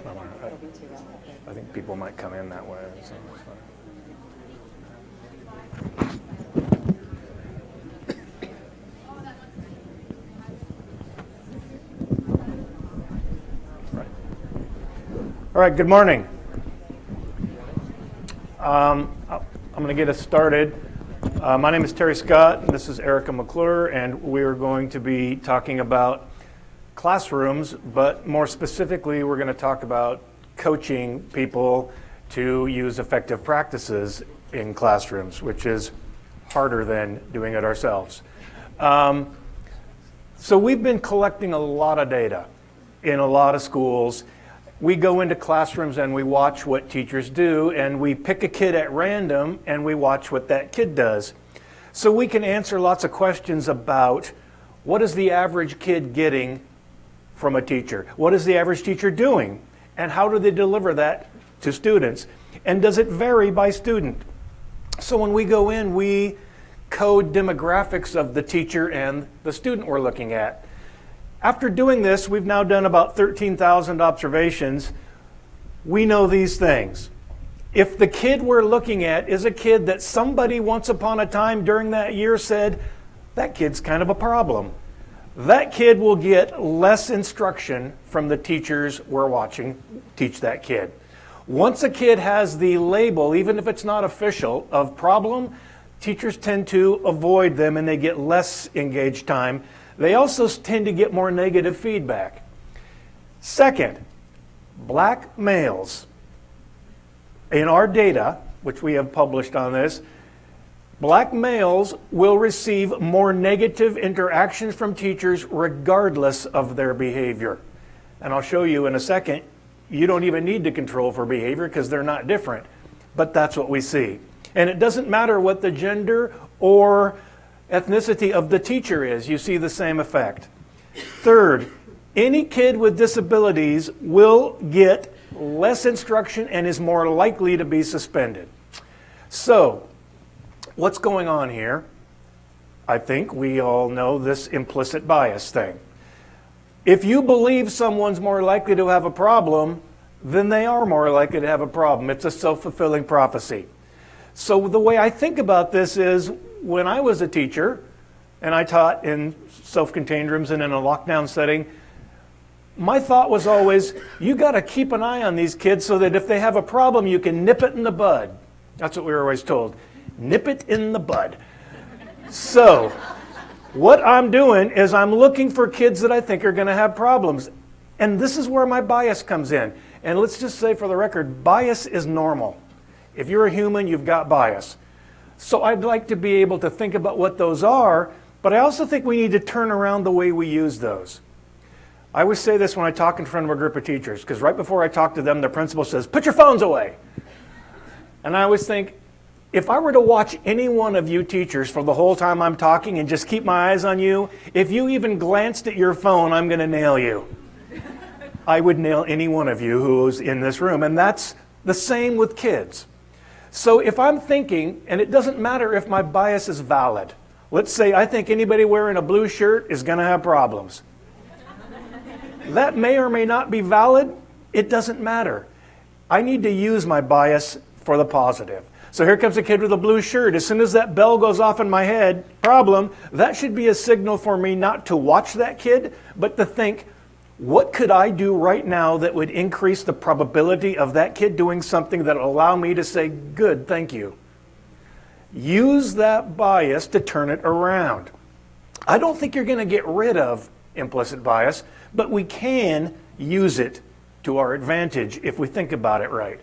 I think people might come in that way. So it's fine. All right, good morning. I'm going to get us started. My name is Terry Scott, and this is Erica McClure, and we're going to be talking about classrooms, but more specifically, we're going to talk about coaching people to use effective practices in classrooms, which is harder than doing it ourselves. So we've been collecting a lot of data in a lot of schools. We go into classrooms and we watch what teachers do, and we pick a kid at random and we watch what that kid does. So we can answer lots of questions about what is the average kid getting from a teacher? What is the average teacher doing? And how do they deliver that to students? And does it vary by student? So when we go in, we code demographics of the teacher and the student we're looking at. After doing this, we've now done about 13,000 observations. We know these things. If the kid we're looking at is a kid that somebody once upon a time during that year said, that kid's kind of a problem, that kid will get less instruction from the teachers we're watching teach that kid. Once a kid has the label, even if it's not official, of problem, teachers tend to avoid them and they get less engaged time. They also tend to get more negative feedback. Second, black males. In our data, which we have published on this, black males will receive more negative interactions from teachers regardless of their behavior. And I'll show you in a second, you don't even need to control for behavior because they're not different. But that's what we see. And it doesn't matter what the gender or ethnicity of the teacher is, you see the same effect. Third, any kid with disabilities will get less instruction and is more likely to be suspended. So, what's going on here? I think we all know this implicit bias thing. If you believe someone's more likely to have a problem, then they are more likely to have a problem. It's a self-fulfilling prophecy. So the way I think about this is, when I was a teacher and I taught in self-contained rooms and in a lockdown setting, my thought was always, you got to keep an eye on these kids so that if they have a problem, you can nip it in the bud. That's what we were always told. Nip it in the bud. So what I'm doing is I'm looking for kids that I think are going to have problems. And this is where my bias comes in. And let's just say for the record, bias is normal. If you're a human, you've got bias. So I'd like to be able to think about what those are, but I also think we need to turn around the way we use those. I always say this when I talk in front of a group of teachers, because right before I talk to them, the principal says, put your phones away. And I always think, if I were to watch any one of you teachers for the whole time I'm talking and just keep my eyes on you, if you even glanced at your phone, I'm going to nail you. I would nail any one of you who's in this room, and that's the same with kids. So if I'm thinking, and it doesn't matter if my bias is valid, let's say I think anybody wearing a blue shirt is going to have problems. That may or may not be valid. It doesn't matter. I need to use my bias for the positive. So here comes a kid with a blue shirt. As soon as that bell goes off in my head, problem, that should be a signal for me not to watch that kid, but to think, what could I do right now that would increase the probability of that kid doing something that will allow me to say, good, thank you. Use that bias to turn it around. I don't think you're going to get rid of implicit bias, but we can use it to our advantage if we think about it right.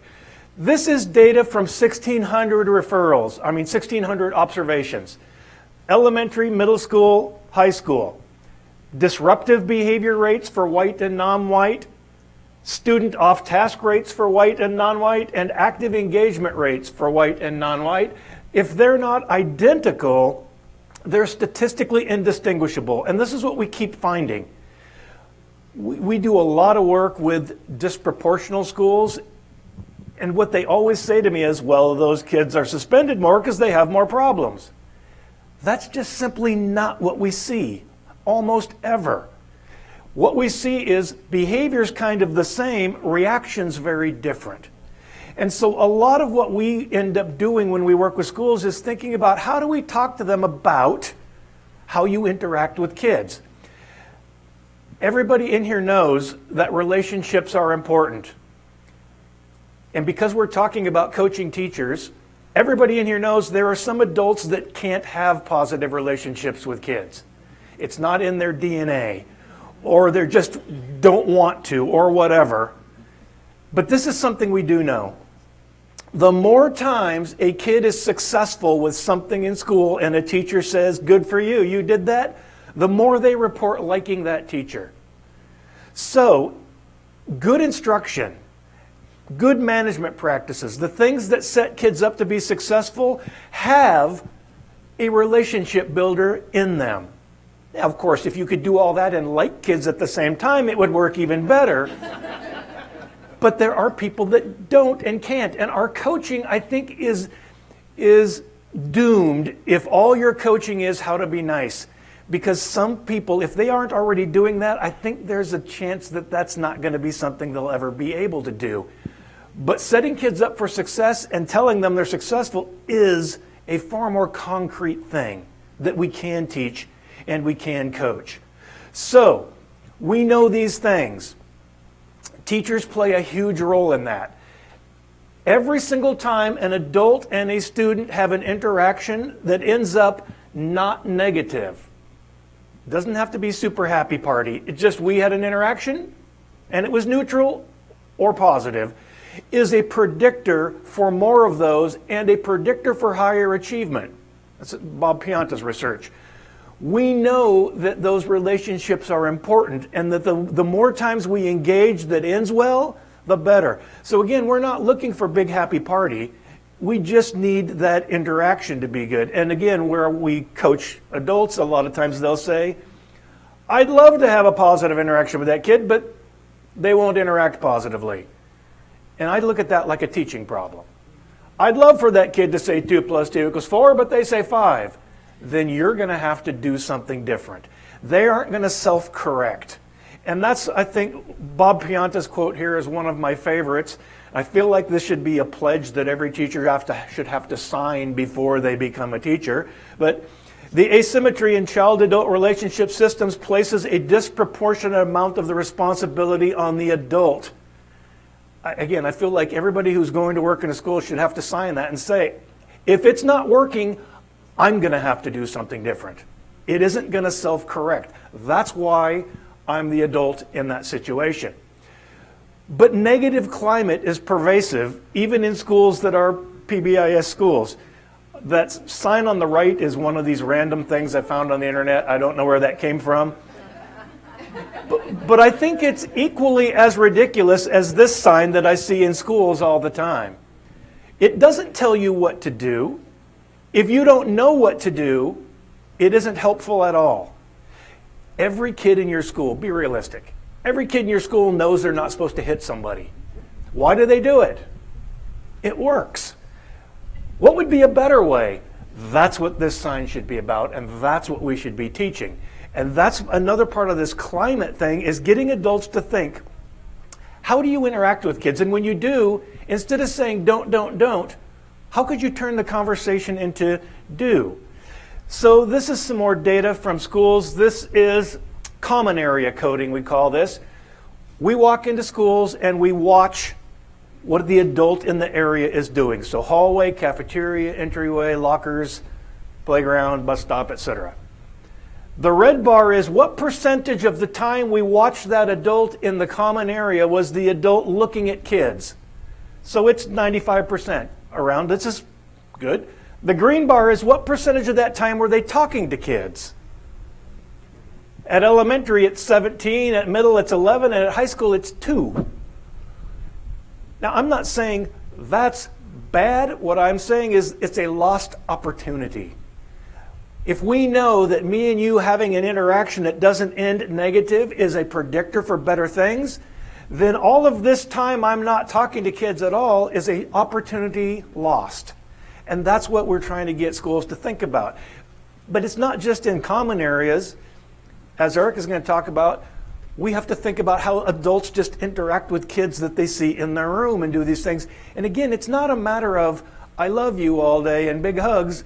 This is data from 1,600 referrals, 1,600 observations. Elementary, middle school, high school. Disruptive behavior rates for white and non-white, student off-task rates for white and non-white, and active engagement rates for white and non-white. If they're not identical, they're statistically indistinguishable. And this is what we keep finding. We do a lot of work with disproportional schools, and what they always say to me is, well, those kids are suspended more because they have more problems. That's just simply not what we see, almost ever. what we see is behaviors kind of the same, reactions very different. And so a lot of what we end up doing when we work with schools is thinking about how do we talk to them about how you interact with kids. Everybody in here knows that relationships are important. And because we're talking about coaching teachers, everybody in here knows there are some adults that can't have positive relationships with kids. It's not in their DNA, or they just don't want to, or whatever. But this is something we do know. The more times a kid is successful with something in school and a teacher says, "Good for you, you did that," the more they report liking that teacher. So, good instruction, good management practices, the things that set kids up to be successful have a relationship builder in them. Now, of course, if you could do all that and like kids at the same time, it would work even better. But there are people that don't and can't. And our coaching, I think, is doomed if all your coaching is how to be nice. Because some people, if they aren't already doing that, I think there's a chance that that's not going to be something they'll ever be able to do. But setting kids up for success and telling them they're successful is a far more concrete thing that we can teach and we can coach. So, we know these things. Teachers play a huge role in that. Every single time an adult and a student have an interaction that ends up not negative, doesn't have to be super happy party, it's just we had an interaction and it was neutral or positive, is a predictor for more of those and a predictor for higher achievement. That's Bob Pianta's research. We know that those relationships are important and that the more times we engage that ends well, the better. So again, we're not looking for big happy party. We just need that interaction to be good. And again, where we coach adults, a lot of times they'll say, "I'd love to have a positive interaction with that kid, but they won't interact positively." And I look at that like a teaching problem. I'd love for that kid to say 2 + 2 = 4, but they say 5. Then you're going to have to do something different. They aren't going to self-correct. And that's, I think, Bob Pianta's quote here is one of my favorites. I feel like this should be a pledge that every teacher should have to sign before they become a teacher. But the asymmetry in child-adult relationship systems places a disproportionate amount of the responsibility on the adult. Again, I feel like everybody who's going to work in a school should have to sign that and say, if it's not working, I'm going to have to do something different. It isn't going to self-correct. That's why I'm the adult in that situation. But negative climate is pervasive, even in schools that are PBIS schools. That sign on the right is one of these random things I found on the internet. I don't know where that came from. But I think it's equally as ridiculous as this sign that I see in schools all the time. It doesn't tell you what to do. If you don't know what to do, it isn't helpful at all. Every kid in your school, be realistic, every kid in your school knows they're not supposed to hit somebody. Why do they do it? It works. What would be a better way? That's what this sign should be about, and that's what we should be teaching. And that's another part of this climate thing, is getting adults to think, how do you interact with kids? And when you do, instead of saying don't, how could you turn the conversation into do? So this is some more data from schools. This is common area coding, we call this. We walk into schools and we watch what the adult in the area is doing. So hallway, cafeteria, entryway, lockers, playground, bus stop, etc. The red bar is what percentage of the time we watched that adult in the common area was the adult looking at kids. So it's 95% around. This is good. The green bar is what percentage of that time were they talking to kids. At elementary, it's 17. At middle, it's 11. And at high school, it's 2. Now, I'm not saying that's bad. What I'm saying is it's a lost opportunity. If we know that me and you having an interaction that doesn't end negative is a predictor for better things, then all of this time I'm not talking to kids at all is an opportunity lost. And that's what we're trying to get schools to think about. But it's not just in common areas. As Eric is going to talk about, We have to think about how adults just interact with kids that they see in their room and do these things. And again, it's not a matter of, I love you all day and big hugs.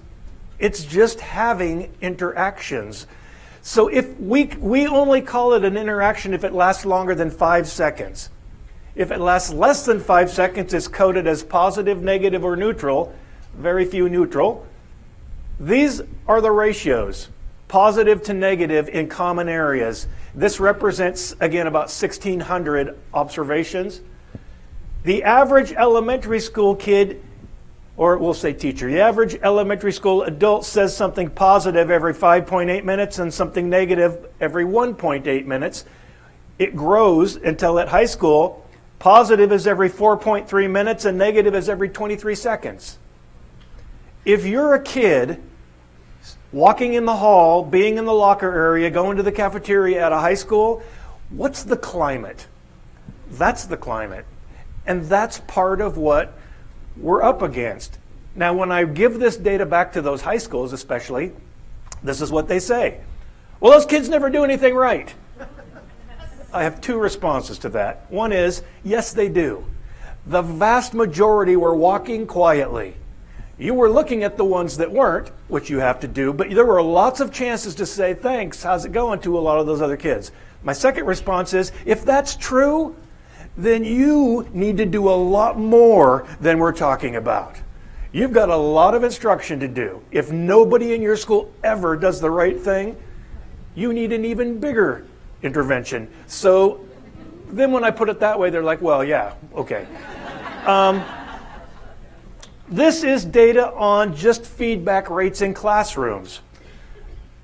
It's just having interactions. So if we only call it an interaction if it lasts longer than 5 seconds. If it lasts less than 5 seconds, it's coded as positive, negative, or neutral. Very few neutral. These are the ratios, positive to negative in common areas. This represents, again, about 1,600 observations. The average elementary school kid, or we'll say teacher, the average elementary school adult says something positive every 5.8 minutes and something negative every 1.8 minutes. It grows until at high school, positive is every 4.3 minutes and negative is every 23 seconds. If you're a kid walking in the hall, being in the locker area, going to the cafeteria at a high school, what's the climate? That's the climate. And that's part of what we're up against. Now, when I give this data back to those high schools especially, this is what they say. Well, those kids never do anything right. I have 2 responses to that. One is, yes, they do. The vast majority were walking quietly. You were looking at the ones that weren't, which you have to do, but there were lots of chances to say, thanks, how's it going, to a lot of those other kids. My second response is, if that's true, then you need to do a lot more than we're talking about. You've got a lot of instruction to do. If nobody in your school ever does the right thing, you need an even bigger intervention. So then when I put it that way, they're like, well, yeah, okay. This is data on just feedback rates in classrooms.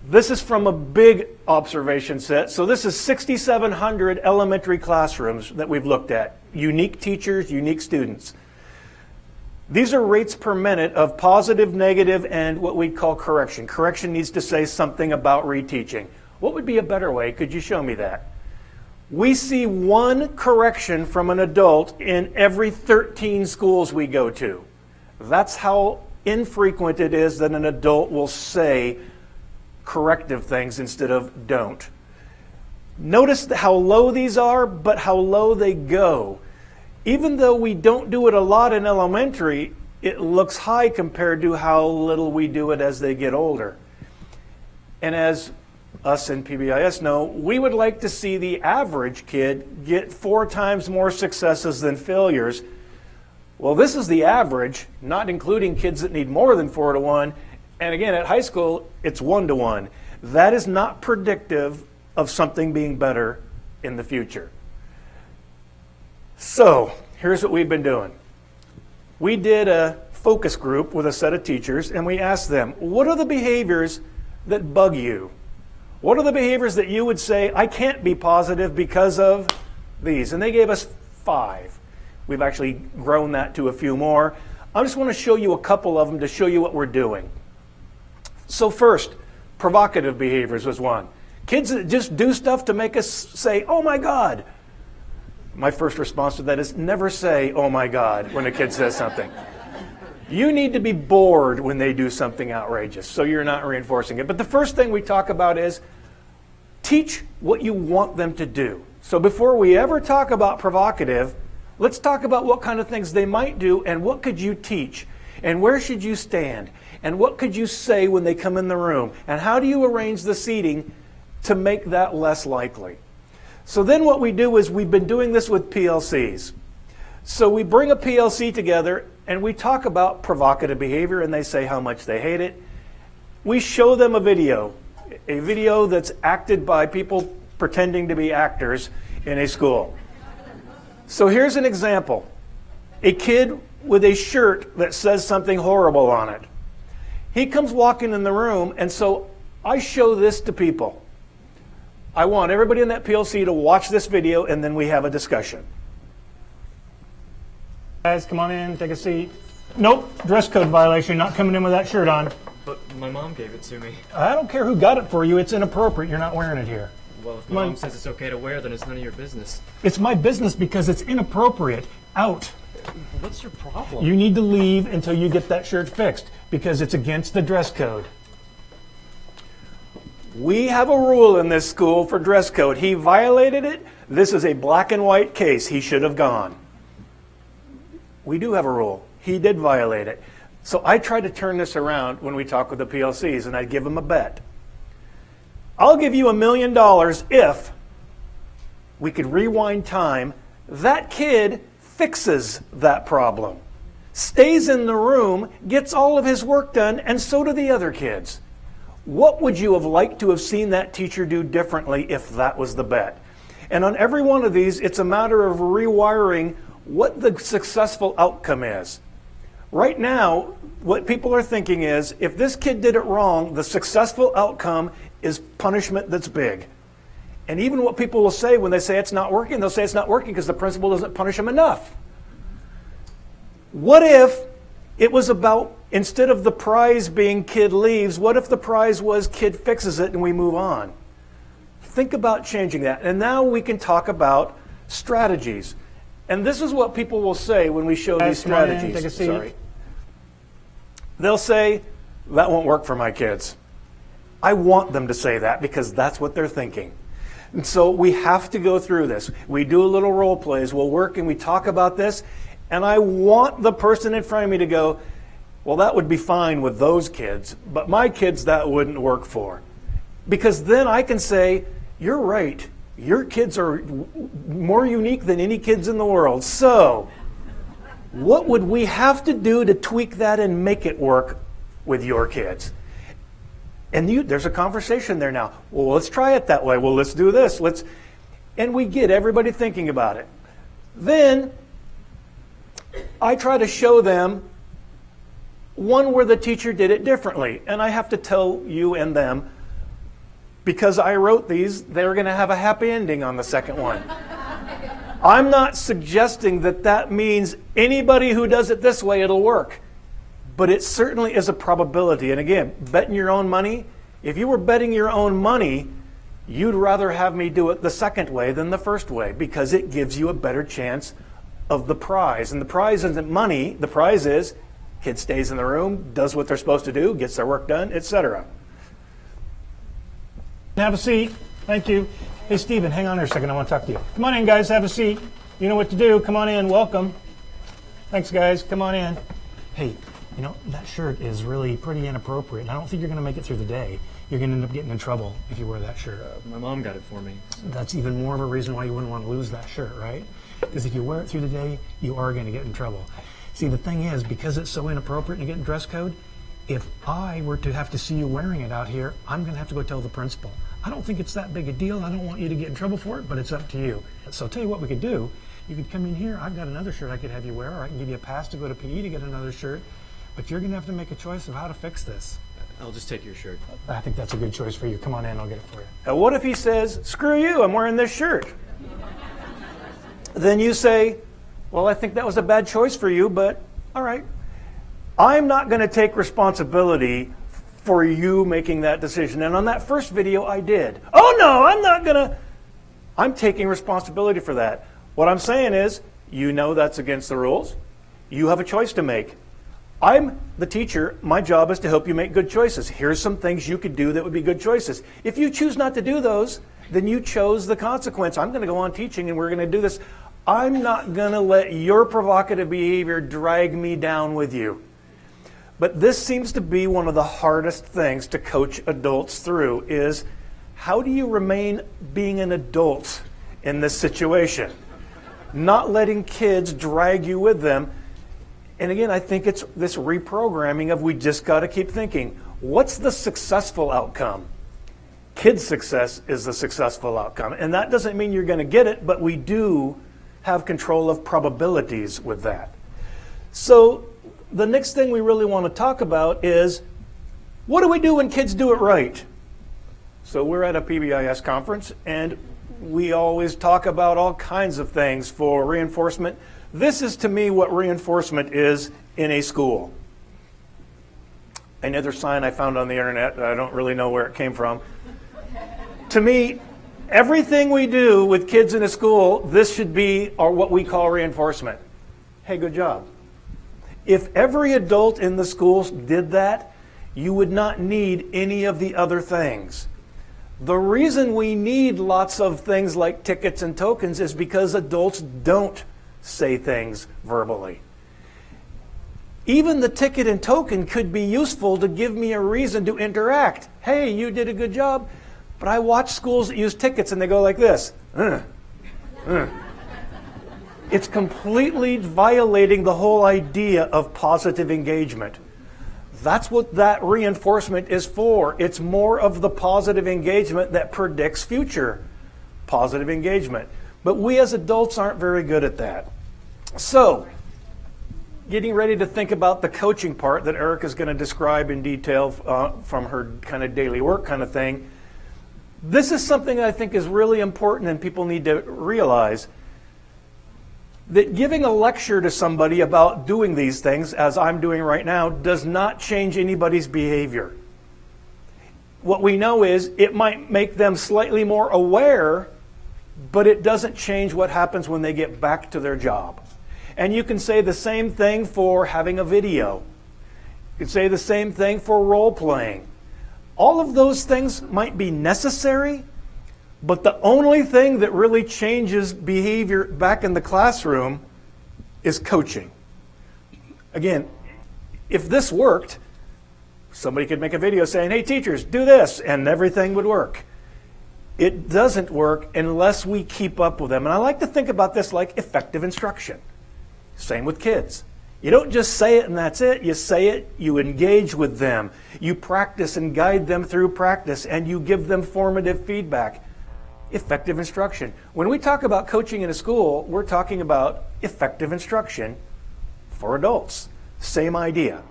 This is from a big observation set. So this is 6,700 elementary classrooms that we've looked at. Unique teachers, unique students. These are rates per minute of positive, negative, and what we call correction. Correction needs to say something about reteaching. What would be a better way? Could you show me that? We see 1 correction from an adult in every 13 schools we go to. That's how infrequent it is that an adult will say corrective things instead of don't. Notice how low these are, but how low they go. Even though we don't do it a lot in elementary, it looks high compared to how little we do it as they get older. And as us in PBIS know, we would like to see the average kid get 4 times more successes than failures. Well, this is the average, not including kids that need more than 4 to 1. And again, at high school, it's 1 to 1. That is not predictive of something being better in the future. So, here's what we've been doing. We did a focus group with a set of teachers, and we asked them, what are the behaviors that bug you? What are the behaviors that you would say, I can't be positive because of these? And they gave us 5. We've actually grown that to a few more. I just want to show you a couple of them to show you what we're doing. So first, provocative behaviors was one. Kids that just do stuff to make us say, oh my God. My first response to that is never say, oh my God, when a kid says something. You need to be bored when they do something outrageous, so you're not reinforcing it. But the first thing we talk about is teach what you want them to do. So before we ever talk about provocative, let's talk about what kind of things they might do and what could you teach and where should you stand and what could you say when they come in the room and how do you arrange the seating to make that less likely. So then what we do is we've been doing this with PLCs. So we bring a PLC together and we talk about provocative behavior and they say how much they hate it. We show them a video that's acted by people pretending to be actors in a school. So here's an example. A kid with a shirt that says something horrible on it. He comes walking in the room, and so I show this to people. I want everybody in that PLC to watch this video, and then we have a discussion. Guys, come on in, take a seat. Nope, dress code violation, not coming in with that shirt on. But my mom gave it to me. I don't care who got it for you, it's inappropriate, you're not wearing it here. Well, if mom says it's okay to wear, then it's none of your business. It's my business because it's inappropriate. Out. What's your problem? You need to leave until you get that shirt fixed because it's against the dress code. We have a rule in this school for dress code. He violated it. This is a black and white case. He should have gone. We do have a rule. He did violate it. So I try to turn this around when we talk with the PLCs, and I give them a bet. I'll give you $1 million if we could rewind time. That kid fixes that problem, stays in the room, gets all of his work done, and so do the other kids. What would you have liked to have seen that teacher do differently if that was the bet? And on every one of these, it's a matter of rewiring what the successful outcome is. Right now, what people are thinking is, if this kid did it wrong, the successful outcome is punishment that's big. And even what people will say when they say it's not working, they'll say it's not working because the principal doesn't punish them enough. What if it was about, instead of the prize being kid leaves, what if the prize was kid fixes it and we move on? Think about changing that. And now we can talk about strategies. And this is what people will say when we show these strategies. Take a seat. Sorry. They'll say, that won't work for my kids. I want them to say that because that's what they're thinking. And so we have to go through this. We do a little role plays. We'll work and we talk about this. And I want the person in front of me to go, well, that would be fine with those kids, but my kids, that wouldn't work for. Because then I can say, you're right. Your kids are more unique than any kids in the world. So what would we have to do to tweak that and make it work with your kids? And there's a conversation there now. Well, let's try it that way. Well, let's do this. And we get everybody thinking about it. Then I try to show them one where the teacher did it differently. And I have to tell you and them, because I wrote these, they're going to have a happy ending on the second one. I'm not suggesting that that means anybody who does it this way, it'll work. But it certainly is a probability. And again, betting your own money, if you were betting your own money, you'd rather have me do it the second way than the first way because it gives you a better chance of the prize. And the prize isn't money. The prize is kid stays in the room, does what they're supposed to do, gets their work done, etc. Have a seat. Thank you. Hey, Stephen, hang on there a second. I want to talk to you. Come on in, guys. Have a seat. You know what to do. Come on in. Welcome. Thanks, guys. Come on in. Hey, you know, that shirt is really pretty inappropriate. I don't think you're going to make it through the day. You're going to end up getting in trouble if you wear that shirt. My mom got it for me. So. That's even more of a reason why you wouldn't want to lose that shirt, right? Because if you wear it through the day, you are going to get in trouble. See, the thing is, because it's so inappropriate to get in dress code, if I were to have to see you wearing it out here, I'm going to have to go tell the principal. I don't think it's that big a deal. I don't want you to get in trouble for it, but it's up to you. So I'll tell you what we could do. You could come in here. I've got another shirt I could have you wear, or I can give you a pass to go to PE to get another shirt. But you're going to have to make a choice of how to fix this. I'll just take your shirt. I think that's a good choice for you. Come on in. I'll get it for you. Now, what if he says, screw you, I'm wearing this shirt? Then you say, well, I think that was a bad choice for you, but all right. I'm not going to take responsibility for you making that decision. And on that first video, I did. Oh, no, I'm not going to. I'm taking responsibility for that. What I'm saying is, you know that's against the rules. You have a choice to make. I'm the teacher. My job is to help you make good choices. Here's some things you could do that would be good choices. If you choose not to do those, then you chose the consequence. I'm going to go on teaching and we're going to do this. I'm not going to let your provocative behavior drag me down with you. But this seems to be one of the hardest things to coach adults through is how do you remain being an adult in this situation? Not letting kids drag you with them. And again, I think it's this reprogramming of we just got to keep thinking, what's the successful outcome? Kid success is the successful outcome. And that doesn't mean you're going to get it, but we do have control of probabilities with that. So the next thing we really want to talk about is what do we do when kids do it right? So we're at a PBIS conference and we always talk about all kinds of things for reinforcement. This is to me what reinforcement is in a school. Another sign I found on the internet, I don't really know where it came from. To me, everything we do with kids in a school, this should be what we call reinforcement. Hey, good job. If every adult in the schools did that, you would not need any of the other things. The reason we need lots of things like tickets and tokens is because adults don't say things verbally. Even the ticket and token could be useful to give me a reason to interact. Hey, you did a good job. But I watch schools that use tickets and they go like this. It's completely violating the whole idea of positive engagement. That's what that reinforcement is for. It's more of the positive engagement that predicts future positive engagement. But we as adults aren't very good at that. So, getting ready to think about the coaching part that Erica's going to describe in detail from her kind of daily work kind of thing. This is something I think is really important and people need to realize that giving a lecture to somebody about doing these things, as I'm doing right now, does not change anybody's behavior. What we know is it might make them slightly more aware, but it doesn't change what happens when they get back to their job. And you can say the same thing for having a video. You can say the same thing for role playing. All of those things might be necessary, but the only thing that really changes behavior back in the classroom is coaching. Again, if this worked, somebody could make a video saying, hey teachers, do this, and everything would work. It doesn't work unless we keep up with them. And I like to think about this like effective instruction. Same with kids. You don't just say it and that's it. You say it, you engage with them. You practice and guide them through practice, and you give them formative feedback. Effective instruction. When we talk about coaching in a school, we're talking about effective instruction for adults. Same idea.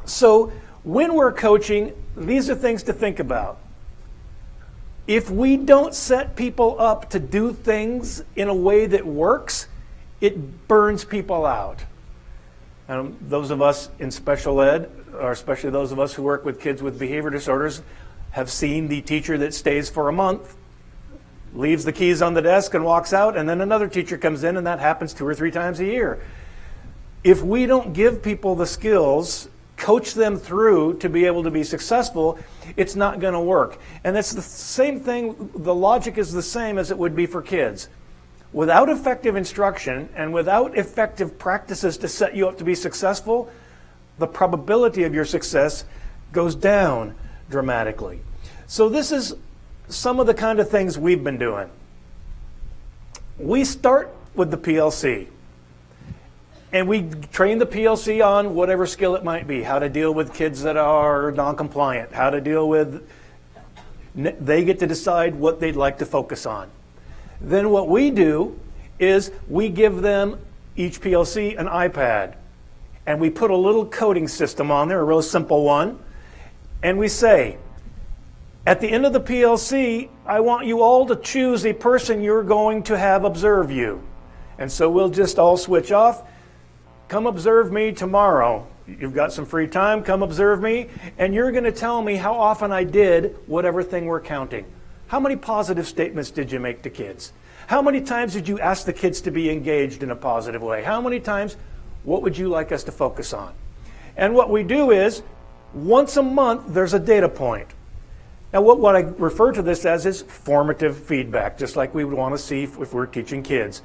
So when we're coaching, these are things to think about. If we don't set people up to do things in a way that works, it burns people out. Those of us in special ed, or especially those of us who work with kids with behavior disorders, have seen the teacher that stays for a month, leaves the keys on the desk and walks out, and then another teacher comes in, and that happens 2 or 3 times a year. If we don't give people the skills, coach them through to be able to be successful, it's not going to work. And it's the same thing, the logic is the same as it would be for kids. Without effective instruction and without effective practices to set you up to be successful, the probability of your success goes down dramatically. So this is some of the kind of things we've been doing. We start with the PLC. And we train the PLC on whatever skill it might be, how to deal with kids that are non-compliant, how to deal with, they get to decide what they'd like to focus on. Then what we do is we give them, each PLC, an iPad. And we put a little coding system on there, a real simple one. And we say, at the end of the PLC, I want you all to choose a person you're going to have observe you. And so we'll just all switch off. Come observe me tomorrow. You've got some free time, come observe me. And you're going to tell me how often I did whatever thing we're counting. How many positive statements did you make to kids? How many times did you ask the kids to be engaged in a positive way? How many times? What would you like us to focus on? And what we do is, once a month, there's a data point. Now, what I refer to this as is formative feedback, just like we would want to see if we're teaching kids.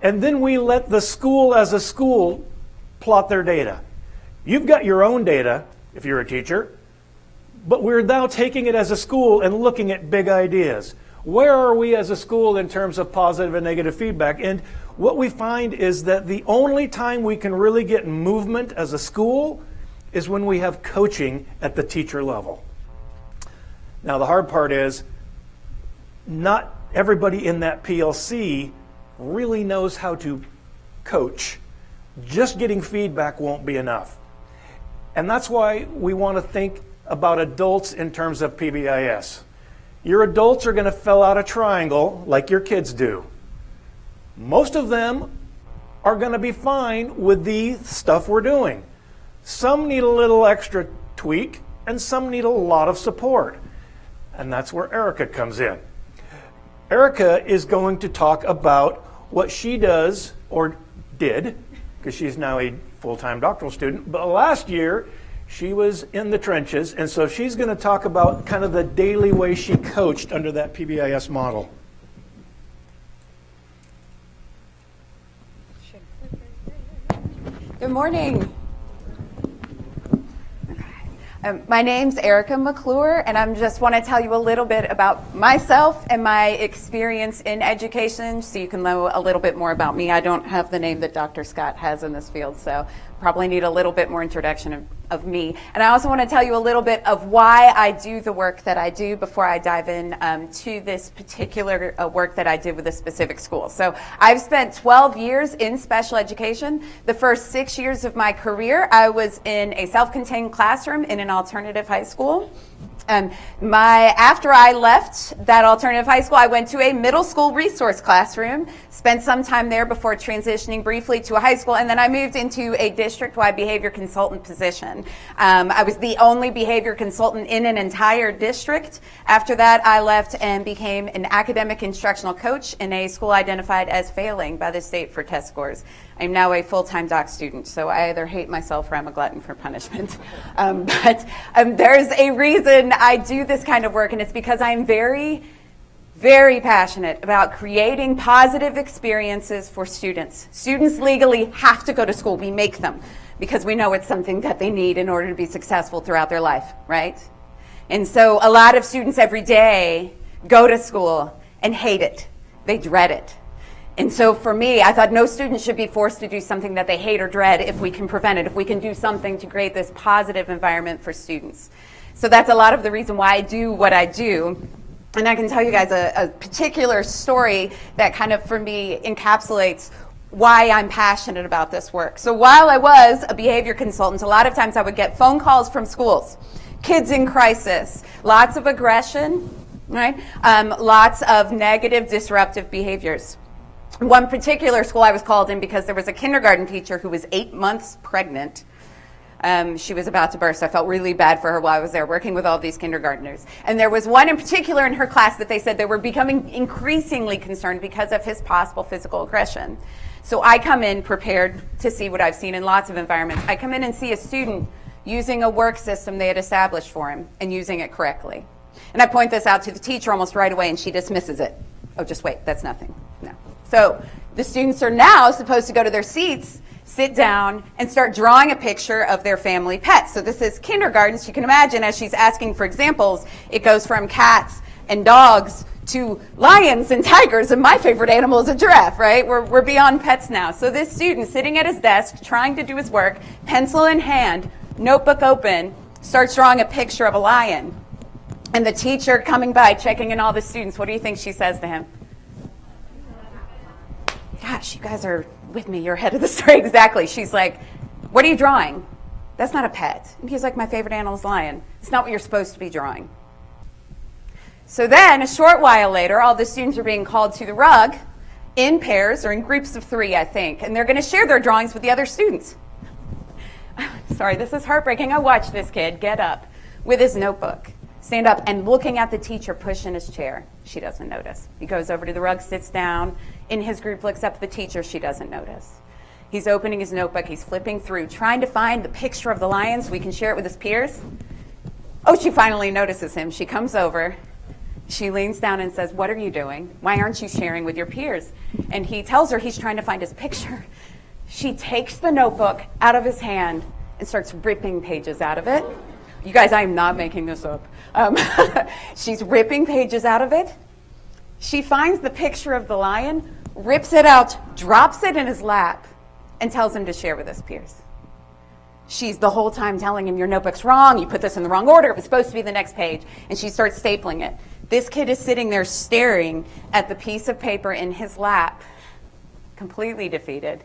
And then we let the school as a school plot their data. You've got your own data, if you're a teacher, but we're now taking it as a school and looking at big ideas. Where are we as a school in terms of positive and negative feedback? And what we find is that the only time we can really get movement as a school is when we have coaching at the teacher level. Now, the hard part is not everybody in that PLC really knows how to coach. Just getting feedback won't be enough. And that's why we want to think about adults in terms of PBIS. Your adults are going to fill out a triangle like your kids do. Most of them are going to be fine with the stuff we're doing. Some need a little extra tweak, and some need a lot of support. And that's where Erica comes in. Erica is going to talk about what she does, or did, because she's now a full-time doctoral student, but last year She was in the trenches, and so she's going to talk about kind of the daily way she coached under that PBIS model. Good morning. My name's Erica McClure, and I just want to tell you a little bit about myself and my experience in education so you can know a little bit more about me. I don't have the name that Dr. Scott has in this field, so probably need a little bit more introduction of me. And I also want to tell you a little bit of why I do the work that I do before I dive in to this particular work that I did with a specific school. So I've spent 12 years in special education. The first 6 years of my career, I was in a self-contained classroom in an alternative high school. After I left that alternative high school, I went to a middle school resource classroom, spent some time there before transitioning briefly to a high school, and then I moved into a district-wide behavior consultant position. I was the only behavior consultant in an entire district. After that, I left and became an academic instructional coach in a school identified as failing by the state for test scores. I'm now a full-time doc student, so I either hate myself or I'm a glutton for punishment. But there's a reason I do this kind of work, and it's because I'm very, very passionate about creating positive experiences for students. Students legally have to go to school. We make them because we know it's something that they need in order to be successful throughout their life, right? And so a lot of students every day go to school and hate it. They dread it. And so for me, I thought no student should be forced to do something that they hate or dread if we can prevent it, if we can do something to create this positive environment for students. So that's a lot of the reason why I do what I do. And I can tell you guys a particular story that kind of, for me, encapsulates why I'm passionate about this work. So while I was a behavior consultant, a lot of times I would get phone calls from schools, kids in crisis, lots of aggression, right? Lots of negative, disruptive behaviors. One particular school I was called in because there was a kindergarten teacher who was 8 months pregnant. She was about to burst. I felt really bad for her while I was there working with all these kindergartners. And there was one in particular in her class that they said they were becoming increasingly concerned because of his possible physical aggression. So I come in prepared to see what I've seen in lots of environments. I come in and see a student using a work system they had established for him and using it correctly. And I point this out to the teacher almost right away, and she dismisses it. Oh, just wait, that's nothing. No. So the students are now supposed to go to their seats, sit down, and start drawing a picture of their family pet. So this is kindergarten. So you can imagine as she's asking for examples, it goes from cats and dogs to lions and tigers, and my favorite animal is a giraffe, right? We're beyond pets now. So this student sitting at his desk, trying to do his work, pencil in hand, notebook open, starts drawing a picture of a lion. And the teacher coming by, checking in all the students, what do you think she says to him? Gosh, you guys are with me. You're ahead of the story. Exactly. She's like, what are you drawing? That's not a pet. And he's like, my favorite animal is lion. It's not what you're supposed to be drawing. So then, a short while later, all the students are being called to the rug in pairs or in groups of 3, I think. And they're going to share their drawings with the other students. Sorry, this is heartbreaking. I watched this kid get up with his notebook, stand up, and looking at the teacher push in his chair. She doesn't notice. He goes over to the rug, sits down. In his group, looks up at the teacher. She doesn't notice. He's opening his notebook. He's flipping through, trying to find the picture of the lion so we can share it with his peers. Oh, she finally notices him. She comes over. She leans down and says, what are you doing? Why aren't you sharing with your peers? And he tells her he's trying to find his picture. She takes the notebook out of his hand and starts ripping pages out of it. You guys, I am not making this up. She's ripping pages out of it. She finds the picture of the lion, rips it out, drops it in his lap, and tells him to share with his peers. She's the whole time telling him, your notebook's wrong, you put this in the wrong order, it was supposed to be the next page, and she starts stapling it. This kid is sitting there staring at the piece of paper in his lap, completely defeated.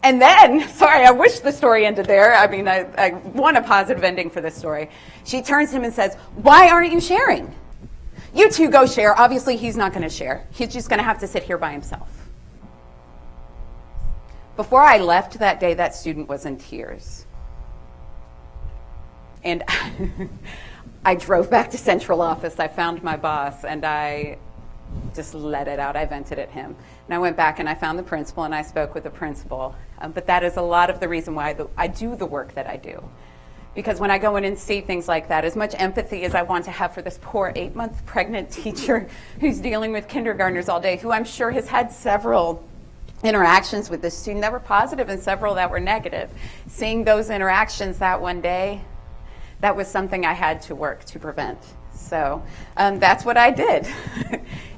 And then, sorry, I wish the story ended there. I mean, I want a positive ending for this story. She turns to him and says, why aren't you sharing? You two go share. Obviously, he's not going to share. He's just going to have to sit here by himself. Before I left that day, that student was in tears. And I drove back to central office. I found my boss, and I just let it out. I vented at him. And I went back and I found the principal, and I spoke with the principal. But that is a lot of the reason why I do the work that I do. Because when I go in and see things like that, as much empathy as I want to have for this poor 8-month pregnant teacher who's dealing with kindergartners all day, who I'm sure has had several interactions with this student that were positive and several that were negative. Seeing those interactions that one day, that was something I had to work to prevent. So that's what I did.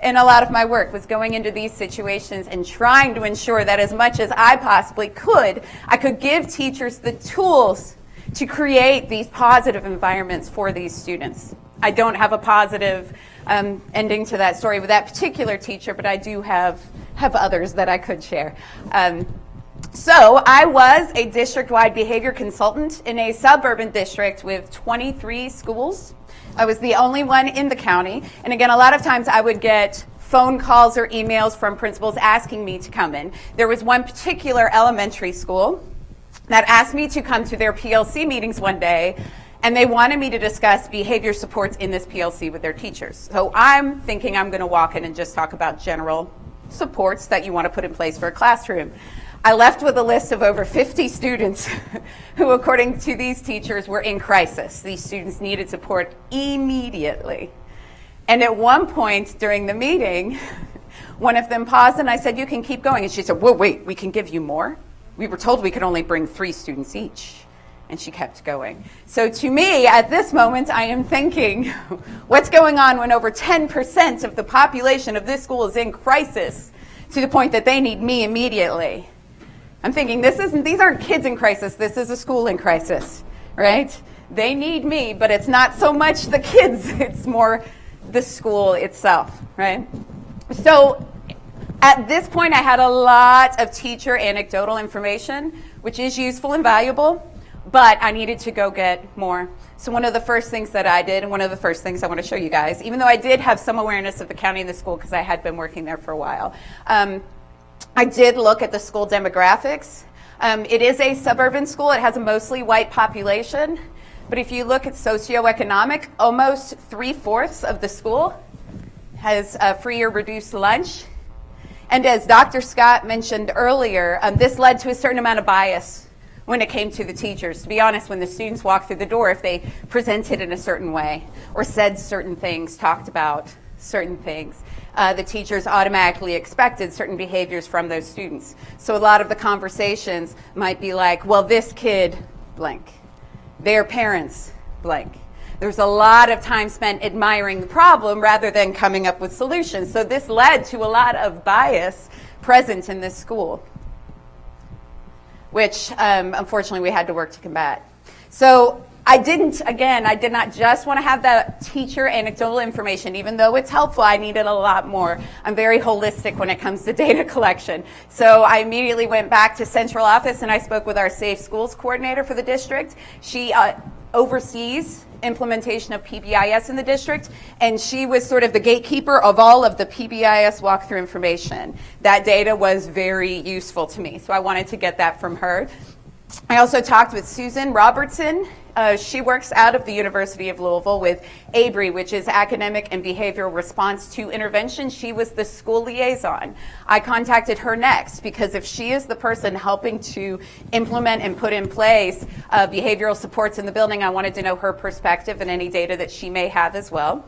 And a lot of my work was going into these situations and trying to ensure that as much as I possibly could, I could give teachers the tools to create these positive environments for these students. I don't have a positive ending to that story with that particular teacher, but I do have others that I could share. So I was a district-wide behavior consultant in a suburban district with 23 schools. I was the only one in the county. And again, a lot of times I would get phone calls or emails from principals asking me to come in. There was one particular elementary school that asked me to come to their PLC meetings one day, and they wanted me to discuss behavior supports in this PLC with their teachers. So I'm thinking I'm going to walk in and just talk about general supports that you want to put in place for a classroom. I left with a list of over 50 students who, according to these teachers, were in crisis. These students needed support immediately. And at one point during the meeting, one of them paused and I said, "You can keep going." And she said, "Whoa, wait, we can give you more? We were told we could only bring 3 students each." And she kept going. So to me, at this moment, I am thinking, what's going on when over 10% of the population of this school is in crisis to the point that they need me immediately? I'm thinking, these aren't kids in crisis, this is a school in crisis, right? They need me, but it's not so much the kids, it's more the school itself, right? So at this point, I had a lot of teacher anecdotal information, which is useful and valuable, but I needed to go get more. So one of the first things that I did, and one of the first things I want to show you guys, even though I did have some awareness of the county and the school because I had been working there for a while, I did look at the school demographics. It is a suburban school. It has a mostly white population. But if you look at socioeconomic, almost 3/4 of the school has free or reduced lunch. And as Dr. Scott mentioned earlier, this led to a certain amount of bias when it came to the teachers. To be honest, when the students walked through the door, if they presented in a certain way or said certain things, talked about certain things, the teachers automatically expected certain behaviors from those students. So a lot of the conversations might be like, well, this kid, blank. Their parents, blank. There's a lot of time spent admiring the problem rather than coming up with solutions. So this led to a lot of bias present in this school, which unfortunately we had to work to combat. So I did not just want to have that teacher anecdotal information. Even though it's helpful, I needed a lot more. I'm very holistic when it comes to data collection. So I immediately went back to central office and I spoke with our Safe Schools coordinator for the district. She oversees implementation of PBIS in the district, and she was sort of the gatekeeper of all of the PBIS walkthrough information. That data was very useful to me, so I wanted to get that from her. I also talked with Susan Robertson. She works out of the University of Louisville with ABRI, which is Academic and Behavioral Response to Intervention. She was the school liaison. I contacted her next because if she is the person helping to implement and put in place behavioral supports in the building, I wanted to know her perspective and any data that she may have as well.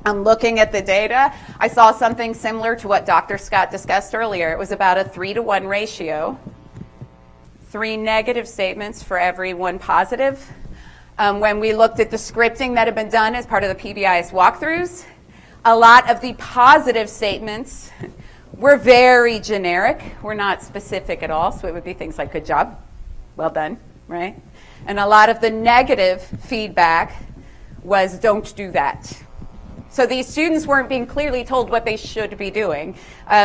I'm looking at the data. I saw something similar to what Dr. Scott discussed earlier. It was about a 3-to-1 ratio. 3 negative statements for every 1 positive. When we looked at the scripting that had been done as part of the PBIS walkthroughs, a lot of the positive statements were very generic. We're not specific at all, so it would be things like "good job," "well done," right? And a lot of the negative feedback was "don't do that." So these students weren't being clearly told what they should be doing,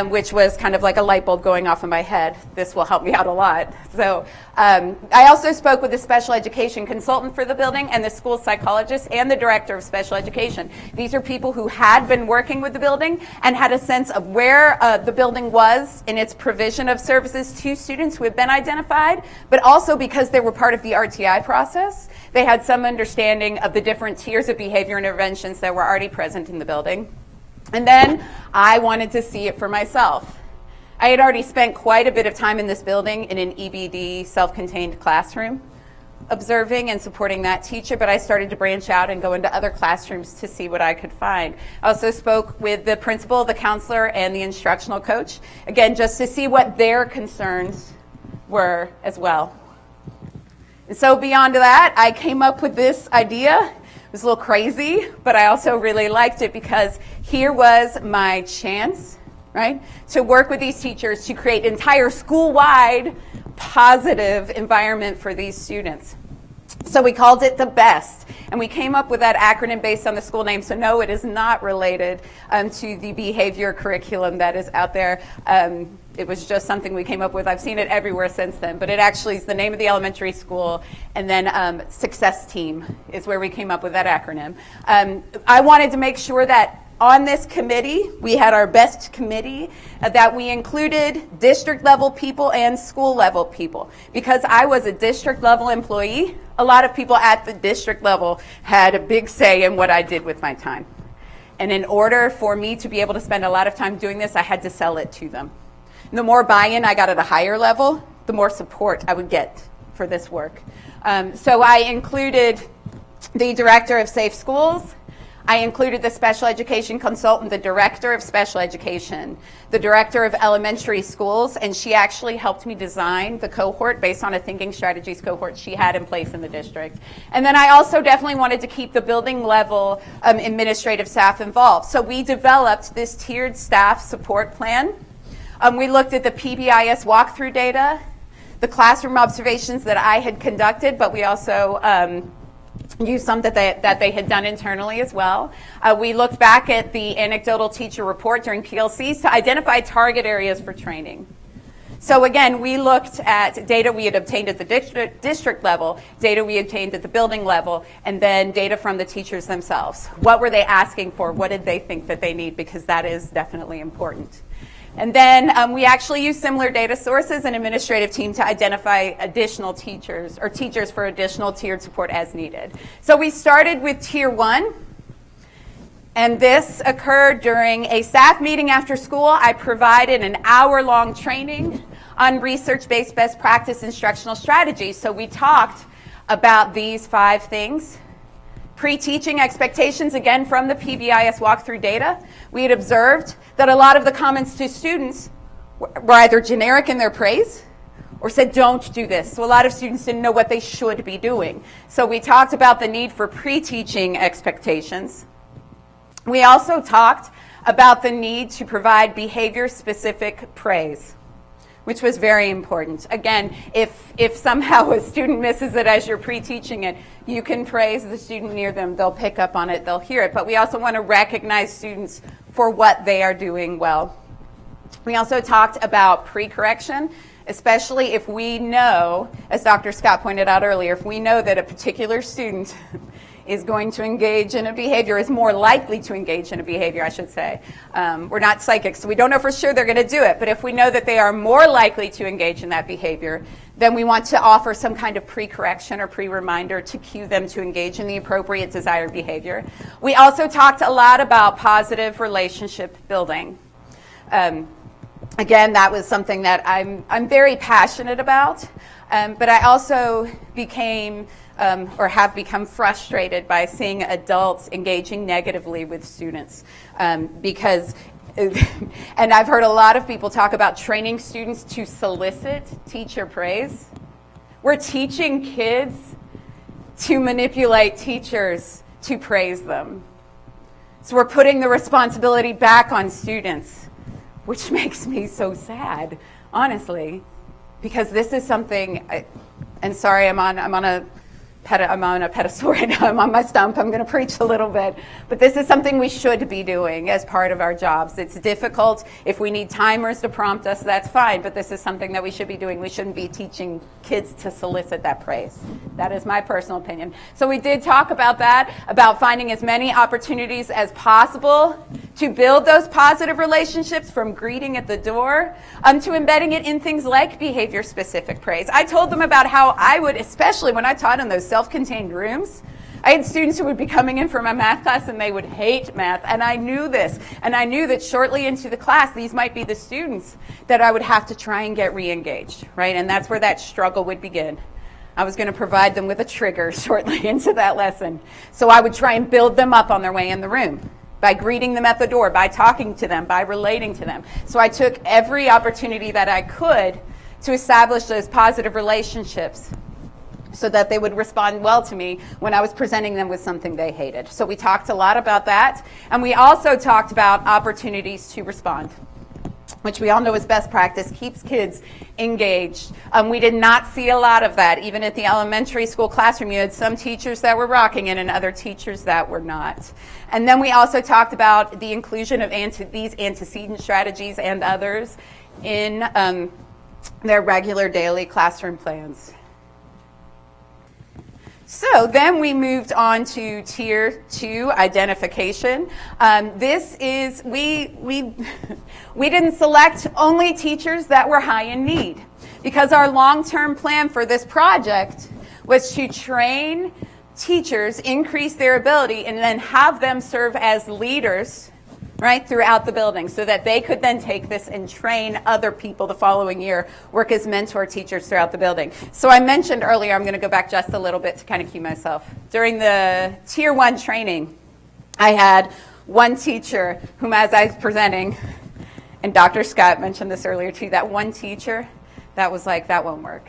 which was kind of like a light bulb going off in my head. This will help me out a lot. So I also spoke with the special education consultant for the building and the school psychologist and the director of special education. These are people who had been working with the building and had a sense of where the building was in its provision of services to students who had been identified, but also because they were part of the RTI process, they had some understanding of the different tiers of behavior interventions that were already present in the building. And then I wanted to see it for myself. I had already spent quite a bit of time in this building in an EBD self-contained classroom. observing and supporting that teacher, but I started to branch out and go into other classrooms to see what I could find. I also spoke with the principal, the counselor, and the instructional coach, again, just to see what their concerns were as well. And so beyond that, I came up with this idea. It was a little crazy, but I also really liked it because here was my chance, right, to work with these teachers to create an entire school-wide positive environment for these students. So we called it the BEST, and we came up with that acronym based on the school name. So no, it is not related to the behavior curriculum that is out there. It was just something we came up with. I've seen it everywhere since then, but it actually is the name of the elementary school, and then Success Team is where we came up with that acronym. I wanted to make sure that on this committee, we had our BEST committee, that we included district level people and school level people. Because I was a district level employee, a lot of people at the district level had a big say in what I did with my time. And in order for me to be able to spend a lot of time doing this, I had to sell it to them. The more buy-in I got at a higher level, the more support I would get for this work. So I included the director of Safe Schools. I included the special education consultant, the director of special education, the director of elementary schools, and she actually helped me design the cohort based on a thinking strategies cohort she had in place in the district. And then I also definitely wanted to keep the building level administrative staff involved. So we developed this tiered staff support plan. We looked at the PBIS walkthrough data, the classroom observations that I had conducted, but we also used some that they had done internally as well. We looked back at the anecdotal teacher report during PLCs to identify target areas for training. So again, we looked at data we had obtained at the district level, data we obtained at the building level, and then data from the teachers themselves. What were they asking for? What did they think that they need? Because that is definitely important. And then we actually use similar data sources and administrative team to identify additional teachers or teachers for additional tiered support as needed. So we started with Tier 1, and this occurred during a staff meeting after school. I provided an hour-long training on research-based best practice instructional strategies. So we talked about these 5 things. Pre-teaching expectations, again, from the PBIS walkthrough data. We had observed that a lot of the comments to students were either generic in their praise or said, don't do this. So a lot of students didn't know what they should be doing. So we talked about the need for pre-teaching expectations. We also talked about the need to provide behavior-specific praise, which was very important. Again, if somehow a student misses it as you're pre-teaching it, you can praise the student near them. They'll pick up on it. They'll hear it. But we also want to recognize students for what they are doing well. We also talked about pre-correction, especially if we know, as Dr. Scott pointed out earlier, if we know that a particular student is going to engage in a behavior, is more likely to engage in a behavior, I should say. We're not psychics, so we don't know for sure they're going to do it. But if we know that they are more likely to engage in that behavior, then we want to offer some kind of pre-correction or pre-reminder to cue them to engage in the appropriate desired behavior. We also talked a lot about positive relationship building. Again, that was something that I'm very passionate about, but I also became or have become frustrated by seeing adults engaging negatively with students because, and I've heard a lot of people talk about training students to solicit teacher praise. We're teaching kids to manipulate teachers to praise them. So we're putting the responsibility back on students, which makes me so sad, honestly, because this is something, and sorry, I'm on a pedestal right now. I'm on my stump. I'm going to preach a little bit. But this is something we should be doing as part of our jobs. It's difficult. If we need timers to prompt us, that's fine. But this is something that we should be doing. We shouldn't be teaching kids to solicit that praise. That is my personal opinion. So we did talk about that, about finding as many opportunities as possible to build those positive relationships, from greeting at the door to embedding it in things like behavior-specific praise. I told them about how I would, especially when I taught in those self-contained rooms, I had students who would be coming in for my math class and they would hate math, and I knew this, and I knew that shortly into the class these might be the students that I would have to try and get re-engaged, right? And that's where that struggle would begin. I was going to provide them with a trigger shortly into that lesson. So I would try and build them up on their way in the room by greeting them at the door, by talking to them, by relating to them. So I took every opportunity that I could to establish those positive relationships so that they would respond well to me when I was presenting them with something they hated. So we talked a lot about that. And we also talked about opportunities to respond, which we all know is best practice, keeps kids engaged. We did not see a lot of that. Even at the elementary school classroom, you had some teachers that were rocking it and other teachers that were not. And then we also talked about the inclusion of these antecedent strategies and others in their regular daily classroom plans. So then we moved on to tier 2, identification. This is, we didn't select only teachers that were high in need, because our long-term plan for this project was to train teachers, increase their ability, and then have them serve as leaders, right, throughout the building, so that they could then take this and train other people the following year, work as mentor teachers throughout the building. So I mentioned earlier, I'm going to go back just a little bit to kind of cue myself. During the Tier 1 training, I had one teacher whom, as I was presenting, and Dr. Scott mentioned this earlier too, that one teacher that was like, that won't work.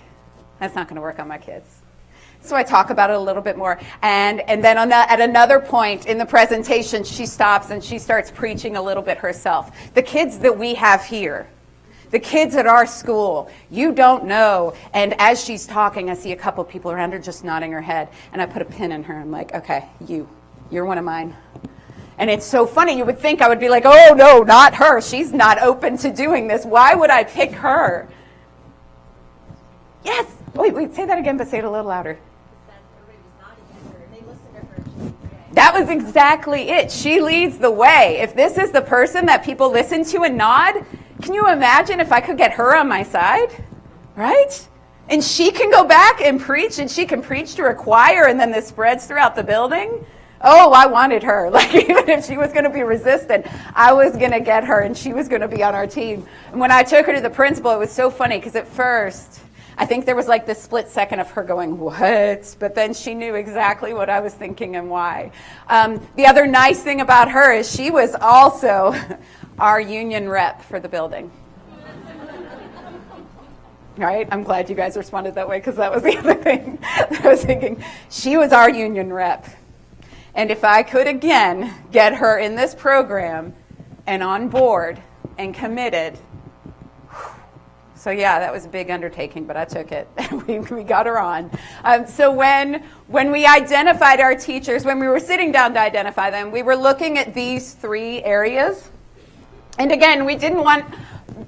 That's not going to work on my kids. So I talk about it a little bit more. And then at another point in the presentation, she stops and she starts preaching a little bit herself. The kids that we have here, the kids at our school, you don't know. And as she's talking, I see a couple people around her just nodding her head. And I put a pin in her. I'm like, okay, you're one of mine. And it's so funny. You would think I would be like, oh, no, not her. She's not open to doing this. Why would I pick her? Yes. Wait, say that again, but say it a little louder. That was exactly it. She leads the way. If this is the person that people listen to and nod, can you imagine if I could get her on my side? Right? And she can go back and preach, and she can preach to a choir, and then this spreads throughout the building. Oh, I wanted her. Like, even if she was going to be resistant, I was going to get her, and she was going to be on our team. And when I took her to the principal, it was so funny, because at first, I think there was like this split second of her going, what? But then she knew exactly what I was thinking and why. The other nice thing about her is she was also our union rep for the building. Right? I'm glad you guys responded that way, because that was the other thing that I was thinking. She was our union rep. And if I could again get her in this program and on board and committed, so yeah, that was a big undertaking, but I took it. we got her on. So when we identified our teachers, when we were sitting down to identify them, we were looking at these 3 areas. And again,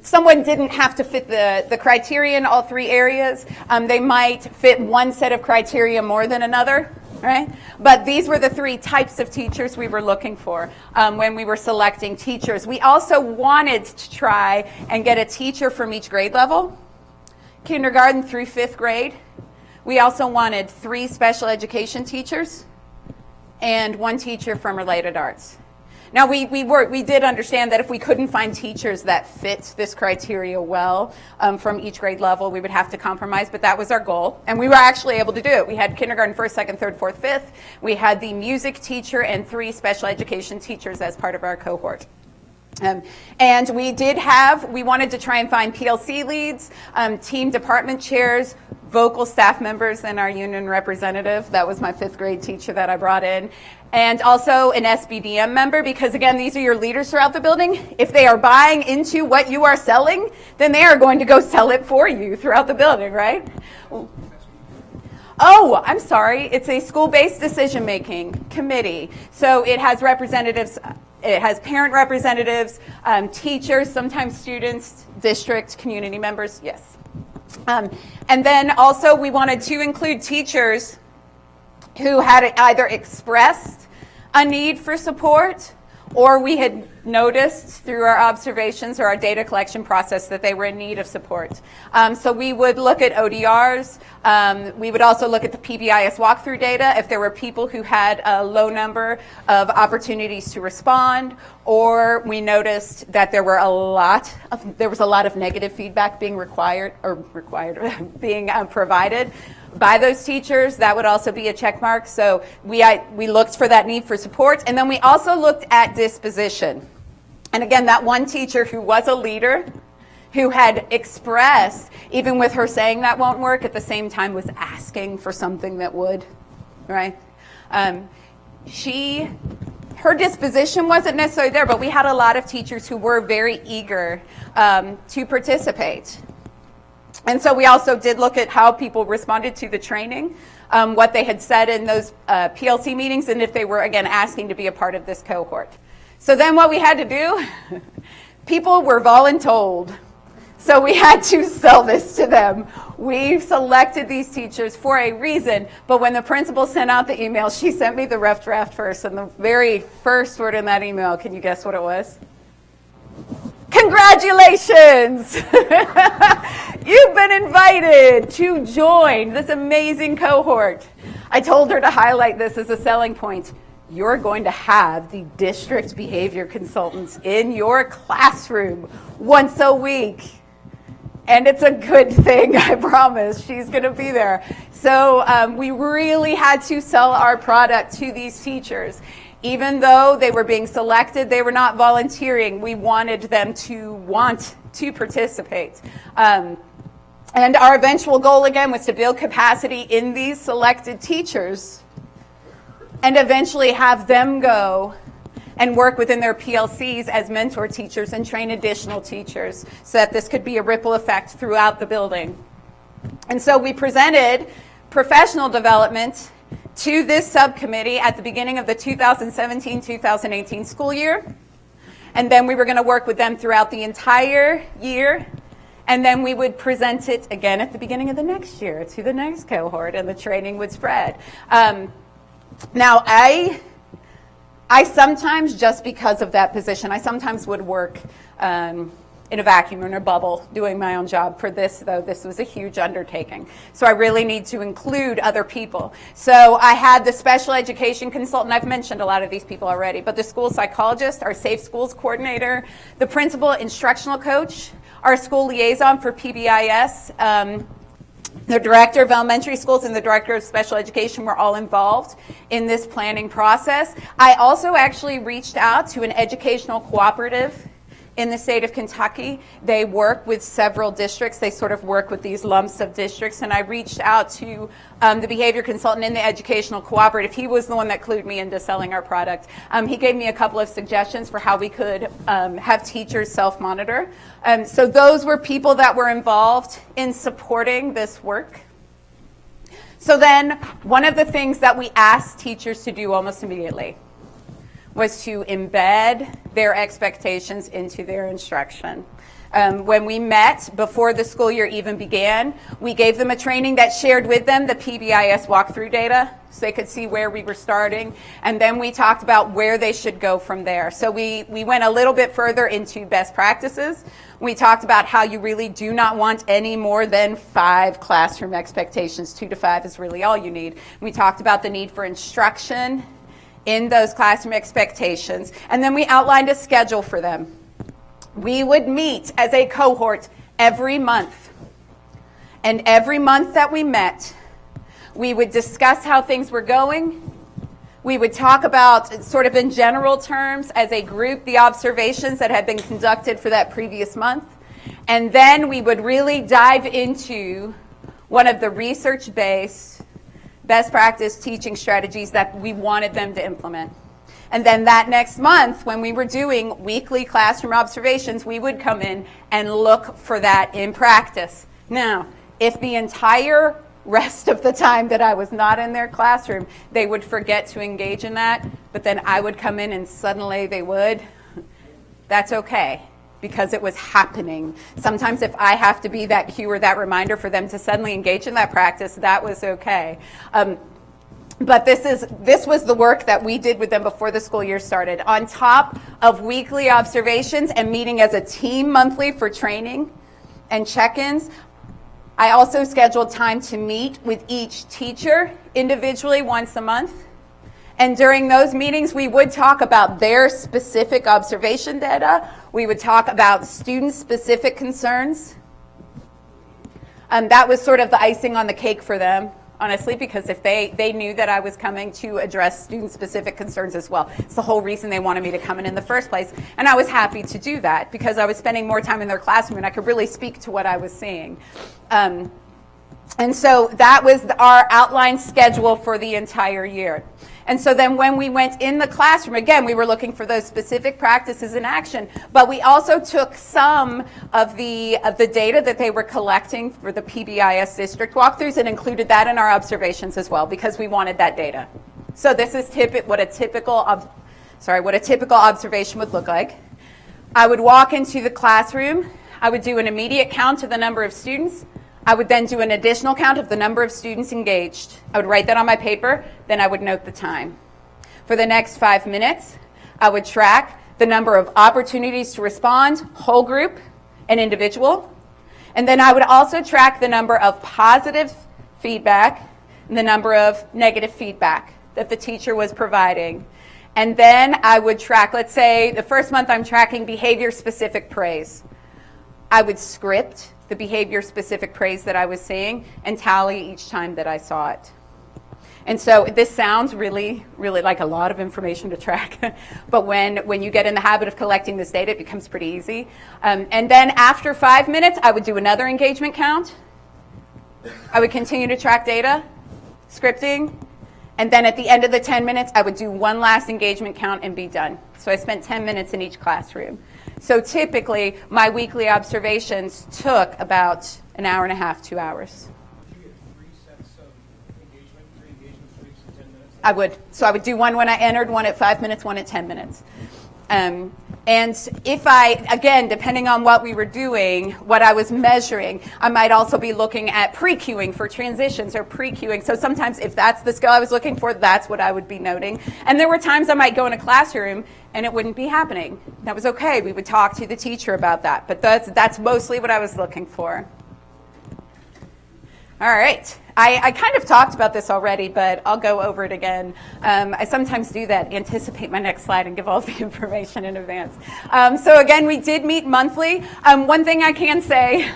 someone didn't have to fit the criteria in all 3 areas. They might fit one set of criteria more than another. Right? But these were the 3 types of teachers we were looking for when we were selecting teachers. We also wanted to try and get a teacher from each grade level, kindergarten through 5th grade. We also wanted 3 special education teachers and 1 teacher from related arts. Now, we did understand that if we couldn't find teachers that fit this criteria well from each grade level, we would have to compromise, but that was our goal. And we were actually able to do it. We had kindergarten, 1st, 2nd, 3rd, 4th, 5th. We had the music teacher and 3 special education teachers as part of our cohort. And we wanted to try and find PLC leads, team department chairs, vocal staff members, and our union representative. That was my 5th grade teacher that I brought in. And also an SBDM member, because again, these are your leaders throughout the building. If they are buying into what you are selling, then they are going to go sell it for you throughout the building, right? Oh, I'm sorry. It's a school-based decision-making committee. So it has representatives. It has parent representatives, teachers, sometimes students, district, community members. Yes. And then also we wanted to include teachers who had either expressed a need for support, or we had noticed through our observations or our data collection process that they were in need of support. So we would look at ODRs. We would also look at the PBIS walkthrough data if there were people who had a low number of opportunities to respond, or we noticed that there was a lot of negative feedback being provided. by those teachers. That would also be a check mark. So we looked for that need for support, and then we also looked at disposition. And again, that one teacher who was a leader, who had expressed, even with her saying that won't work, at the same time was asking for something that would, right? Her disposition wasn't necessarily there, but we had a lot of teachers who were very eager to participate. And so we also did look at how people responded to the training, what they had said in those PLC meetings, and if they were, again, asking to be a part of this cohort. So then what we had to do, people were voluntold. So we had to sell this to them. We selected these teachers for a reason, but when the principal sent out the email, she sent me the rough draft first, and the very first word in that email, can you guess what it was? Congratulations! You've been invited to join this amazing cohort. I told her to highlight this as a selling point. You're going to have the district behavior consultants in your classroom once a week. And it's a good thing, I promise. She's going to be there. So we really had to sell our product to these teachers. Even though they were being selected, they were not volunteering. We wanted them to want to participate. And our eventual goal, again, was to build capacity in these selected teachers and eventually have them go and work within their PLCs as mentor teachers and train additional teachers so that this could be a ripple effect throughout the building. And so we presented professional development to this subcommittee at the beginning of the 2017-2018 school year. And then we were going to work with them throughout the entire year. And then we would present it again at the beginning of the next year to the next cohort, and the training would spread. Now, I sometimes, just because of that position, I sometimes would work in a vacuum or in a bubble doing my own job. For this, though, this was a huge undertaking. So I really need to include other people. So I had the special education consultant. I've mentioned a lot of these people already, but the school psychologist, our Safe Schools coordinator, the principal instructional coach, our school liaison for PBIS, the director of elementary schools and the director of special education were all involved in this planning process. I also actually reached out to an educational cooperative in the state of Kentucky. They work with several districts. They sort of work with these lumps of districts. And I reached out to the behavior consultant in the educational cooperative. He was the one that clued me into selling our product. He gave me a couple of suggestions for how we could have teachers self-monitor. So those were people that were involved in supporting this work. So then one of the things that we asked teachers to do almost immediately was to embed their expectations into their instruction. When we met before the school year even began, we gave them a training that shared with them the PBIS walkthrough data so they could see where we were starting. And then we talked about where they should go from there. So we went a little bit further into best practices. We talked about how you really do not want any more than 5 classroom expectations. 2 to 5 is really all you need. We talked about the need for instruction in those classroom expectations. And then we outlined a schedule for them. We would meet as a cohort every month. And every month that we met, we would discuss how things were going. We would talk about, sort of in general terms, as a group, the observations that had been conducted for that previous month. And then we would really dive into one of the research-based best practice teaching strategies that we wanted them to implement. And then that next month, when we were doing weekly classroom observations, we would come in and look for that in practice. Now, if the entire rest of the time that I was not in their classroom, they would forget to engage in that, but then I would come in and suddenly they would, that's okay, because it was happening. Sometimes if I have to be that cue or that reminder for them to suddenly engage in that practice, that was okay. But this was the work that we did with them before the school year started. On top of weekly observations and meeting as a team monthly for training and check-ins, I also scheduled time to meet with each teacher individually once a month. And during those meetings, we would talk about their specific observation data. We would talk about student-specific concerns. That was sort of the icing on the cake for them. honestly, because if they knew that I was coming to address student-specific concerns as well. It's the whole reason they wanted me to come in the first place. And I was happy to do that because I was spending more time in their classroom and I could really speak to what I was seeing. And so that was our outline schedule for the entire year. And so then when we went in the classroom, again, we were looking for those specific practices in action, but we also took some of the data that they were collecting for the PBIS district walkthroughs and included that in our observations as well, because we wanted that data. So this is what a typical observation would look like. I would walk into the classroom. I would do an immediate count of the number of students. I would then do an additional count of the number of students engaged. I would write that on my paper, then I would note the time. For the next 5 minutes, I would track the number of opportunities to respond, whole group and individual. And then I would also track the number of positive feedback and the number of negative feedback that the teacher was providing. And then I would track, let's say the first month I'm tracking behavior-specific praise. I would script the behavior-specific praise that I was seeing and tally each time that I saw it. And so this sounds really, really like a lot of information to track. But when you get in the habit of collecting this data, it becomes pretty easy. And then after 5 minutes, I would do another engagement count. I would continue to track data, scripting. And then at the end of the 10 minutes, I would do one last engagement count and be done. So I spent 10 minutes in each classroom. So typically, my weekly observations took about an hour and a half, 2 hours. Did you get 3 sets of engagement, 3 engagement sweeps in 10 minutes? I would. So I would do one when I entered, one at 5 minutes, one at 10 minutes. And if again, depending on what we were doing, what I was measuring, I might also be looking at pre-queuing for transitions or pre-queuing. So sometimes if that's the skill I was looking for, that's what I would be noting. And there were times I might go in a classroom and it wouldn't be happening. That was okay. We would talk to the teacher about that. But that's mostly what I was looking for. All right. I kind of talked about this already, but I'll go over it again. I sometimes do that, anticipate my next slide and give all the information in advance. So again, we did meet monthly. One thing I can say,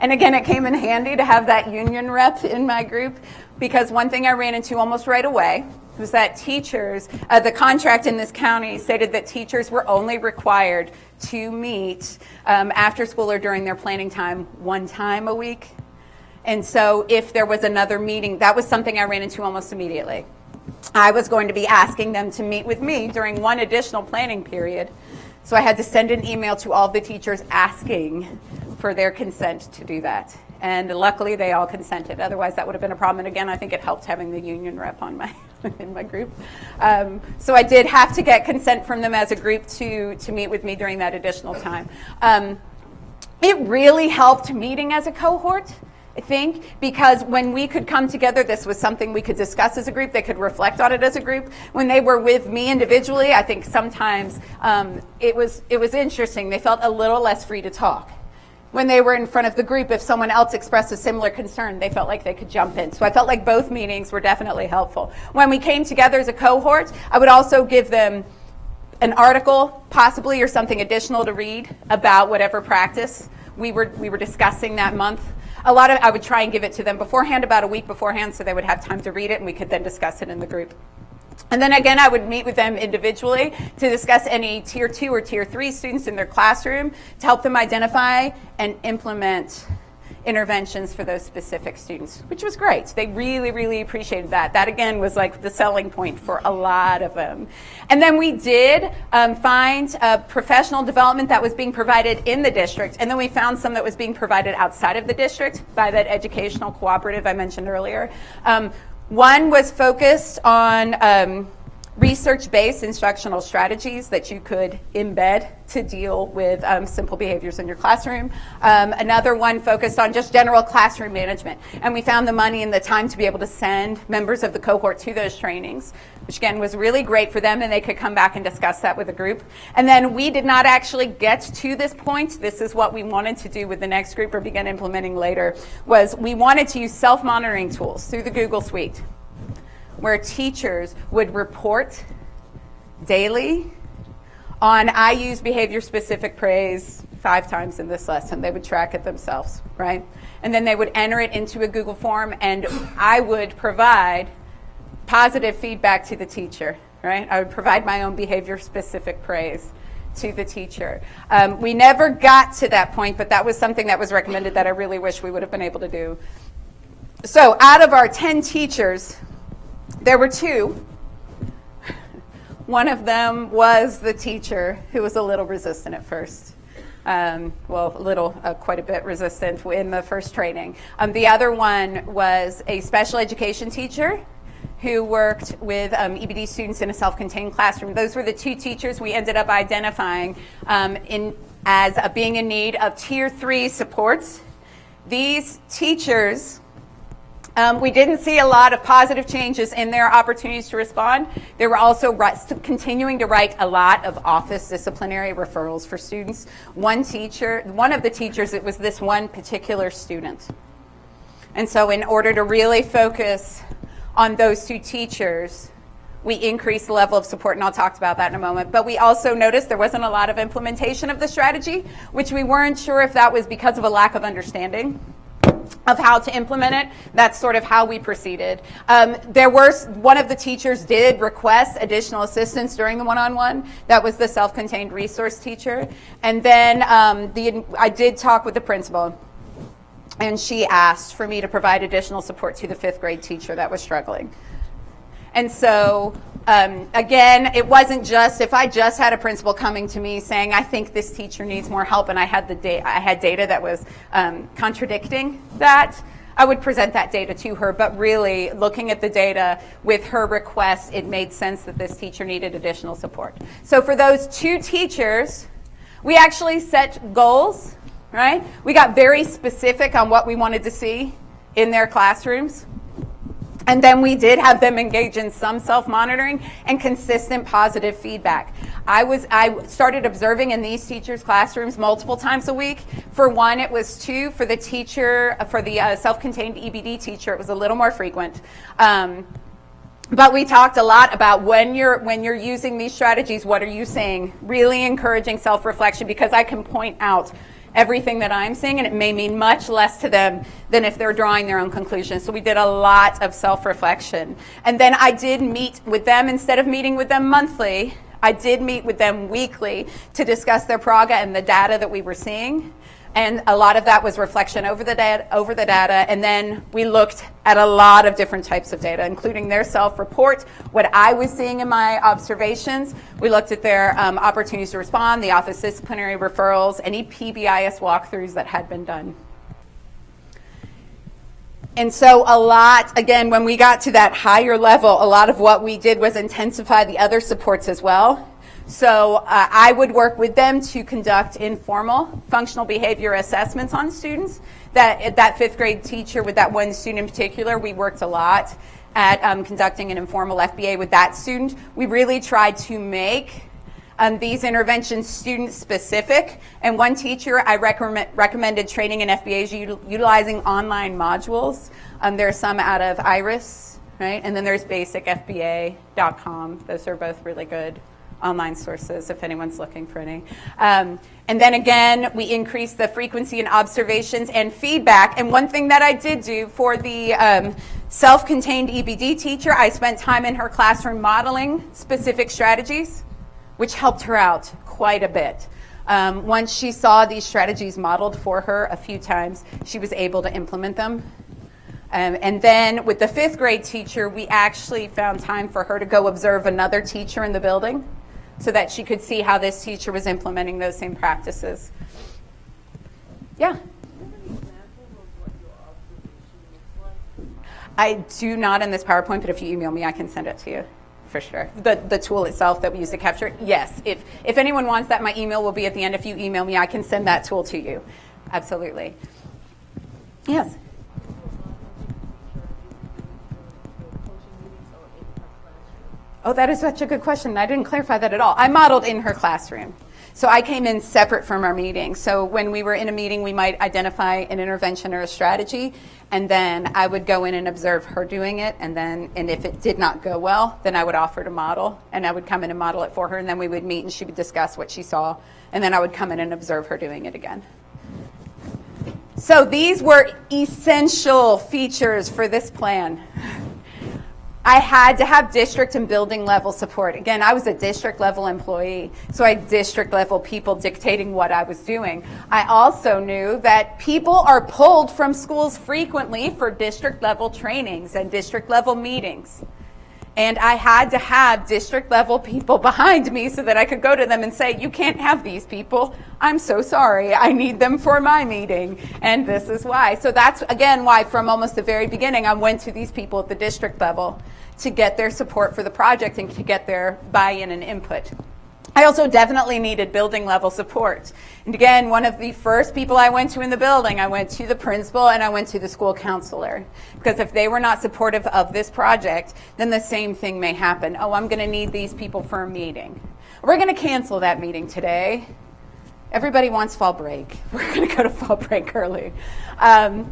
and again, it came in handy to have that union rep in my group, because one thing I ran into almost right away was that teachers, the contract in this county stated that teachers were only required to meet after school or during their planning time 1 time a week. And so if there was another meeting, that was something I ran into almost immediately. I was going to be asking them to meet with me during one additional planning period. So I had to send an email to all of the teachers asking for their consent to do that. And luckily they all consented. Otherwise that would have been a problem. And again, I think it helped having the union rep on in my group. So I did have to get consent from them as a group to meet with me during that additional time. It really helped meeting as a cohort, I think, because when we could come together, this was something we could discuss as a group. They could reflect on it as a group. When they were with me individually, I think sometimes it was interesting. They felt a little less free to talk. When they were in front of the group, if someone else expressed a similar concern, they felt like they could jump in. So I felt like both meetings were definitely helpful. When we came together as a cohort, I would also give them an article, possibly, or something additional to read about whatever practice we were discussing that month. I would try and give it to them beforehand, about a week beforehand, so they would have time to read it and we could then discuss it in the group. And then again, I would meet with them individually to discuss any Tier 2 or Tier 3 students in their classroom to help them identify and implement interventions for those specific students, which was great. They really, really appreciated that. That again was like the selling point for a lot of them. And then we did find professional development that was being provided in the district, and then we found some that was being provided outside of the district by that educational cooperative I mentioned earlier. One was focused on research-based instructional strategies that you could embed to deal with simple behaviors in your classroom. Another one focused on just general classroom management. And we found the money and the time to be able to send members of the cohort to those trainings, which again was really great for them, and they could come back and discuss that with a group. And then we did not actually get to this point. This is what we wanted to do with the next group, or begin implementing later, was we wanted to use self-monitoring tools through the Google Suite, where teachers would report daily on, I use behavior-specific praise 5 times in this lesson. They would track it themselves, right? And then they would enter it into a Google form, and I would provide positive feedback to the teacher, right? I would provide my own behavior-specific praise to the teacher. We never got to that point, but that was something that was recommended that I really wish we would have been able to do. So out of our 10 teachers, there were 2. One of them was the teacher who was a little resistant at first. Quite a bit resistant in the first training. The other one was a special education teacher who worked with EBD students in a self-contained classroom. Those were the 2 teachers we ended up identifying as being in need of Tier 3 supports. These teachers, we didn't see a lot of positive changes in their opportunities to respond. They were also continuing to write a lot of office disciplinary referrals for students. One of the teachers, it was this one particular student. And so in order to really focus on those 2 teachers, we increased the level of support, and I'll talk about that in a moment. But we also noticed there wasn't a lot of implementation of the strategy, which we weren't sure if that was because of a lack of understanding of how to implement it. That's sort of how we proceeded. One of the teachers did request additional assistance during the one-on-one. That was the self-contained resource teacher. And then I did talk with the principal, and she asked for me to provide additional support to the 5th grade teacher that was struggling. And so, again, it wasn't just, if I just had a principal coming to me saying, I think this teacher needs more help, and I had data that was contradicting that, I would present that data to her. But really, looking at the data with her request, it made sense that this teacher needed additional support. So for those 2 teachers, we actually set goals, right? We got very specific on what we wanted to see in their classrooms. And then we did have them engage in some self-monitoring and consistent positive feedback. I started observing in these teachers' classrooms multiple times a week. For one, it was 2. For the self-contained EBD teacher, it was a little more frequent. But we talked a lot about when you're using these strategies, what are you saying? Really encouraging self-reflection, because I can point out everything that I'm seeing, and it may mean much less to them than if they're drawing their own conclusions. So we did a lot of self-reflection. And then I did meet with them. Instead of meeting with them monthly, I did meet with them weekly to discuss their progress and the data that we were seeing. And a lot of that was reflection over the data. And then we looked at a lot of different types of data, including their self-report, what I was seeing in my observations. We looked at their opportunities to respond, the office disciplinary referrals, any PBIS walkthroughs that had been done. And so a lot, again, when we got to that higher level, a lot of what we did was intensify the other supports as well. So I would work with them to conduct informal functional behavior assessments on students. That 5th grade teacher, with that one student in particular, we worked a lot at conducting an informal FBA with that student. We really tried to make these interventions student specific. And one teacher, I recommended training in FBAs utilizing online modules. There are some out of IRIS, right? And then there's basicfba.com. Those are both really good online sources if anyone's looking for any. And then again, we increased the frequency in observations and feedback. And one thing that I did do for the self-contained EBD teacher, I spent time in her classroom modeling specific strategies, which helped her out quite a bit. Once she saw these strategies modeled for her a few times, she was able to implement them. And then with the 5th grade teacher, we actually found time for her to go observe another teacher in the building so that she could see how this teacher was implementing those same practices. Yeah? I do not in this PowerPoint, but if you email me, I can send it to you for sure. The tool itself that we use to capture it, yes. If anyone wants that, my email will be at the end. If you email me, I can send that tool to you. Absolutely. Yes? Oh, that is such a good question. I didn't clarify that at all. I modeled in her classroom. So I came in separate from our meeting. So when we were in a meeting, we might identify an intervention or a strategy, and then I would go in and observe her doing it, and if it did not go well, then I would offer to model, and I would come in and model it for her, and then we would meet and she would discuss what she saw, and then I would come in and observe her doing it again. So these were essential features for this plan. I had to have district and building level support. Again, I was a district level employee, so I had district level people dictating what I was doing. I also knew that people are pulled from schools frequently for district level trainings and district level meetings. And I had to have district level people behind me so that I could go to them and say, you can't have these people. I'm so sorry. I need them for my meeting. And this is why. So that's, again, why from almost the very beginning, I went to these people at the district level to get their support for the project and to get their buy-in and input. I also definitely needed building level support. And again, one of the first people I went to in the building, I went to the principal and I went to the school counselor. Because if they were not supportive of this project, then the same thing may happen. Oh, I'm going to need these people for a meeting. We're going to cancel that meeting today. Everybody wants fall break. We're going to go to fall break early. And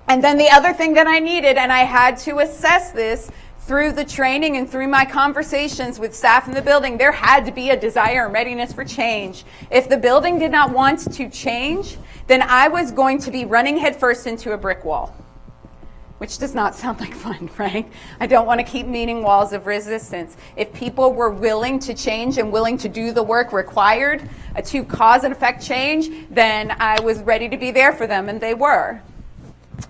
then the other thing that I needed, and I had to assess this, through the training and through my conversations with staff in the building, there had to be a desire and readiness for change. If the building did not want to change, then I was going to be running headfirst into a brick wall, which does not sound like fun, right? I don't want to keep meeting walls of resistance. If people were willing to change and willing to do the work required to cause and effect change, then I was ready to be there for them, and they were.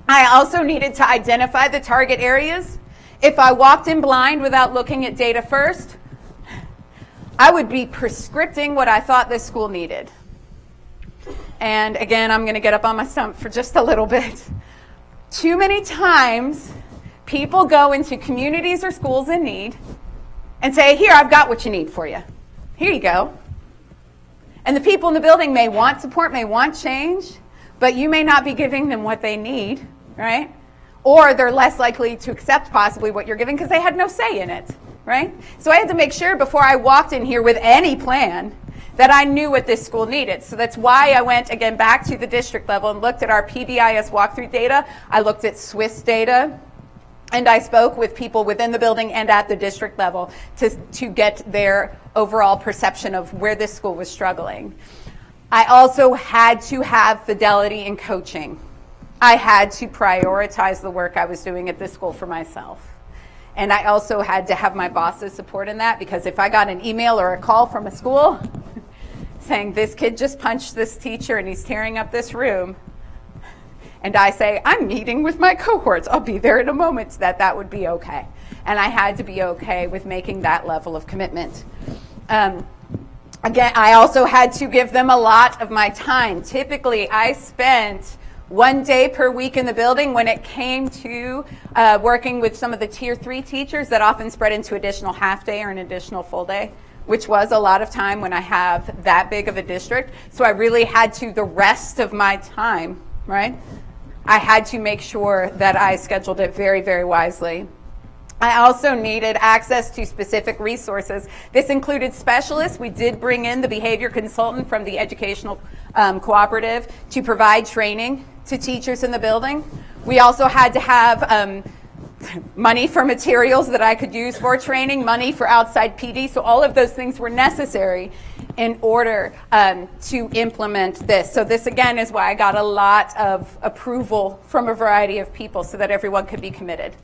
I also needed to identify the target areas. If I walked in blind without looking at data first, I would be prescripting what I thought this school needed. And again, I'm going to get up on my stump for just a little bit. Too many times, people go into communities or schools in need and say, here, I've got what you need for you. Here you go. And the people in the building may want support, may want change, but you may not be giving them what they need, right? Or they're less likely to accept possibly what you're giving because they had no say in it, right? So I had to make sure before I walked in here with any plan that I knew what this school needed. So that's why I went, again, back to the district level and looked at our PBIS walkthrough data. I looked at Swiss data, and I spoke with people within the building and at the district level to get their overall perception of where this school was struggling. I also had to have fidelity in coaching. I had to prioritize the work I was doing at this school for myself. And I also had to have my boss's support in that, because if I got an email or a call from a school saying this kid just punched this teacher and he's tearing up this room, and I say, I'm meeting with my cohorts, I'll be there in a moment, that would be okay. And I had to be okay with making that level of commitment. Again, I also had to give them a lot of my time. Typically, I spent 1 day per week in the building. When it came to working with some of the tier 3 teachers, that often spread into additional half day or an additional full day, which was a lot of time when I have that big of a district. So I really had to, the rest of my time, right? I had to make sure that I scheduled it very, very wisely. I also needed access to specific resources. This included specialists. We did bring in the behavior consultant from the educational cooperative to provide training to teachers in the building. We also had to have money for materials that I could use for training, money for outside PD. So all of those things were necessary in order to implement this. So this, again, is why I got a lot of approval from a variety of people so that everyone could be committed.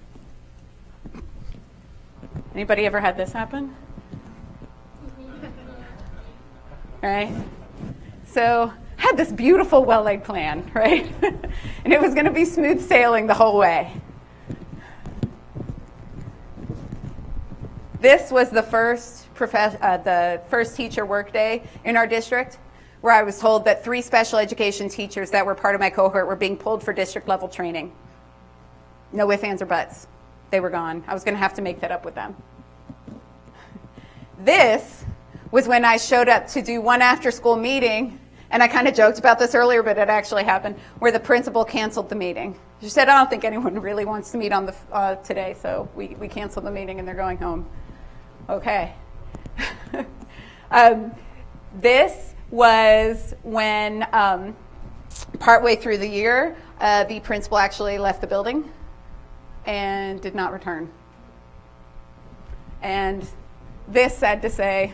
Anybody ever had this happen? Right? So I had this beautiful well-laid plan, right? And it was going to be smooth sailing the whole way. This was the first teacher workday in our district, where I was told that 3 special education teachers that were part of my cohort were being pulled for district level training. No ifs, ands, or buts. They were gone. I was going to have to make that up with them. This was when I showed up to do one after-school meeting, and I kind of joked about this earlier, but it actually happened, where the principal canceled the meeting. She said, I don't think anyone really wants to meet on the today, so we canceled the meeting and they're going home. Okay. This was when partway through the year, the principal actually left the building and did not return. And this, sad to say,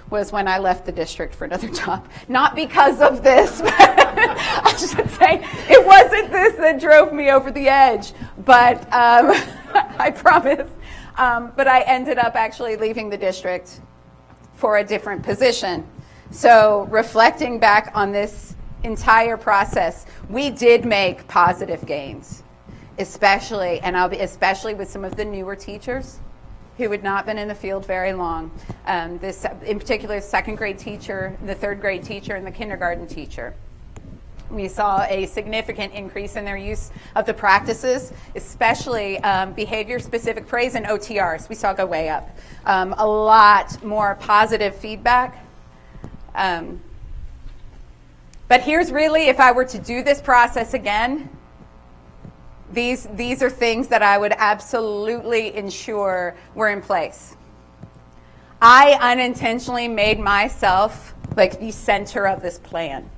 was when I left the district for another job. Not because of this, but I should say it wasn't this that drove me over the edge, but I promise. But I ended up actually leaving the district for a different position. So reflecting back on this entire process, we did make positive gains, especially with some of the newer teachers who had not been in the field very long. This, in particular, second grade teacher, the third grade teacher, and the kindergarten teacher. We saw a significant increase in their use of the practices, especially behavior-specific praise and OTRs. We saw go way up. A lot more positive feedback. But here's really, if I were to do this process again, these are things that I would absolutely ensure were in place. I unintentionally made myself like the center of this plan.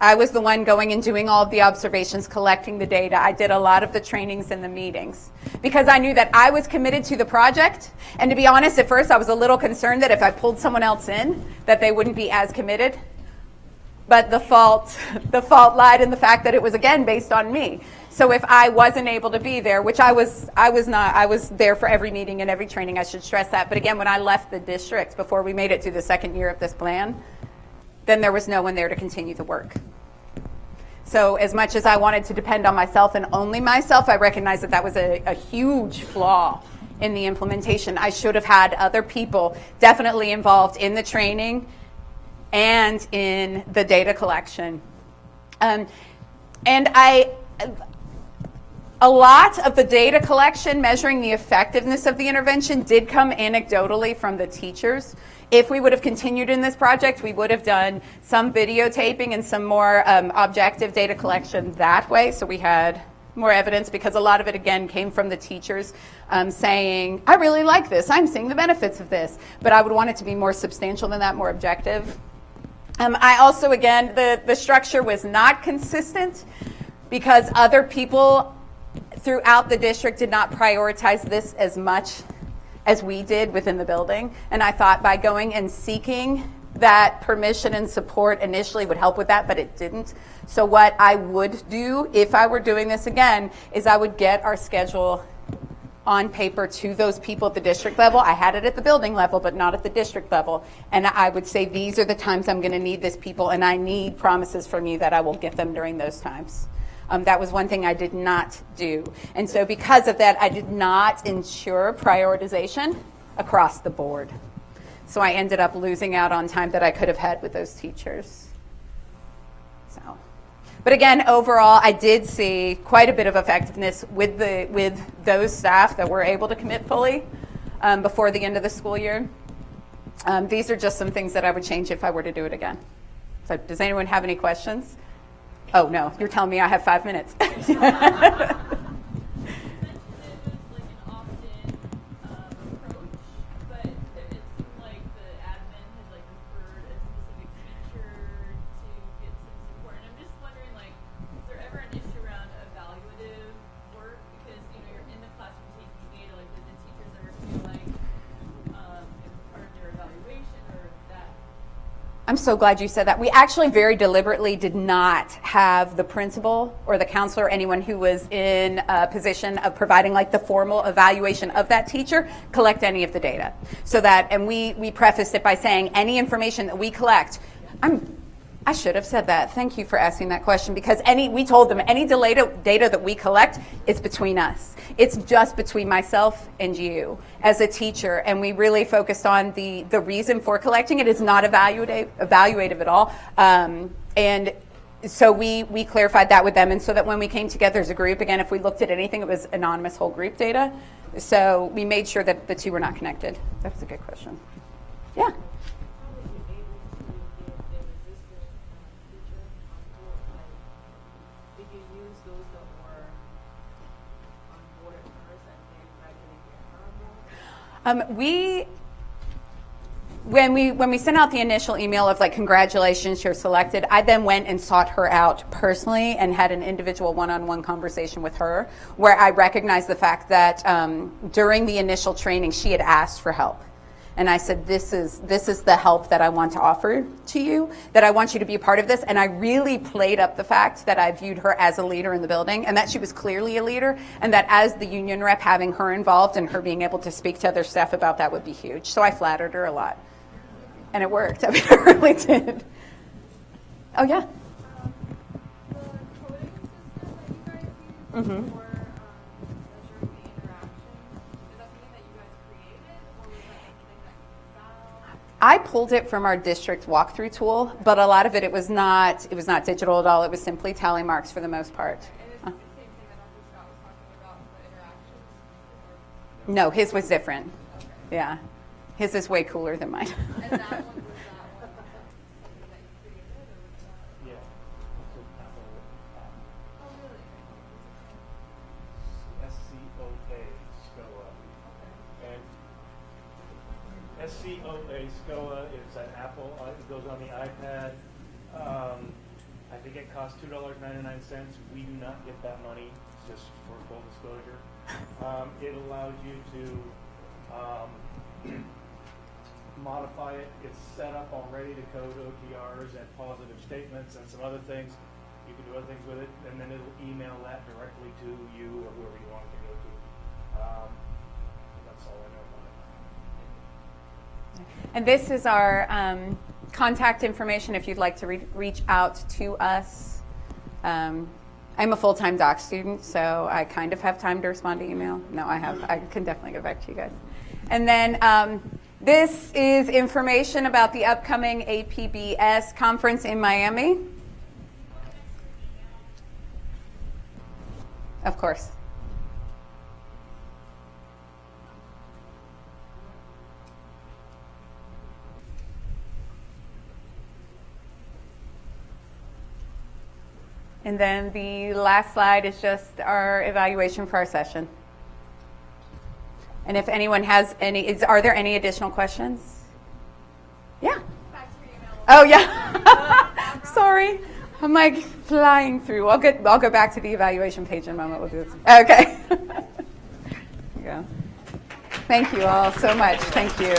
I was the one going and doing all of the observations, collecting the data. I did a lot of the trainings and the meetings because I knew that I was committed to the project. And to be honest, at first I was a little concerned that if I pulled someone else in, that they wouldn't be as committed. But the fault lied in the fact that it was, again, based on me. So if I wasn't able to be there, which I was not, I was there for every meeting and every training, I should stress that. But again, when I left the district before we made it to the second year of this plan, then there was no one there to continue the work. So as much as I wanted to depend on myself and only myself, I recognized that that was a huge flaw in the implementation. I should have had other people definitely involved in the training and in the data collection. A lot of the data collection measuring the effectiveness of the intervention did come anecdotally from the teachers. If we would have continued in this project, we would have done some videotaping and some more objective data collection that way. So we had more evidence because a lot of it, again, came from the teachers saying, I really like this. I'm seeing the benefits of this. But I would want it to be more substantial than that, more objective. I also, again, the structure was not consistent because other people throughout the district did not prioritize this as much as we did within the building. And I thought by going and seeking that permission and support initially would help with that, but it didn't. So what I would do if I were doing this again is I would get our schedule on paper to those people at the district level. I had it at the building level, but not at the district level. And I would say, these are the times I'm going to need this people, and I need promises from you that I will get them during those times. That was one thing I did not do. And so because of that, I did not ensure prioritization across the board. So I ended up losing out on time that I could have had with those teachers. But again, overall, I did see quite a bit of effectiveness with those staff that were able to commit fully before the end of the school year. These are just some things that I would change if I were to do it again. So does anyone have any questions? Oh, no, you're telling me I have 5 minutes. I'm so glad you said that. We actually very deliberately did not have the principal or the counselor or anyone who was in a position of providing like the formal evaluation of that teacher collect any of the data. So that, and we prefaced it by saying any information that we collect, I should have said that. Thank you for asking that question, because we told them any data that we collect is between us. It's just between myself and you as a teacher, and we really focused on the reason for collecting it is not evaluative at all. And so we clarified that with them, and so that when we came together as a group, again, if we looked at anything, it was anonymous whole group data. So we made sure that the two were not connected. That's a good question. Yeah. when we sent out the initial email of like, congratulations, you're selected, I then went and sought her out personally and had an individual one-on-one conversation with her where I recognized the fact that during the initial training, she had asked for help. And I said, this is the help that I want to offer to you, that I want you to be a part of this. And I really played up the fact that I viewed her as a leader in the building and that she was clearly a leader, and that as the union rep, having her involved and her being able to speak to other staff about that would be huge. So I flattered her a lot. And it worked. I mean, it really did. Oh, yeah. The coding system that you guys use for Measure the interaction, is that something that you guys created, or was that something that you found? I pulled it from our district walkthrough tool, but a lot of it was not digital at all. It was simply tally marks for the most part. And is it the same thing that Dr. Scott was talking about, the interactions? No, his was different. Yeah. His is way cooler than mine. And that one, was that one something that you created, or was that? Yeah. Oh, really? SCOA, SCOA. And SCOA, SCOA is an Apple, it goes on the iPad. I think it costs $2.99. We do not get that money, just for full disclosure. It allows you to modify it. It's set up already to code OTRs and positive statements and some other things. You can do other things with it, and then it'll email that directly to you or whoever you want it to go to. That's all I know about it. And this is our contact information if you'd like to reach out to us. I'm a full-time doc student, so I kind of have time to respond to email. No, I can definitely get back to you guys. And then this is information about the upcoming PBIS conference in Miami. Of course. And then the last slide is just our evaluation for our session. And if anyone has any, are there any additional questions? Yeah. Back to your email. Oh, yeah. Sorry. I'm like flying through. I'll go back to the evaluation page in a moment. We'll do this. Okay. There you go. Thank you all so much. Thank you.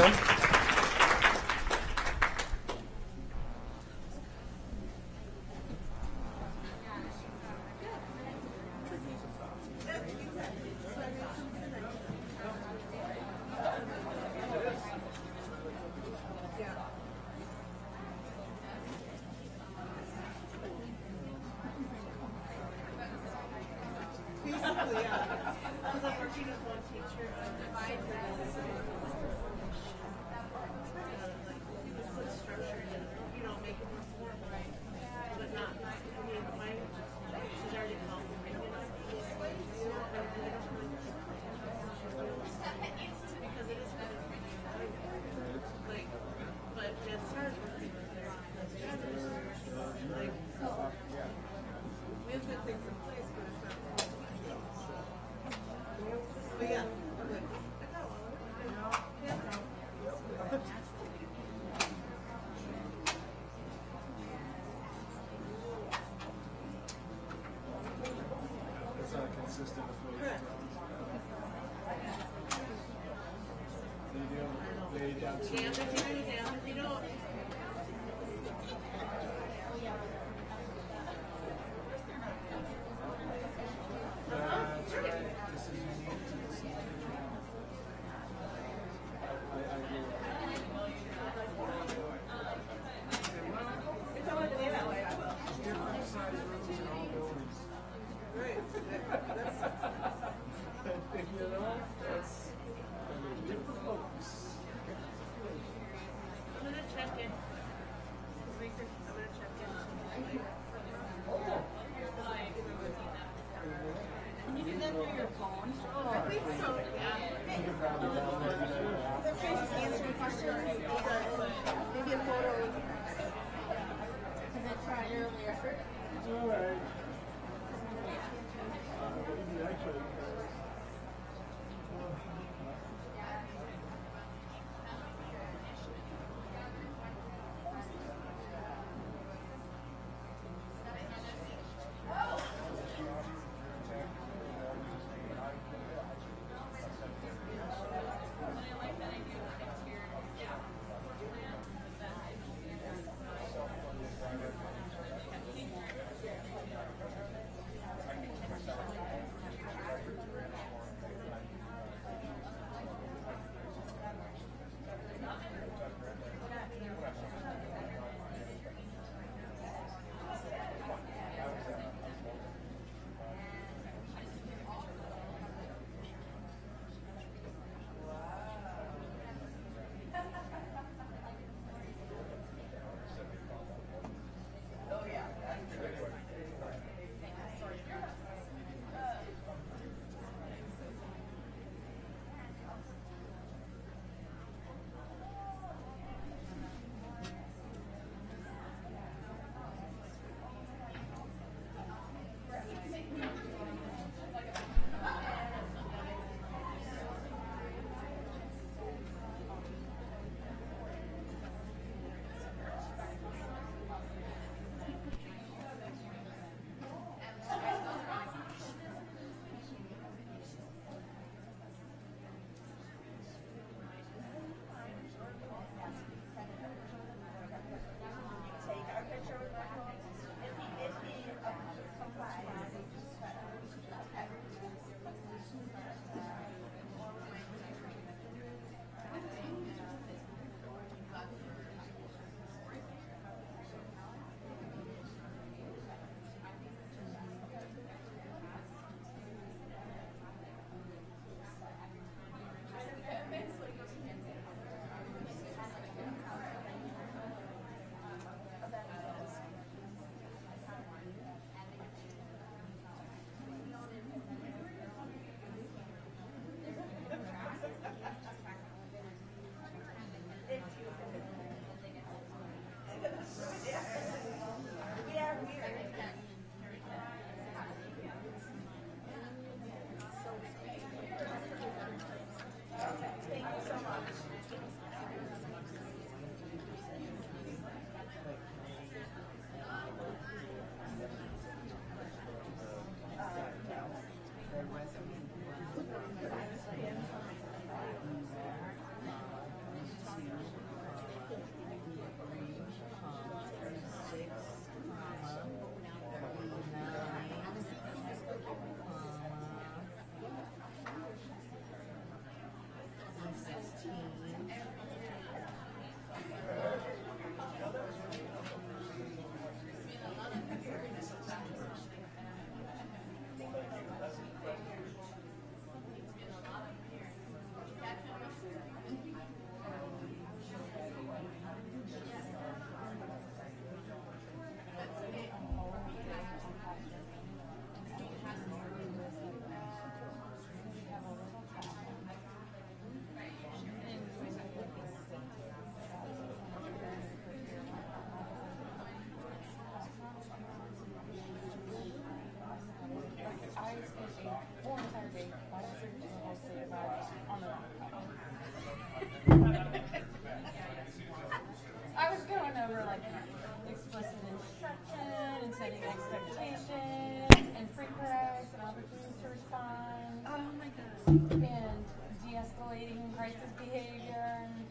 and de-escalating crisis behavior, and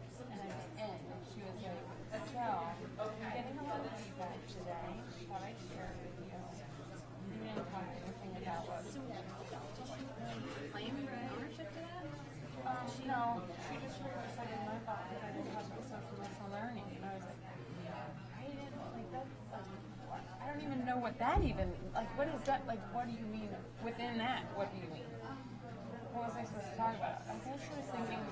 she was like, so, I'm getting a lot of feedback today. Thought I'd share it with you. You didn't talk anything about what. Claim ownership to that? No, she just really cited my thought because I didn't talk about social emotional learning, and I was like, I didn't like that. I don't even know what that even like. What is that like? What do you mean within that? What do you mean? What was I supposed to talk about? I guess she was thinking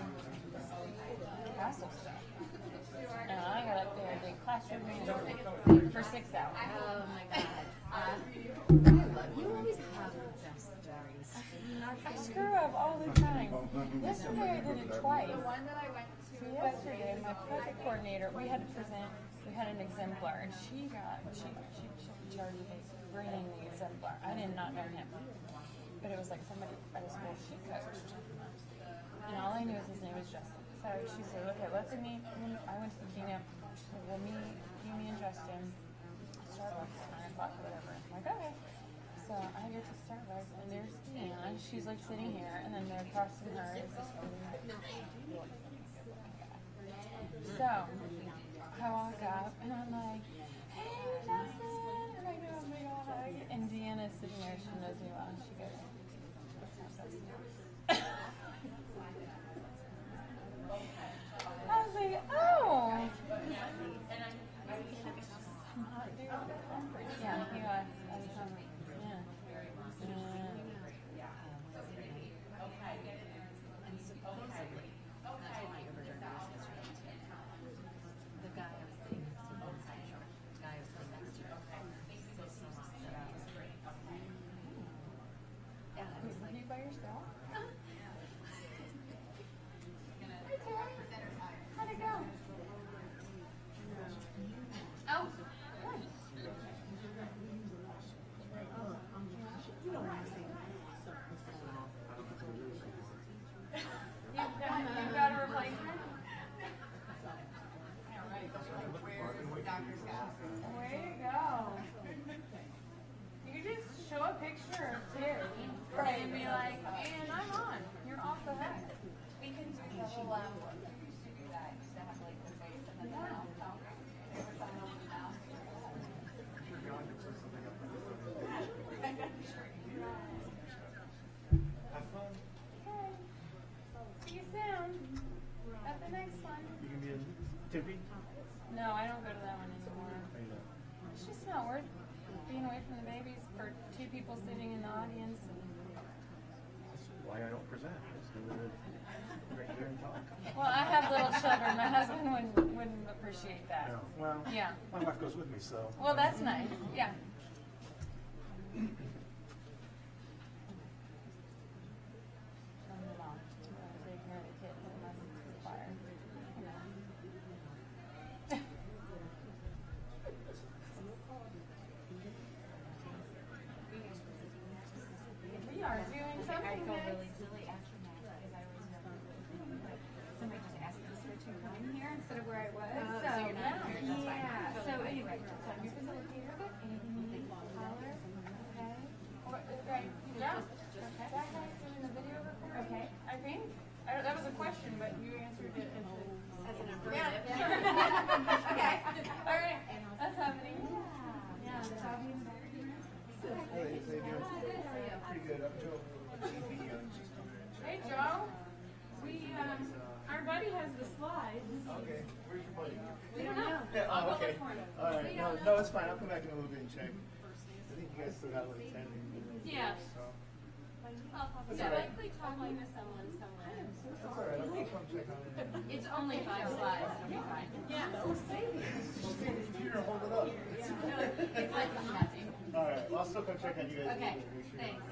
castle stuff. And I got up there and did classroom management for 6 hours. Oh my god. I love you. Always have the best stories. I screw up all the time. Yesterday I did it twice. The one that I went to. So yesterday, my project coordinator, we had to present, we had an exemplar, and she charged me bringing the exemplar. I did not know him. But it was like somebody at a school she coached. And all I knew is his name was Justin. So she said, okay, let's meet. I went to the keynote. She said, we'll meet Amy and Justin. Starbucks at 9 o'clock or whatever. I'm like, okay. So I get to Starbucks, and there's Deanna. She's like sitting here, and then there across from her is this woman. So I walk up, and I'm like, hey, Justin. And I give him a big old hug. And Deanna's sitting there. She knows me well. And she goes, I was like, oh. Yeah, he was. I was hungry. Yeah. And supposedly, that's what my overdrive was yesterday. The guy I was dating, the guy I was sitting next to, so seems that I was great. Yeah, I was Were like, you by yourself? How'd it go? Oh, You got a replacement? Way to go. You could just show a picture of Terry and be like, and I'm on. You're off the hook. We can do the whole, we used to do that, used to have like the face and then the mouth. Have fun. Okay. See you soon. At the next one. You can be a tippy. No, I don't go to that one anymore. It's just not worth being away from the babies for 2 people sitting in the audience. That's why I don't present. Just do it right here and talk. Well, I have little children. My husband wouldn't appreciate that. Yeah. Well, Yeah. my wife goes with me, so. Well, that's nice. Yeah. I'm the mom. I take care of the kids unless it's required. You know. We are doing I something felt good. really silly after that because I was somebody just asked us for to come here instead of where I was. So you're not here. That's fine. Yeah. So Totally anyway, fine. so your facilitator, anything you think caller, okay? Right, yeah. Okay. That guy's doing the video recording. Okay. I think that was a question, but you answered it as an affirmative. Yeah. Okay. All right. That's happening. Yeah. That's happening. Pretty good. I'm Joe. Hey, Joe. Our buddy has the slides. Okay. Where's your buddy? We don't know. Yeah, I'll go okay. look for him. All right. No, it's fine. I'll come back in a little bit and check. I think you guys still got like 10 minutes. Yeah. So. That's all right. likely talking to someone somewhere. That's all right. I'll come check on it. It's only 5 slides. It'll be fine. Yeah. Just take the computer and hold it up. It's like messy. All right. Well, I'll still come check on you guys. Okay. Make sure Thanks.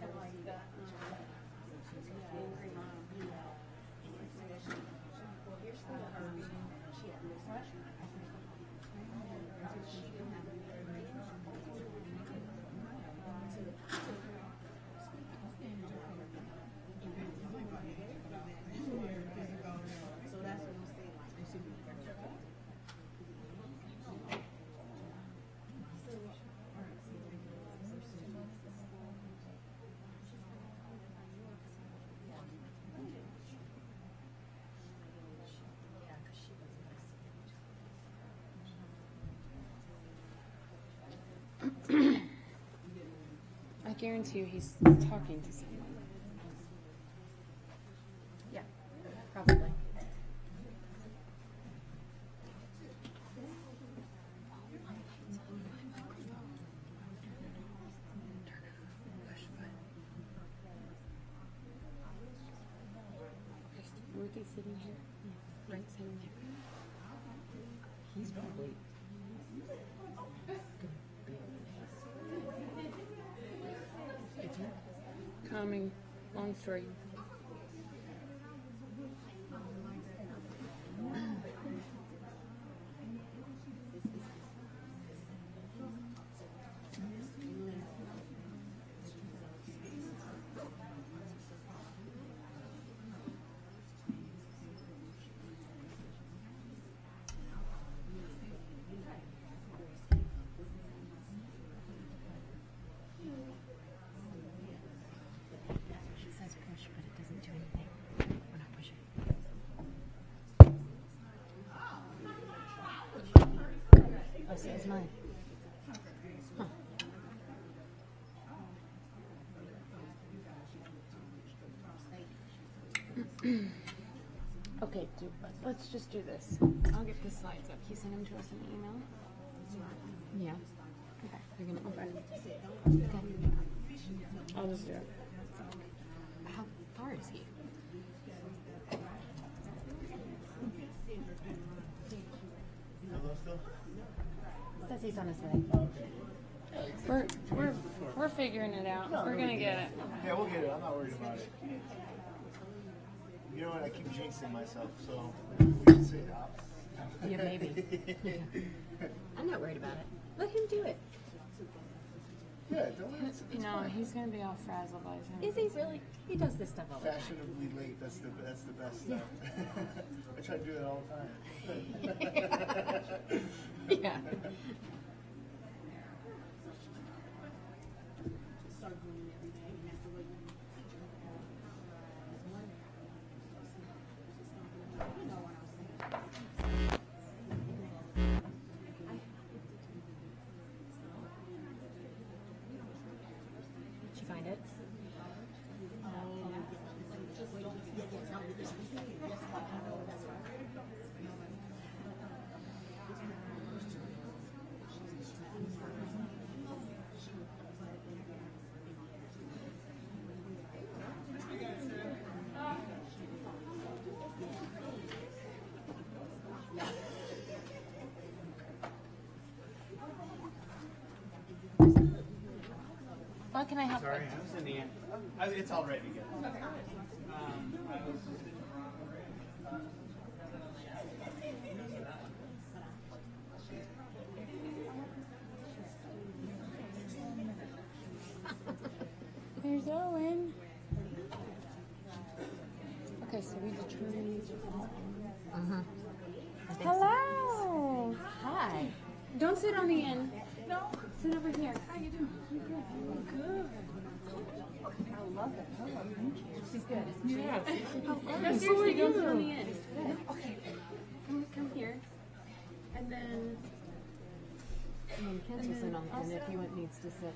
second like the angry mom. I guarantee you he's talking to someone. Yeah, probably. Ruthie sitting here. Right sitting there. He's probably Calming. Long story. It says push, but it doesn't do anything. We're not pushing. Oh, so it's mine. Huh. Okay, let's just do this. I'll get the slides up. Can you send them to us in an email? Yeah. Okay. You're gonna open it. I'll just do it. How far is he? Says he's on his way. We're figuring it out. We're gonna get it. Yeah, we'll get it. I'm not worried about it. You know what? I keep jinxing myself, so we should say that. Yeah, maybe. I'm not worried about it. Let him do it. Yeah, don't worry. It's No, fine. he's gonna be all frazzled by the time. Is he really? He does this stuff all the time. Fashionably late. That's the best stuff. I try to do it all the time. Yeah. Did you find it? How can I help? Sorry, I was in the end. It's all ready to go. There's Owen. Okay, so we determined. Hello. Hi. Don't sit on the end. No. Sit over here. How you doing? Good. I love it. Oh, thank you. She's good. Yeah. No, seriously, don't sit on the end. Okay. Come here. And then. Kent isn't on the end if you needs to sit.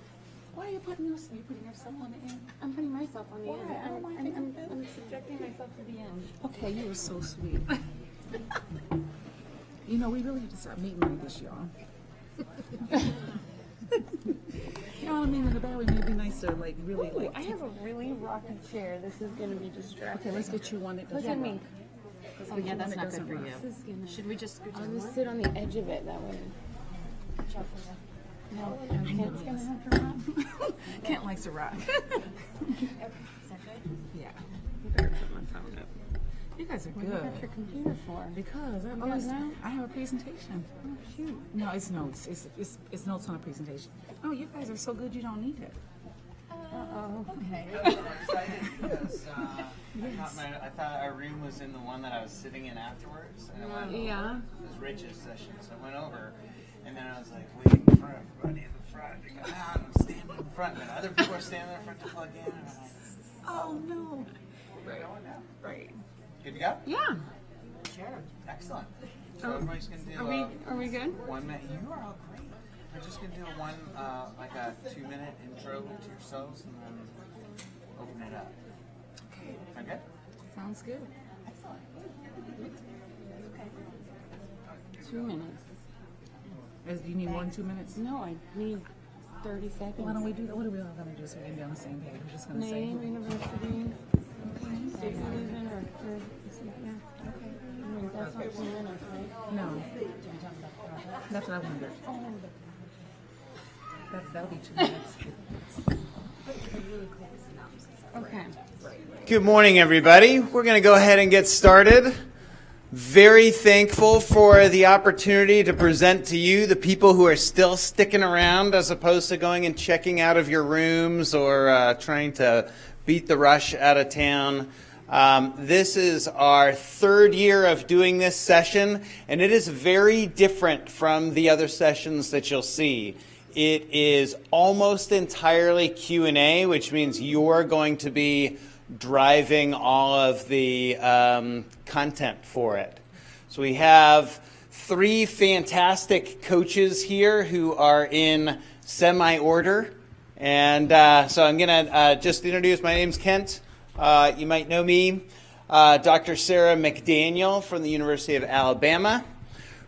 Why are you putting yourself? You putting yourself on the end? I'm putting myself on the end. I'm subjecting myself to the end. Okay, you were so sweet. You know, we really have to stop meeting like this, y'all. You know what I mean? In the bad way, maybe be nice to like really like. I have a really rocky chair. This is going to be distracting. Okay, let's get you one that Look doesn't. at me. Oh, yeah, that's not good for you. This is gonna. Should we just scoot I'll down just more? sit on the edge of it that way. No, Kent's gonna have to run. Kent likes to rock. Is that good? Yeah. You better put my phone up. You guys are What do you good. got your computer for? Because I'm Oh, is that? I have a presentation. Oh, shoot. No, it's notes. It's notes on a presentation. Oh, you guys are so good you don't need it. Uh-oh. Okay. Excited because I thought Irene was in the one that I was sitting in afterwards, and I went over. Yeah. It was Rich's session, so I went over, and then I was like waiting for everybody in the front to go out, and I'm standing in front, and then other people are standing in front to plug in. And I'm like, Oh no. right. Going now. Right. Good to go? Yeah. Sure. Excellent. So everybody's gonna do Are we good? 1 minute. You are all great. We're just gonna do like a 2-minute intro to yourselves, and then open it up. Okay. Okay. Sounds good. 2 minutes. Do you need 2 minutes? No, I need 30 seconds. Why don't we do that? What are we all gonna do so we can be on the same page? We're just gonna say. Name, university, state you live in, or yeah. Okay. I mean, that's not 2 minutes, right? No. That's what I wondered. That'll be 2 minutes. Okay. Good morning, everybody. We're going to go ahead and get started. Very thankful for the opportunity to present to you the people who are still sticking around as opposed to going and checking out of your rooms or trying to beat the rush out of town. This is our third year of doing this session, and it is very different from the other sessions that you'll see. It is almost entirely Q&A, which means you're going to be driving all of the content for it. So we have 3 fantastic coaches here who are in semi-order. And so I'm going to just introduce, my name's Kent. You might know me. Dr. Sarah McDaniel from the University of Alabama.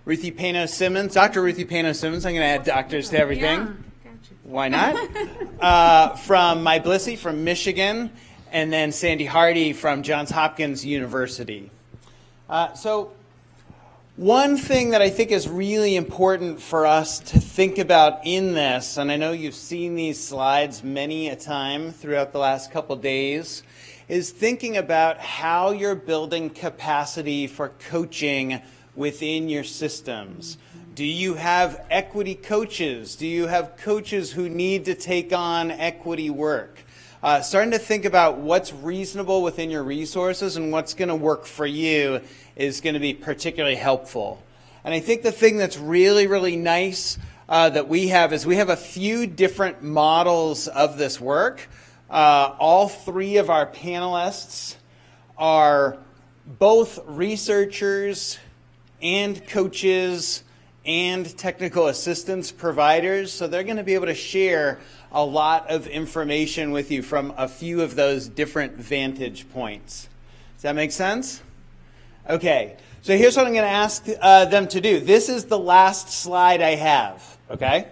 Ruthie Pano-Simmons, Dr. Ruthie Pano-Simmons. I'm going to add doctors to everything. Yeah. Why not? From My Blissey from Michigan, and then Sandy Hardy from Johns Hopkins University. So one thing that I think is really important for us to think about in this, and I know you've seen these slides many a time throughout the last couple days, is thinking about how you're building capacity for coaching within your systems. Do you have equity coaches? Do you have coaches who need to take on equity work? Starting to think about what's reasonable within your resources and what's going to work for you is going to be particularly helpful. And I think the thing that's really, really nice that we have is we have a few different models of this work. All 3 of our panelists are both researchers and coaches and technical assistance providers. So they're going to be able to share a lot of information with you from a few of those different vantage points. Does that make sense? Okay, so here's what I'm going to ask them to do. This is the last slide I have, okay?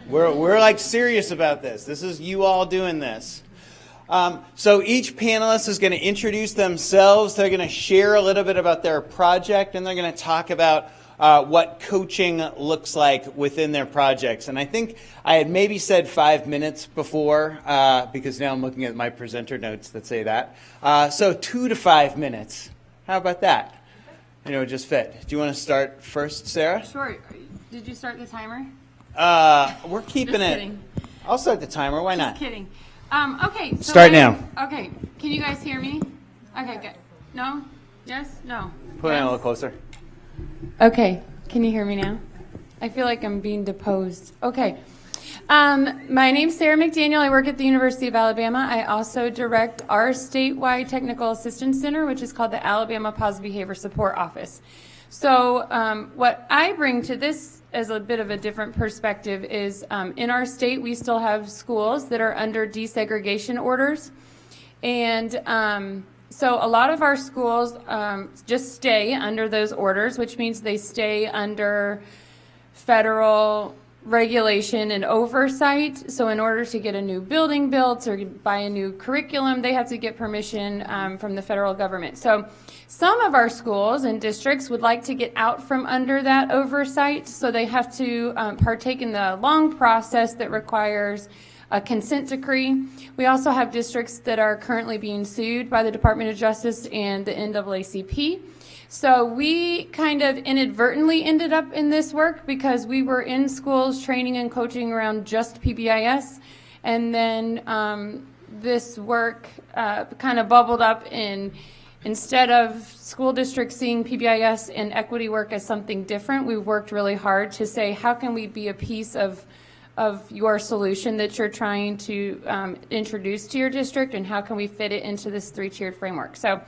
We're like serious about this. This is you all doing this. So each panelist is going to introduce themselves. They're going to share a little bit about their project, and they're going to talk about what coaching looks like within their projects. And I think I had maybe said 5 minutes before, because now I'm looking at my presenter notes that say that. So 2 to 5 minutes. How about that? You know, just fit. Do you want to start first, Sarah? Sure. Did you start the timer? We're keeping Just it. kidding. I'll start the timer. Why not? Just kidding. Okay. So Start now. Okay. Can you guys hear me? Okay, good. No? Yes? No? Put it Yes? a little closer. Okay. Can you hear me now? I feel like I'm being deposed. Okay. My name's Sarah McDaniel. I work at the University of Alabama. I also direct our statewide technical assistance center, which is called the Alabama Positive Behavior Support Office. So what I bring to this as a bit of a different perspective is in our state, we still have schools that are under desegregation orders. And so a lot of our schools just stay under those orders, which means they stay under federal regulation and oversight. So in order to get a new building built or buy a new curriculum, they have to get permission from the federal government. So some of our schools and districts would like to get out from under that oversight, so they have to partake in the long process that requires a consent decree. We also have districts that are currently being sued by the Department of Justice and the NAACP. So we kind of inadvertently ended up in this work because we were in schools training and coaching around just PBIS, and then this work kind of bubbled up in, instead of school districts seeing PBIS and equity work as something different, we've worked really hard to say, how can we be a piece of your solution that you're trying to introduce to your district, and how can we fit it into this 3-tiered framework? So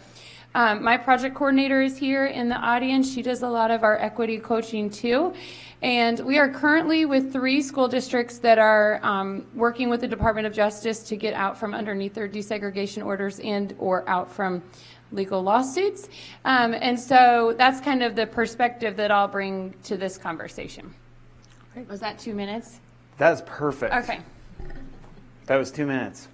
my project coordinator is here in the audience. She does a lot of our equity coaching too. And we are currently with 3 school districts that are working with the Department of Justice to get out from underneath their desegregation orders and or out from legal lawsuits. And so that's kind of the perspective that I'll bring to this conversation. Was that 2 minutes? That's perfect. Okay. That was 2 minutes.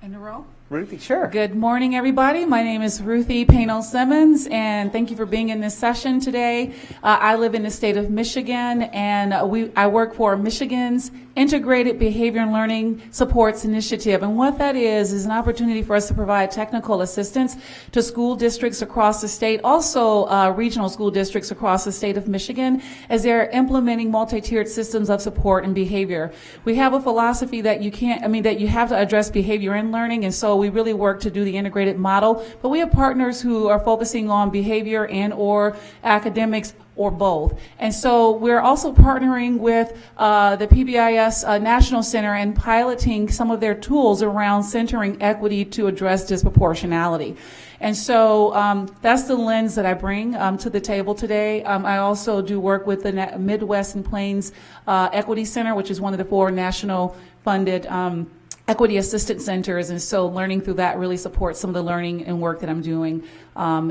In a row? Ruthie, sure. Good morning, everybody. My name is Ruthie Painel-Simmons, and thank you for being in this session today. I live in the state of Michigan, and I work for Michigan's Integrated Behavior and Learning Supports Initiative. And what that is an opportunity for us to provide technical assistance to school districts across the state, also regional school districts across the state of Michigan, as they're implementing multi-tiered systems of support and behavior. We have a philosophy that that you have to address behavior in learning, and so we really work to do the integrated model, but we have partners who are focusing on behavior and or academics or both. And so we're also partnering with the PBIS National Center and piloting some of their tools around centering equity to address disproportionality. And so that's the lens that I bring to the table today. I also do work with the Midwest and Plains Equity Center, which is one of the 4 national funded equity assistance centers, and so learning through that really supports some of the learning and work that I'm doing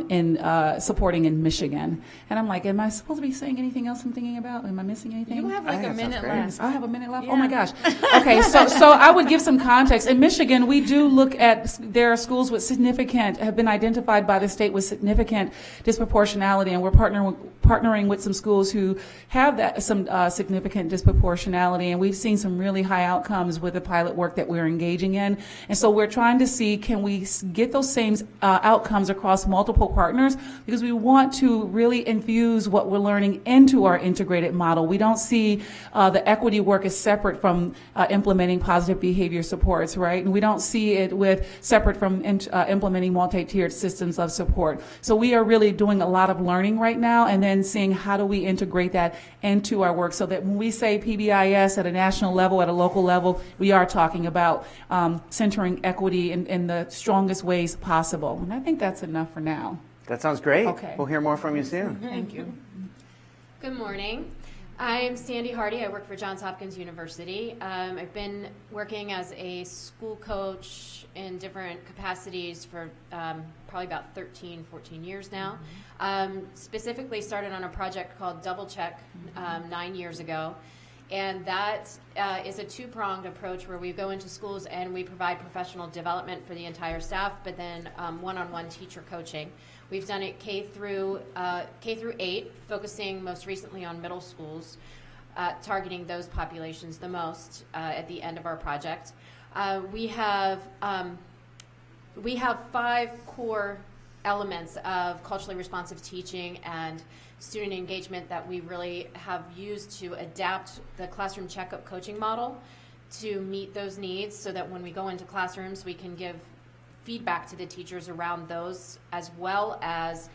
in supporting in Michigan. And I'm like, am I supposed to be saying anything else I'm thinking about? Am I missing anything? You have like a minute left. I have a minute left? Yeah. Oh my gosh. Okay, so I would give some context. In Michigan, we do look at, there are schools with have been identified by the state with significant disproportionality, and we're partnering with some schools who have some significant disproportionality, and we've seen some really high outcomes with the pilot work that we're engaging in. And so we're trying to see, can we get those same outcomes across multiple partners, because we want to really infuse what we're learning into our integrated model. We don't see the equity work as separate from implementing positive behavior supports, right? And we don't see it separate from implementing multi-tiered systems of support. So we are really doing a lot of learning right now, and then seeing how do we integrate that into our work, so that when we say PBIS at a national level, at a local level, we are talking about centering equity in the strongest ways possible. And I think that's enough for now. That sounds great. Okay. We'll hear more from you soon. Thank you. Good morning. I'm Sandy Hardy. I work for Johns Hopkins University. I've been working as a school coach in different capacities for probably about 13, 14 years now. Specifically started on a project called Double Check 9 years ago. And that is a 2-pronged approach where we go into schools and we provide professional development for the entire staff, but then one-on-one teacher coaching. We've done it K through 8, focusing most recently on middle schools, targeting those populations the most at the end of our project. We have 5 core elements of culturally responsive teaching and student engagement that we really have used to adapt the classroom checkup coaching model to meet those needs, so that when we go into classrooms, we can give feedback to the teachers around those, as well as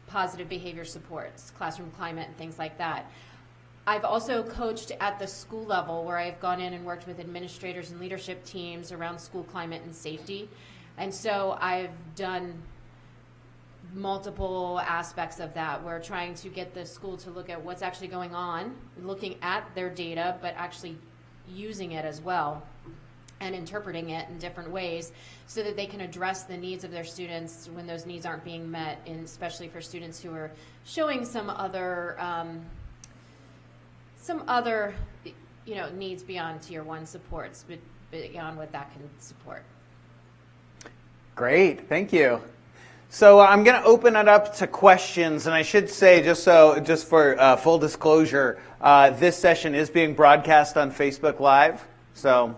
positive behavior supports, classroom climate, and things like that. I've also coached at the school level, where I've gone in and worked with administrators and leadership teams around school climate and safety. And so I've done multiple aspects of that. We're trying to get the school to look at what's actually going on, looking at their data, but actually using it as well and interpreting it in different ways, so that they can address the needs of their students when those needs aren't being met, and especially for students who are showing some other some other, needs beyond Tier 1 supports, but beyond what that can support. Great, thank you. So I'm going to open it up to questions, and I should say, just for full disclosure, this session is being broadcast on Facebook Live, so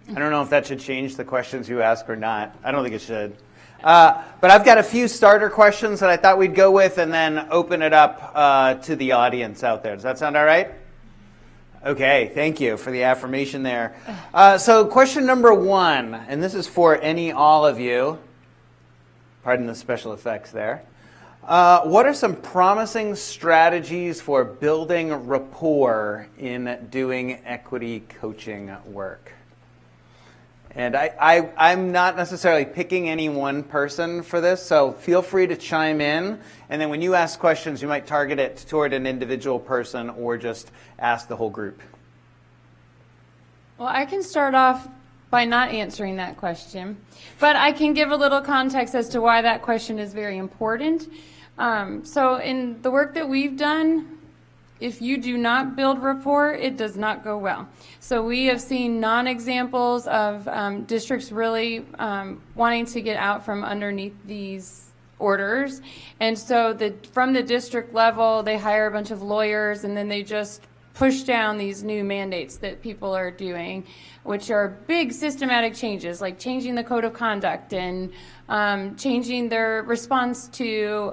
I don't know if that should change the questions you ask or not. I don't think it should. But I've got a few starter questions that I thought we'd go with and then open it up to the audience out there. Does that sound all right? Okay, thank you for the affirmation there. So question number 1, and this is for all of you. Pardon the special effects there. What are some promising strategies for building rapport in doing equity coaching work? And I'm not necessarily picking any one person for this, so feel free to chime in. And then when you ask questions, you might target it toward an individual person or just ask the whole group. Well, I can start off by not answering that question, but I can give a little context as to why that question is very important. So in the work that we've done, if you do not build rapport, it does not go well. So we have seen non-examples of districts really wanting to get out from underneath these orders. And so from the district level, they hire a bunch of lawyers and then they just push down these new mandates that people are doing, which are big systematic changes, like changing the code of conduct and changing their response to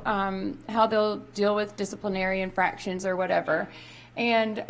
how they'll deal with disciplinary infractions or whatever. And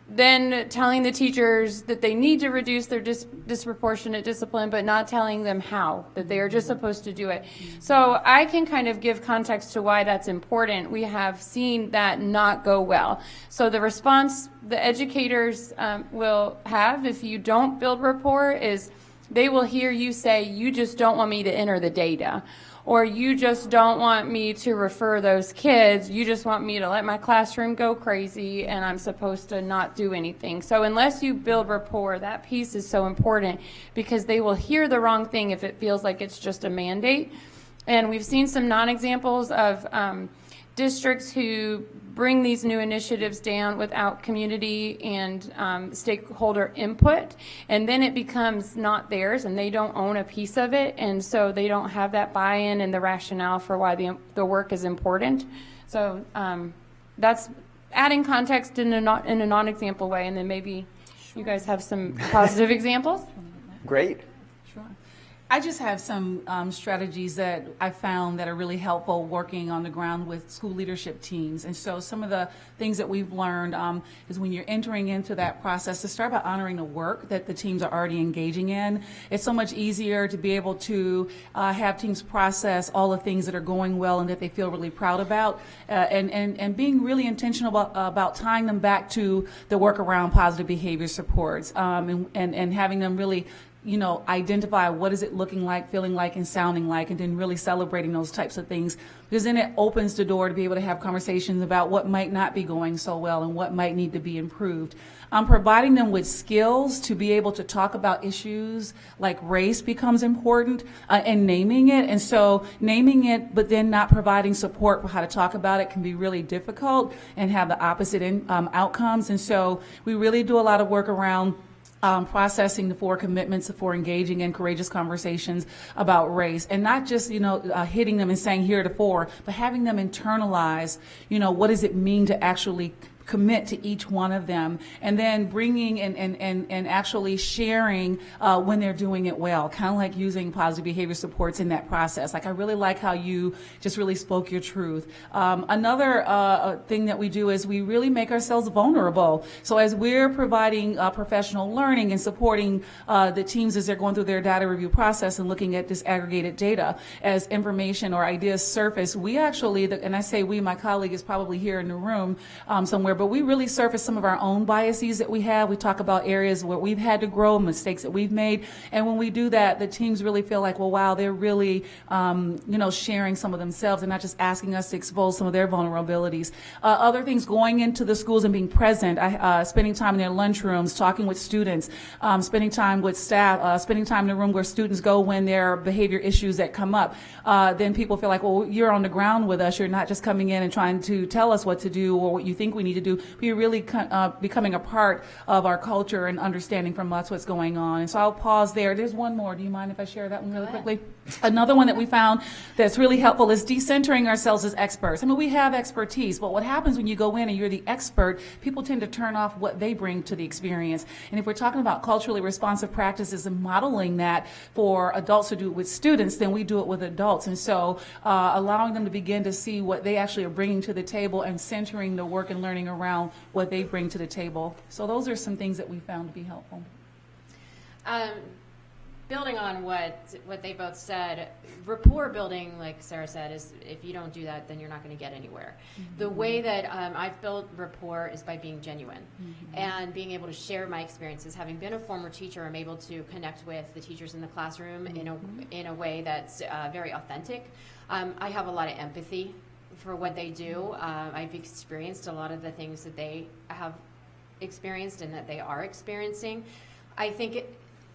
then telling the teachers that they need to reduce their disproportionate discipline, but not telling them how, that they are just supposed to do it. So I can kind of give context to why that's important. We have seen that not go well. So the response the educators will have if you don't build rapport is they will hear you say, you just don't want me to enter the data. Or you just don't want me to refer those kids. You just want me to let my classroom go crazy and I'm supposed to not do anything. So unless you build rapport, that piece is so important because they will hear the wrong thing if it feels like it's just a mandate. And we've seen some non-examples of districts who bring these new initiatives down without community and stakeholder input, and then it becomes not theirs and they don't own a piece of it, and so they don't have that buy-in and the rationale for why the work is important. So that's adding context in a non-example way, and then maybe you guys have some positive examples. Great. I just have some strategies that I found that are really helpful working on the ground with school leadership teams. And so some of the things that we've learned is when you're entering into that process, to start by honoring the work that the teams are already engaging in. It's so much easier to be able to have teams process all the things that are going well and that they feel really proud about, and being really intentional about tying them back to the work around positive behavior supports, and having them really identify what is it looking like, feeling like, and sounding like, and then really celebrating those types of things, because then it opens the door to be able to have conversations about what might not be going so well and what might need to be improved. Providing them with skills to be able to talk about issues like race becomes important, and naming it. And so naming it, but then not providing support for how to talk about it can be really difficult and have the opposite outcomes. And so we really do a lot of work around processing the 4 commitments for engaging in courageous conversations about race, and not just hitting them and saying here are the 4, but having them internalize what does it mean to actually commit to each one of them, and then bringing and actually sharing when they're doing it well, kind of like using positive behavior supports in that process. Like, I really like how you just really spoke your truth. Another thing that we do is we really make ourselves vulnerable. So as we're providing professional learning and supporting the teams as they're going through their data review process and looking at disaggregated data, as information or ideas surface, we actually, and I say we, my colleague is probably here in the room somewhere, but we really surface some of our own biases that we have. We talk about areas where we've had to grow, mistakes that we've made. And when we do that, the teams really feel like, well, wow, they're really, sharing some of themselves and not just asking us to expose some of their vulnerabilities. Other things, going into the schools and being present, spending time in their lunchrooms, talking with students, spending time with staff, spending time in the room where students go when there are behavior issues that come up. Then people feel like, well, you're on the ground with us. You're not just coming in and trying to tell us what to do or what you think we need to do. do, but you're really becoming a part of our culture and understanding from us what's going on. And so I'll pause there. There's one more. Do you mind if I share that one really quickly? Another one that we found that's really helpful is decentering ourselves as experts. I mean, we have expertise, but what happens when you go in and you're the expert, people tend to turn off what they bring to the experience. And if we're talking about culturally responsive practices and modeling that for adults to do it with students, then we do it with adults. And so allowing them to begin to see what they actually are bringing to the table and centering the work and learning around what they bring to the table. So those are some things that we found to be helpful. Building on what they both said, rapport building, like Sarah said, is if you don't do that, then you're not going to get anywhere. Mm-hmm. The way that I've built rapport is by being genuine and being able to share my experiences. Having been a former teacher, I'm able to connect with the teachers in the classroom in a way that's very authentic. I have a lot of empathy for what they do. I've experienced a lot of the things that they have experienced and that they are experiencing. I think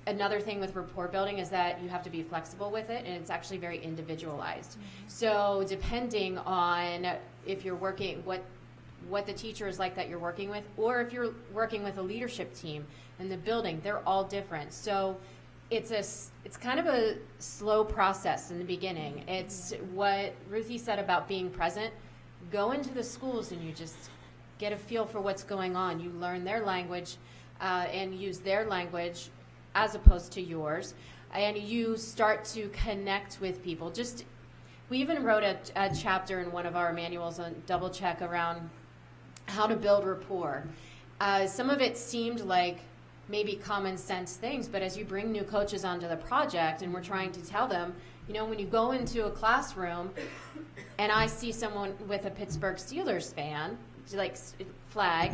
another thing with rapport building is that you have to be flexible with it, and it's actually very individualized. So depending on if you're working, what the teacher is like that you're working with, or if you're working with a leadership team in the building, they're all different. So it's kind of a slow process in the beginning. It's what Ruthie said about being present. Go into the schools and you just get a feel for what's going on. You learn their language and use their language as opposed to yours, and you start to connect with people. We even wrote a chapter in one of our manuals on Double Check around how to build rapport. Some of it seemed like maybe common sense things, but as you bring new coaches onto the project and we're trying to tell them, when you go into a classroom and I see someone with a Pittsburgh Steelers flag,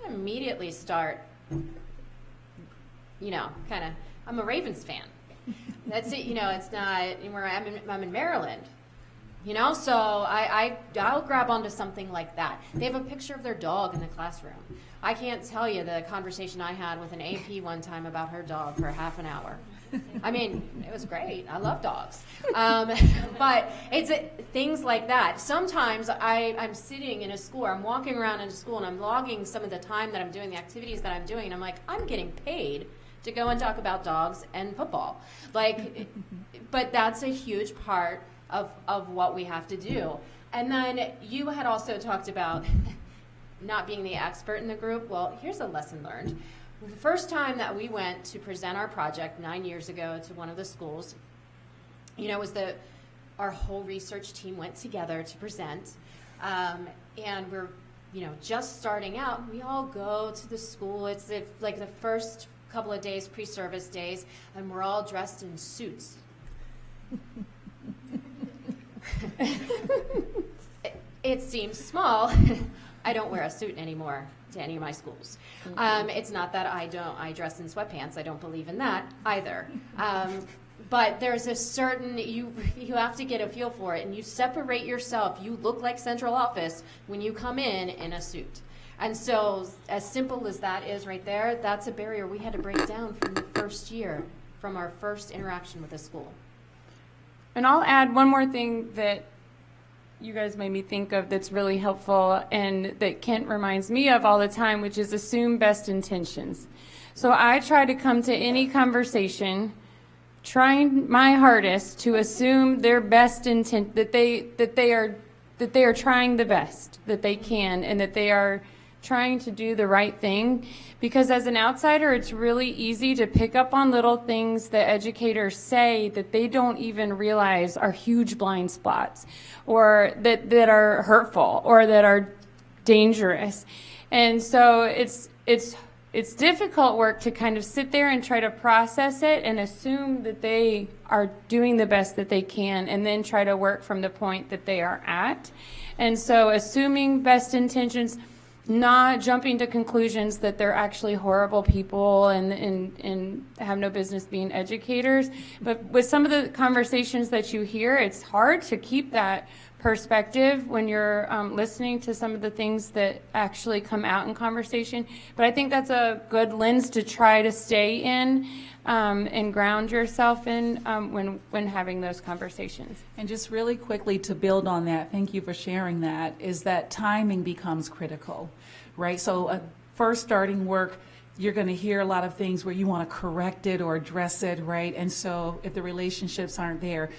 I immediately start I'm a Ravens fan. That's it. It's not where I'm in Maryland. So I'll grab onto something like that. They have a picture of their dog in the classroom. I can't tell you the conversation I had with an AP one time about her dog for half an hour. I mean, it was great. I love dogs. But it's things like that. Sometimes I'm sitting in a school, or I'm walking around in a school, and I'm logging some of the time that I'm doing, the activities that I'm doing, and I'm like, I'm getting paid to go and talk about dogs and football. But that's a huge part of what we have to do. And then you had also talked about not being the expert in the group. Well, here's a lesson learned. The first time that we went to present our project 9 years ago to one of the schools, was our whole research team went together to present, and we're, just starting out. We all go to the school. It's like the first couple of days, pre-service days, and we're all dressed in suits. It seems small. I don't wear a suit anymore to any of my schools. It's not that I dress in sweatpants. I don't believe in that either. But there's a certain, you have to get a feel for it, and you separate yourself. You look like central office when you come in a suit. And so as simple as that is right there, that's a barrier we had to break down from the first year, from our first interaction with the school. And I'll add one more thing that you guys made me think of that's really helpful and that Kent reminds me of all the time, which is assume best intentions. So I try to come to any conversation trying my hardest to assume their best intent, that they are trying the best that they can, and that they are trying to do the right thing. Because as an outsider, it's really easy to pick up on little things that educators say that they don't even realize are huge blind spots, or that are hurtful, or that are dangerous. And so it's difficult work to kind of sit there and try to process it and assume that they are doing the best that they can, and then try to work from the point that they are at. And so assuming best intentions, not jumping to conclusions that they're actually horrible people and have no business being educators. But with some of the conversations that you hear, it's hard to keep that perspective when you're listening to some of the things that actually come out in conversation. But I think that's a good lens to try to stay in and ground yourself in when having those conversations. And just really quickly to build on that, thank you for sharing that, is that timing becomes critical, right? So first starting work, you're going to hear a lot of things where you want to correct it or address it, right? And so if the relationships aren't there,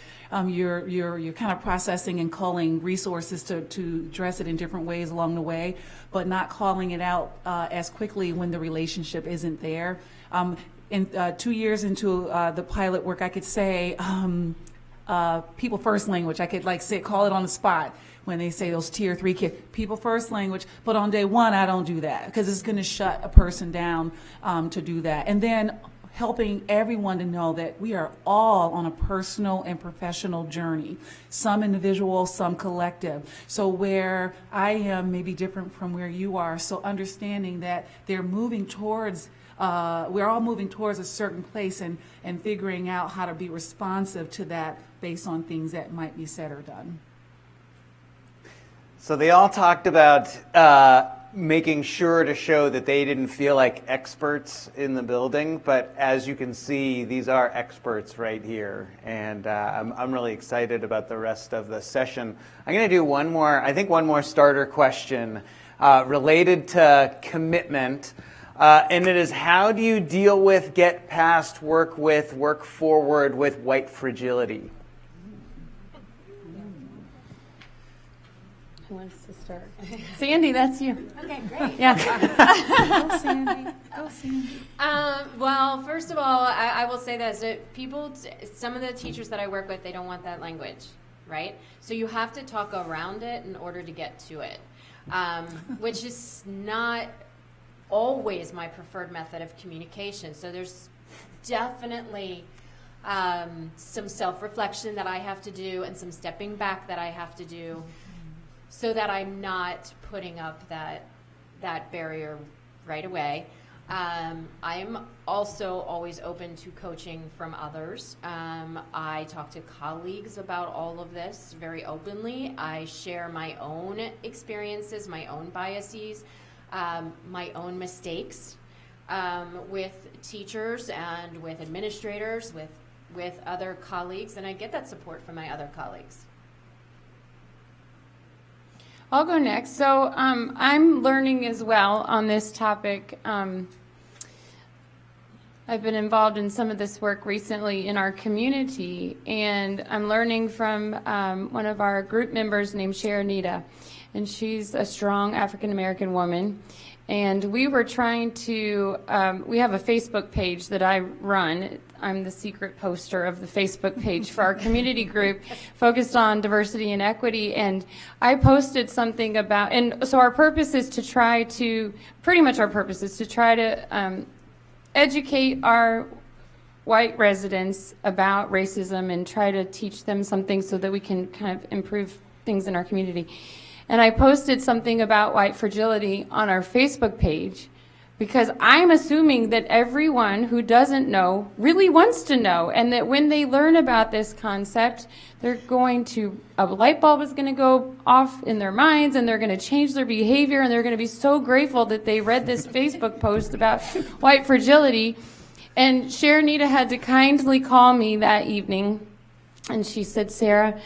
you're kind of processing and calling resources to address it in different ways along the way, but not calling it out as quickly when the relationship isn't there. In 2 years into the pilot work, I could say people first language. I could call it on the spot when they say those tier 3 kids, people first language. But on day 1, I don't do that because it's going to shut a person down to do that. And then helping everyone to know that we are all on a personal and professional journey, some individual, some collective. So where I am may be different from where you are. So understanding that they're moving towards we're all moving towards a certain place and figuring out how to be responsive to that based on things that might be said or done. So they all talked about making sure to show that they didn't feel like experts in the building, but as you can see, these are experts right here, and I'm really excited about the rest of the session. I'm going to do one more starter question related to commitment. And it is, how do you deal with, get past, work with, work forward with white fragility? Who wants to start? Sandy, that's you. Okay, great. Yeah. Go, Sandy. Go, Sandy. Well, first of all, I will say this. Some of the teachers that I work with, they don't want that language, right? So you have to talk around it in order to get to it, which is not always my preferred method of communication. So there's definitely some self-reflection that I have to do and some stepping back that I have to do so that I'm not putting up that barrier right away. I'm also always open to coaching from others. I talk to colleagues about all of this very openly. I share my own experiences, my own biases, my own mistakes with teachers and with administrators, with other colleagues, and I get that support from my other colleagues. I'll go next. So I'm learning as well on this topic. I've been involved in some of this work recently in our community, and I'm learning from one of our group members named Sharonita, and she's a strong African-American woman. And we were trying to, we have a Facebook page that I run. I'm the secret poster of the Facebook page for our community group focused on diversity and equity. And I posted something about, and so our purpose is to try to, educate our white residents about racism and try to teach them something so that we can kind of improve things in our community. And I posted something about white fragility on our Facebook page because I'm assuming that everyone who doesn't know really wants to know, and that when they learn about this concept, a light bulb is going to go off in their minds, and they're going to change their behavior, and they're going to be so grateful that they read this Facebook post about white fragility. And Sharonita had to kindly call me that evening, and she said, Sarah,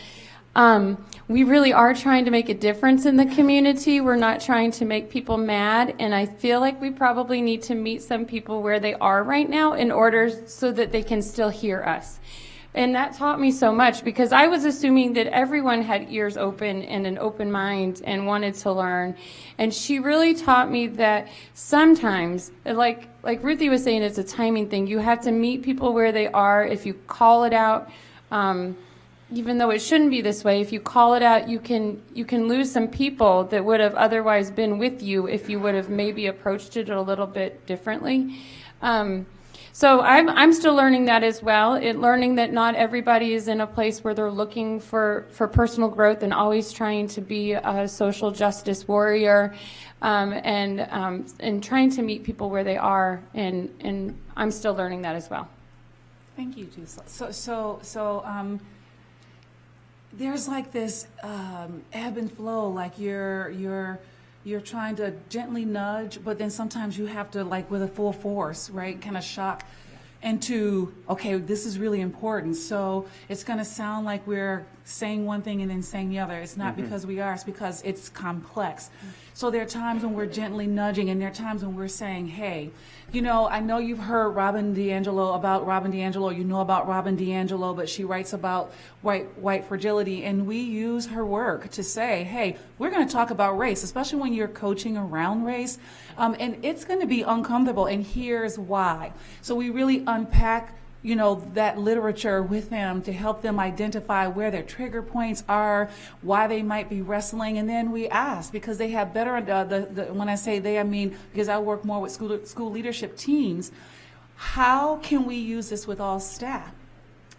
we really are trying to make a difference in the community. We're not trying to make people mad, and I feel like we probably need to meet some people where they are right now in order so that they can still hear us. And that taught me so much because I was assuming that everyone had ears open and an open mind and wanted to learn. And she really taught me that sometimes, like Ruthie was saying, it's a timing thing. You have to meet people where they are. If you call it out, even though it shouldn't be this way, if you call it out, you can lose some people that would have otherwise been with you if you would have maybe approached it a little bit differently. So I'm still learning that as well, learning that not everybody is in a place where they're looking for personal growth and always trying to be a social justice warrior, and trying to meet people where they are, and I'm still learning that as well. Thank you, Gisela. there's like this ebb and flow, like you're trying to gently nudge, but then sometimes you have to, like with a full force, right, kind of shock into, okay, this is really important. So it's going to sound like we're saying one thing and then saying the other. It's not because we are, it's because it's complex. So there are times when we're gently nudging, and there are times when we're saying, hey, you know, I know you've heard Robin DiAngelo, you know about Robin DiAngelo, but she writes about white fragility, and we use her work to say, hey, we're going to talk about race, especially when you're coaching around race, and it's going to be uncomfortable, and here's why. So we really unpack, you know, that literature with them to help them identify where their trigger points are, why they might be wrestling, and then we ask, because they have better, when I say they, I mean because I work more with school leadership teams, how can we use this with all staff?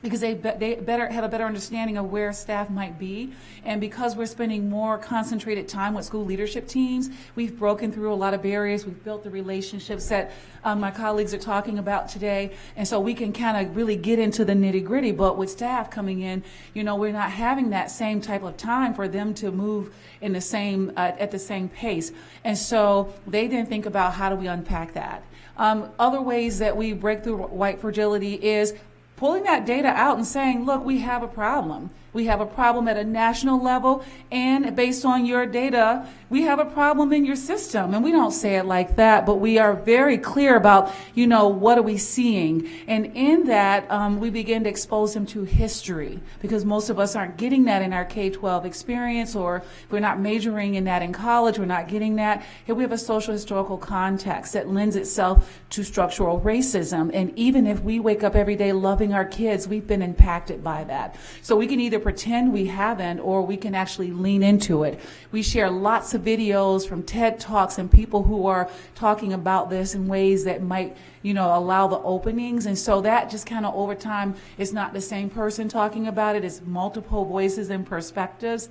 Because they better have a better understanding of where staff might be. And because we're spending more concentrated time with school leadership teams, we've broken through a lot of barriers. We've built the relationships that my colleagues are talking about today. And so we can kind of really get into the nitty gritty. But with staff coming in, you know, we're not having that same type of time for them to move in the same, at the same pace. And so they then think about, how do we unpack that? Other ways that we break through white fragility is pulling that data out and saying, look, we have a problem. We have a problem at a national level, and based on your data, we have a problem in your system. And we don't say it like that, but we are very clear about, you know, what are we seeing? And in that, we begin to expose them to history, because most of us aren't getting that in our K-12 experience, or if we're not majoring in that in college, we're not getting that. Here we have a social historical context that lends itself to structural racism. And even if we wake up every day loving our kids, we've been impacted by that. So we can either pretend we haven't, or we can actually lean into it. We share lots of videos from TED Talks and people who are talking about this in ways that might, you know, allow the openings. And so that just kind of over time, it's not the same person talking about it. It's multiple voices and perspectives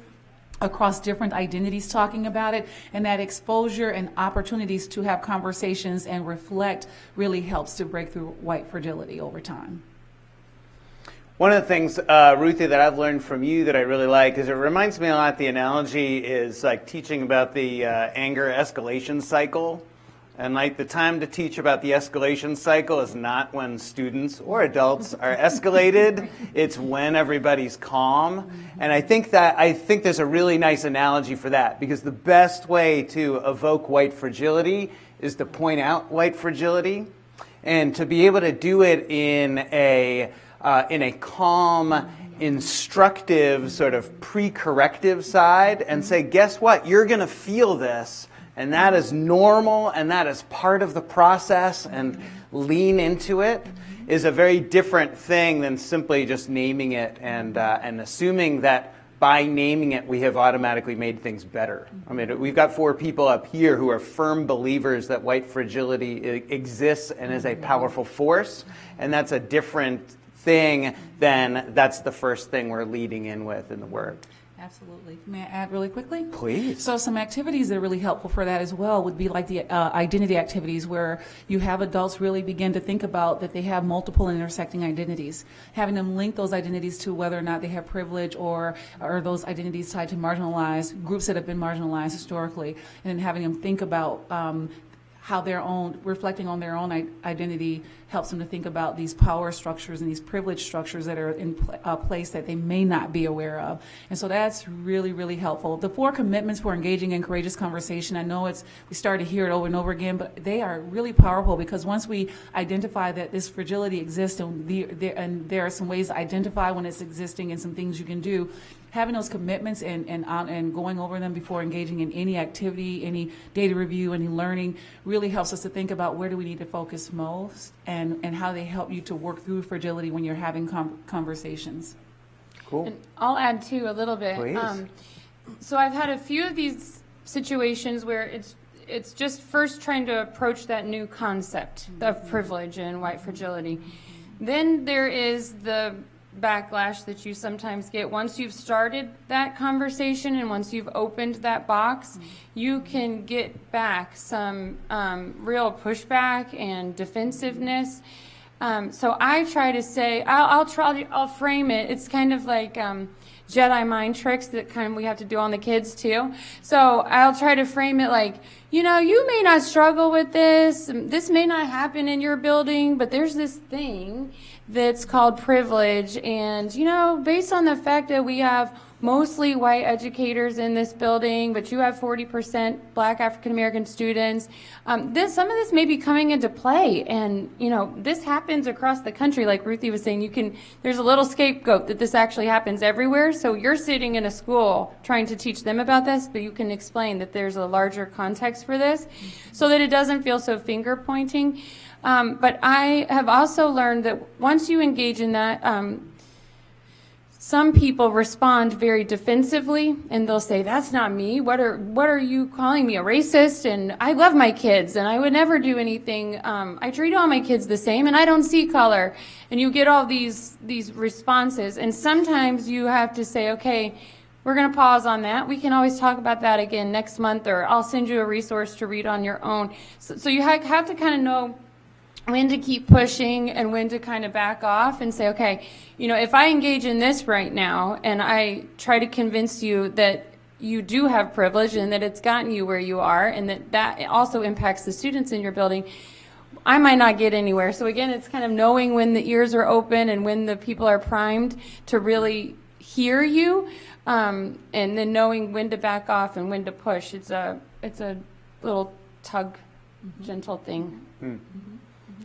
across different identities talking about it. And that exposure and opportunities to have conversations and reflect really helps to break through white fragility over time. One of the things, Ruthie, that I've learned from you that I really like is it reminds me a lot, the analogy is like teaching about the anger escalation cycle. And like the time to teach about the escalation cycle is not when students or adults are escalated, it's when everybody's calm. And I think there's a really nice analogy for that, because the best way to evoke white fragility is to point out white fragility, and to be able to do it in a calm, instructive, sort of pre-corrective side, and say, guess what? You're going to feel this, and that is normal, and that is part of the process, and lean into it, is a very different thing than simply just naming it and assuming that by naming it we have automatically made things better. I mean, we've got 4 people up here who are firm believers that white fragility exists and is a powerful force, and that's a different thing than that's the first thing we're leading in with in the work. Absolutely. May I add really quickly? Please. So some activities that are really helpful for that as well would be like the identity activities, where you have adults really begin to think about that they have multiple intersecting identities, having them link those identities to whether or not they have privilege or those identities tied to marginalized groups that have been marginalized historically, and then having them think about how reflecting on their own identity helps them to think about these power structures and these privilege structures that are in place that they may not be aware of. And so that's really, really helpful. The 4 commitments for engaging in courageous conversation, I know we started to hear it over and over again, but they are really powerful, because once we identify that this fragility exists, and there are some ways to identify when it's existing and some things you can do, having those commitments and going over them before engaging in any activity, any data review, any learning, really helps us to think about where do we need to focus most, and how they help you to work through fragility when you're having conversations. Cool. And I'll add too a little bit. Please. So I've had a few of these situations where it's just first trying to approach that new concept of privilege and white fragility. Then there is the backlash that you sometimes get once you've started that conversation, and once you've opened that box, you can get back some real pushback and defensiveness. So I try to say, I'll frame it. It's kind of like Jedi mind tricks that kind of we have to do on the kids too. So I'll try to frame it like, you may not struggle with this. This may not happen in your building, but there's this thing that's called privilege. And, based on the fact that we have mostly white educators in this building, but you have 40% Black African American students. Some of this may be coming into play, and this happens across the country. Like Ruthie was saying, there's a little scapegoat that this actually happens everywhere. So you're sitting in a school trying to teach them about this, but you can explain that there's a larger context for this, so that it doesn't feel so finger pointing. But I have also learned that once you engage in that. Some people respond very defensively, and they'll say, "That's not me. What are you calling me, a racist? And I love my kids, and I would never do anything. I treat all my kids the same, and I don't see color." And you get all these responses, and sometimes you have to say, "Okay, we're going to pause on that. We can always talk about that again next month, or I'll send you a resource to read on your own." So you have to kind of know when to keep pushing and when to kind of back off and say, okay, if I engage in this right now and I try to convince you that you do have privilege and that it's gotten you where you are, and that also impacts the students in your building, I might not get anywhere. So again, it's kind of knowing when the ears are open and when the people are primed to really hear you, and then knowing when to back off and when to push. It's a little tug, gentle thing.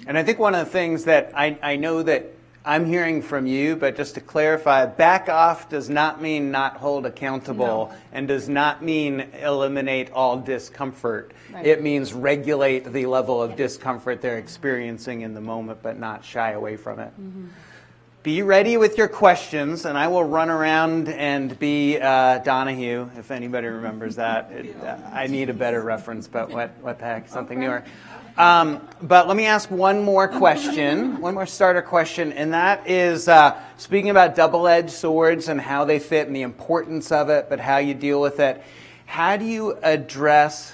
And I think one of the things that I know that I'm hearing from you, but just to clarify, back off does not mean not hold accountable, and does not mean eliminate all discomfort. Right. It means regulate the level of discomfort they're experiencing in the moment, but not shy away from it. Mm-hmm. Be ready with your questions, and I will run around and be Donahue, if anybody remembers that. I need a better reference, but what the heck, something newer. But let me ask one more question, one more starter question, and that is speaking about double-edged swords and how they fit and the importance of it, but how you deal with it. How do you address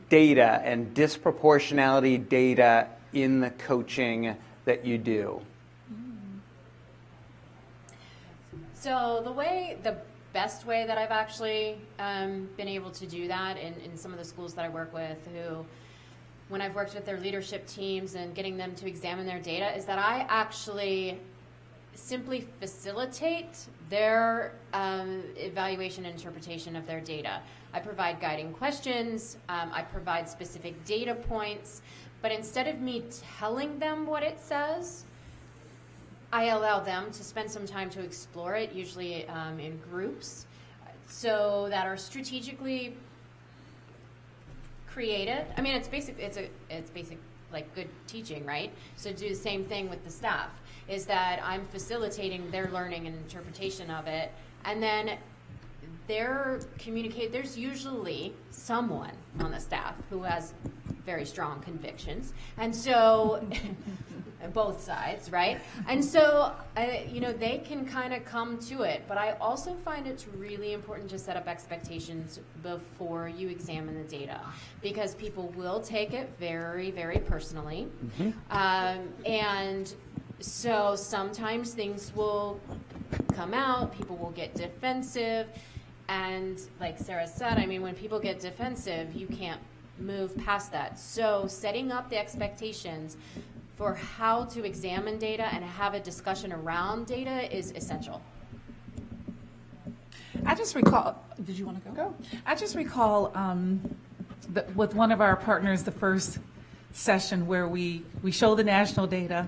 data and disproportionality data in the coaching that you do? So the best way that I've actually been able to do that in some of the schools that I work with, when I've worked with their leadership teams and getting them to examine their data, is that I actually simply facilitate their evaluation and interpretation of their data. I provide guiding questions, I provide specific data points, but instead of me telling them what it says, I allow them to spend some time to explore it, usually in groups, so that are strategically created. I mean, it's basic like good teaching, right? So do the same thing with the staff, is that I'm facilitating their learning and interpretation of it, and then there's usually someone on the staff who has very strong convictions, and so both sides, right? And so they can kind of come to it, but I also find it's really important to set up expectations before you examine the data, because people will take it very, very personally. And so sometimes things will come out, people will get defensive, and like Sarah said, I mean, when people get defensive, you can't move past that. So setting up the expectations for how to examine data and have a discussion around data is essential. I just recall, did you want to go? I just recall with one of our partners, the first session where we show the national data,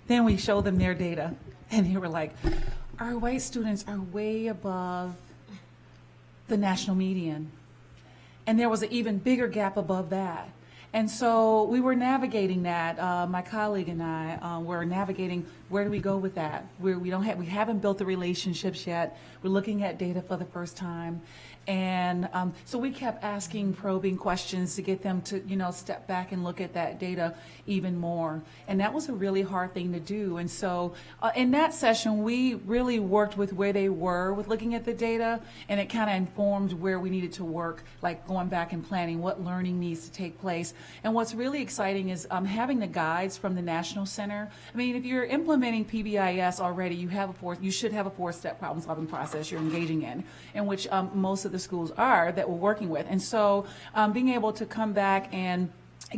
then we show them their data, and they were like, our white students are way above the national median. And there was an even bigger gap above that. And so we were navigating that. My colleague and I were navigating where do we go with that? We haven't built the relationships yet. We're looking at data for the first time. And so we kept asking probing questions to get them to, step back and look at that data even more. And that was a really hard thing to do. And so in that session, we really worked with where they were with looking at the data, and it kind of informed where we needed to work, like going back and planning what learning needs to take place. And what's really exciting is having the guides from the National Center. I mean, if you're implementing PBIS already, you should have a 4-step problem-solving process you're engaging in which most of the schools are that we're working with. And so being able to come back and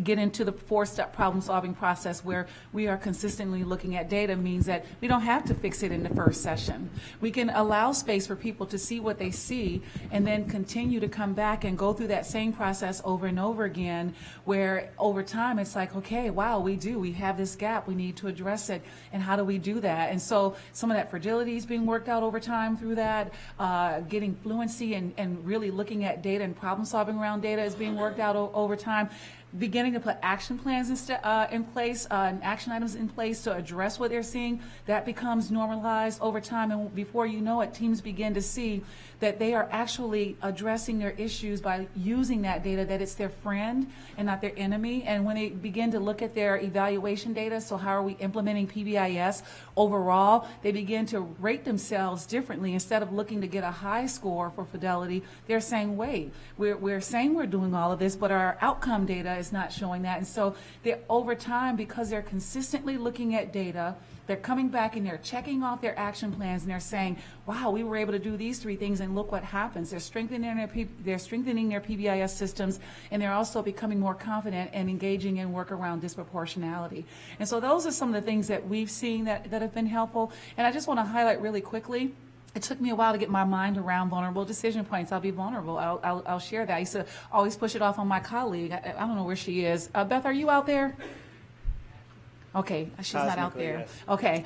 get into the 4-step problem-solving process where we are consistently looking at data means that we don't have to fix it in the first session. We can allow space for people to see what they see and then continue to come back and go through that same process over and over again, where over time it's like, okay, wow, we have this gap, we need to address it, and how do we do that? And so some of that fragility is being worked out over time through that, getting fluency and really looking at data and problem-solving around data is being worked out over time. Beginning to put action plans in place and action items in place to address what they're seeing, that becomes normalized over time. And before you know it, teams begin to see that they are actually addressing their issues by using that data, that it's their friend and not their enemy. And when they begin to look at their evaluation data, so how are we implementing PBIS overall, they begin to rate themselves differently. Instead of looking to get a high score for fidelity, they're saying, wait, we're saying we're doing all of this, but our outcome data is not showing that. And so over time, because they're consistently looking at data, they're coming back and they're checking off their action plans, and they're saying, wow, we were able to do these 3 things, and look what happens. They're strengthening their PBIS systems, and they're also becoming more confident and engaging in work around disproportionality. And so those are some of the things that we've seen that have been helpful. And I just want to highlight really quickly, it took me a while to get my mind around vulnerable decision points. I'll be vulnerable. I'll share that. I used to always push it off on my colleague. I don't know where she is. Beth, are you out there? Okay, she's not out there. Yes. Okay,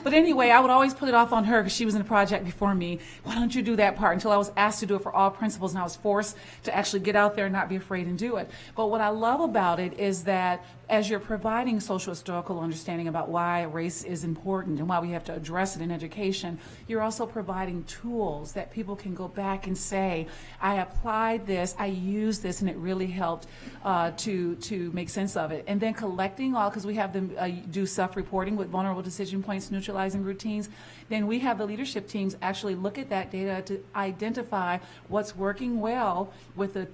but anyway, I would always put it off on her because she was in the project before me. Why don't you do that part? Until I was asked to do it for all principals, and I was forced to actually get out there and not be afraid and do it. But what I love about it is that as you're providing social historical understanding about why race is important and why we have to address it in education, you're also providing tools that people can go back and say, I applied this, I used this, and it really helped to make sense of it. And then collecting all, because we have them do self-reporting with vulnerable decision points, neutralizing routines, then we have the leadership teams actually look at that data to identify what's working well with the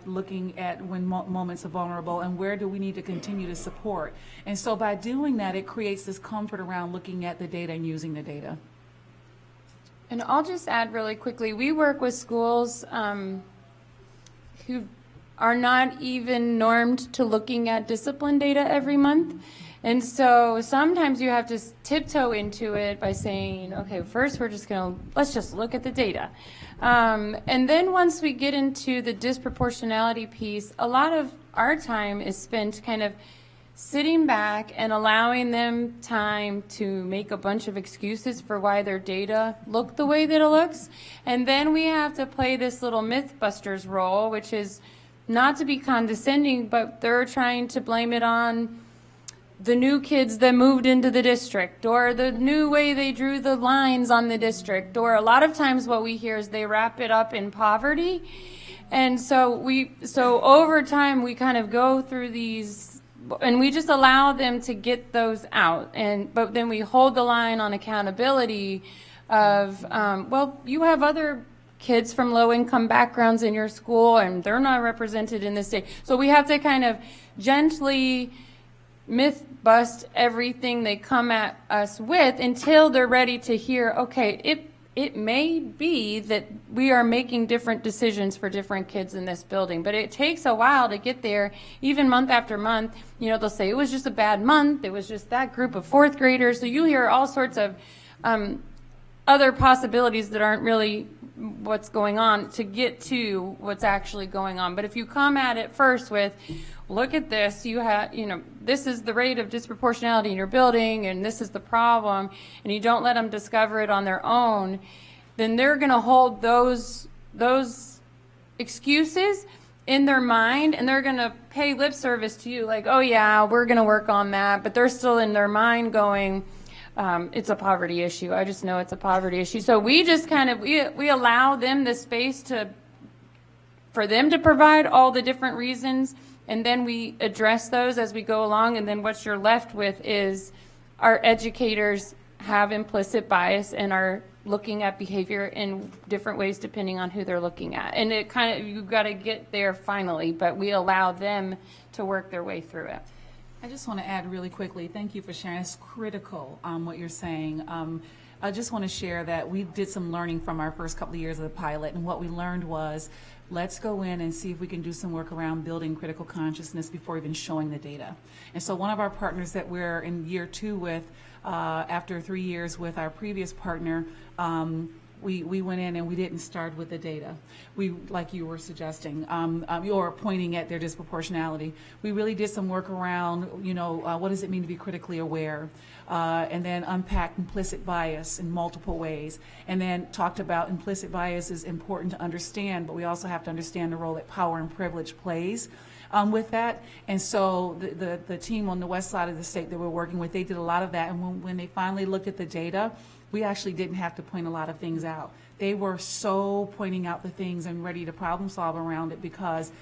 looking at when moments are vulnerable, and where do we need to continue to support. And so by doing that, it creates this comfort around looking at the data and using the data. And I'll just add really quickly, we work with schools who are not even normed to looking at discipline data every month. And so sometimes you have to tiptoe into it by saying, okay, first let's just look at the data. And then once we get into the disproportionality piece, a lot of our time is spent kind of sitting back and allowing them time to make a bunch of excuses for why their data look the way that it looks. And then we have to play this little Mythbusters role, which is not to be condescending, but they're trying to blame it on the new kids that moved into the district, or the new way they drew the lines on the district, or a lot of times what we hear is they wrap it up in poverty. And so over time we kind of go through these, and we just allow them to get those out. But then we hold the line on accountability of, well, you have other kids from low-income backgrounds in your school, and they're not represented in this state. So we have to kind of gently myth bust everything they come at us with until they're ready to hear, okay, it may be that we are making different decisions for different kids in this building, but it takes a while to get there. Even month after month, they'll say it was just a bad month, it was just that group of 4th graders. So you hear all sorts of other possibilities that aren't really what's going on to get to what's actually going on. But if you come at it first with, look at this, this is the rate of disproportionality in your building, and this is the problem, and you don't let them discover it on their own, then they're going to hold those excuses in their mind, and they're going to pay lip service to you like, oh yeah, we're going to work on that, but they're still in their mind going, it's a poverty issue. I just know it's a poverty issue. So we just kind of, we allow them the space for them to provide all the different reasons, and then we address those as we go along, and then what you're left with is our educators have implicit bias and are looking at behavior in different ways depending on who they're looking at. And it kind of, you've got to get there finally, but we allow them to work their way through it. I just want to add really quickly, thank you for sharing. It's critical what you're saying. I just want to share that we did some learning from our first couple of years of the pilot, and what we learned was, let's go in and see if we can do some work around building critical consciousness before even showing the data. And so one of our partners that we're in year 2 with, after 3 years with our previous partner, we went in and we didn't start with the data. We, like you were suggesting, you're pointing at their disproportionality. We really did some work around, what does it mean to be critically aware? And then unpacked implicit bias in multiple ways. And then talked about implicit bias is important to understand, but we also have to understand the role that power and privilege plays with that. And so the team on the west side of the state that we're working with, they did a lot of that. And when they finally looked at the data, we actually didn't have to point a lot of things out. They were so pointing out the things and ready to problem solve around it because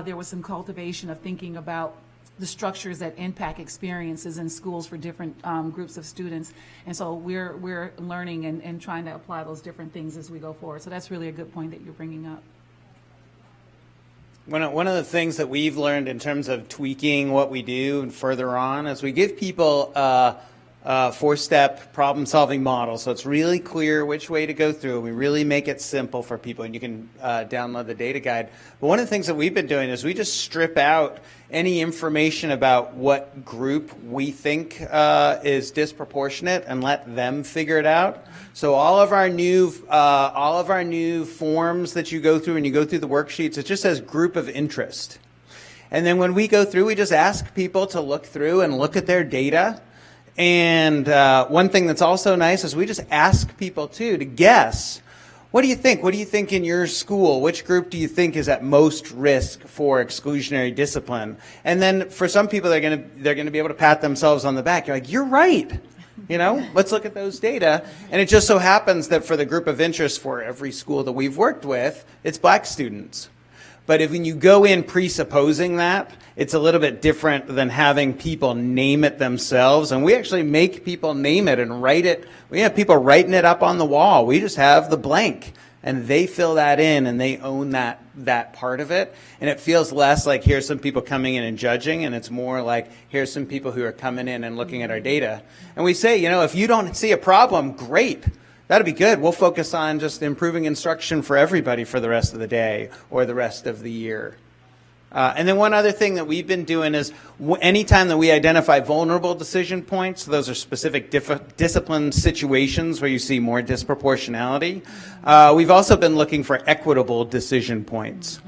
there was some cultivation of thinking about the structures that impact experiences in schools for different groups of students. And so we're learning and trying to apply those different things as we go forward. So that's really a good point that you're bringing up. One of the things that we've learned in terms of tweaking what we do and further on is we give people a 4-step problem-solving model. So it's really clear which way to go through. We really make it simple for people, and you can download the data guide. But one of the things that we've been doing is we just strip out any information about what group we think is disproportionate and let them figure it out. So all of our new forms that you go through and you go through the worksheets, it just says group of interest. And then when we go through, we just ask people to look through and look at their data. And one thing that's also nice is we just ask people too to guess. What do you think? What do you think in your school? Which group do you think is at most risk for exclusionary discipline? And then for some people, they're going to be able to pat themselves on the back. You're like, you're right. Let's look at those data. And it just so happens that for the group of interest for every school that we've worked with, it's black students. But when you go in presupposing that, it's a little bit different than having people name it themselves. And we actually make people name it and write it. We have people writing it up on the wall. We just have the blank. And they fill that in and they own that part of it. And it feels less like here's some people coming in and judging, and it's more like here's some people who are coming in and looking at our data. And we say, if you don't see a problem, great. That'll be good. We'll focus on just improving instruction for everybody for the rest of the day or the rest of the year. And then one other thing that we've been doing is anytime that we identify vulnerable decision points, those are specific discipline situations where you see more disproportionality, we've also been looking for equitable decision points.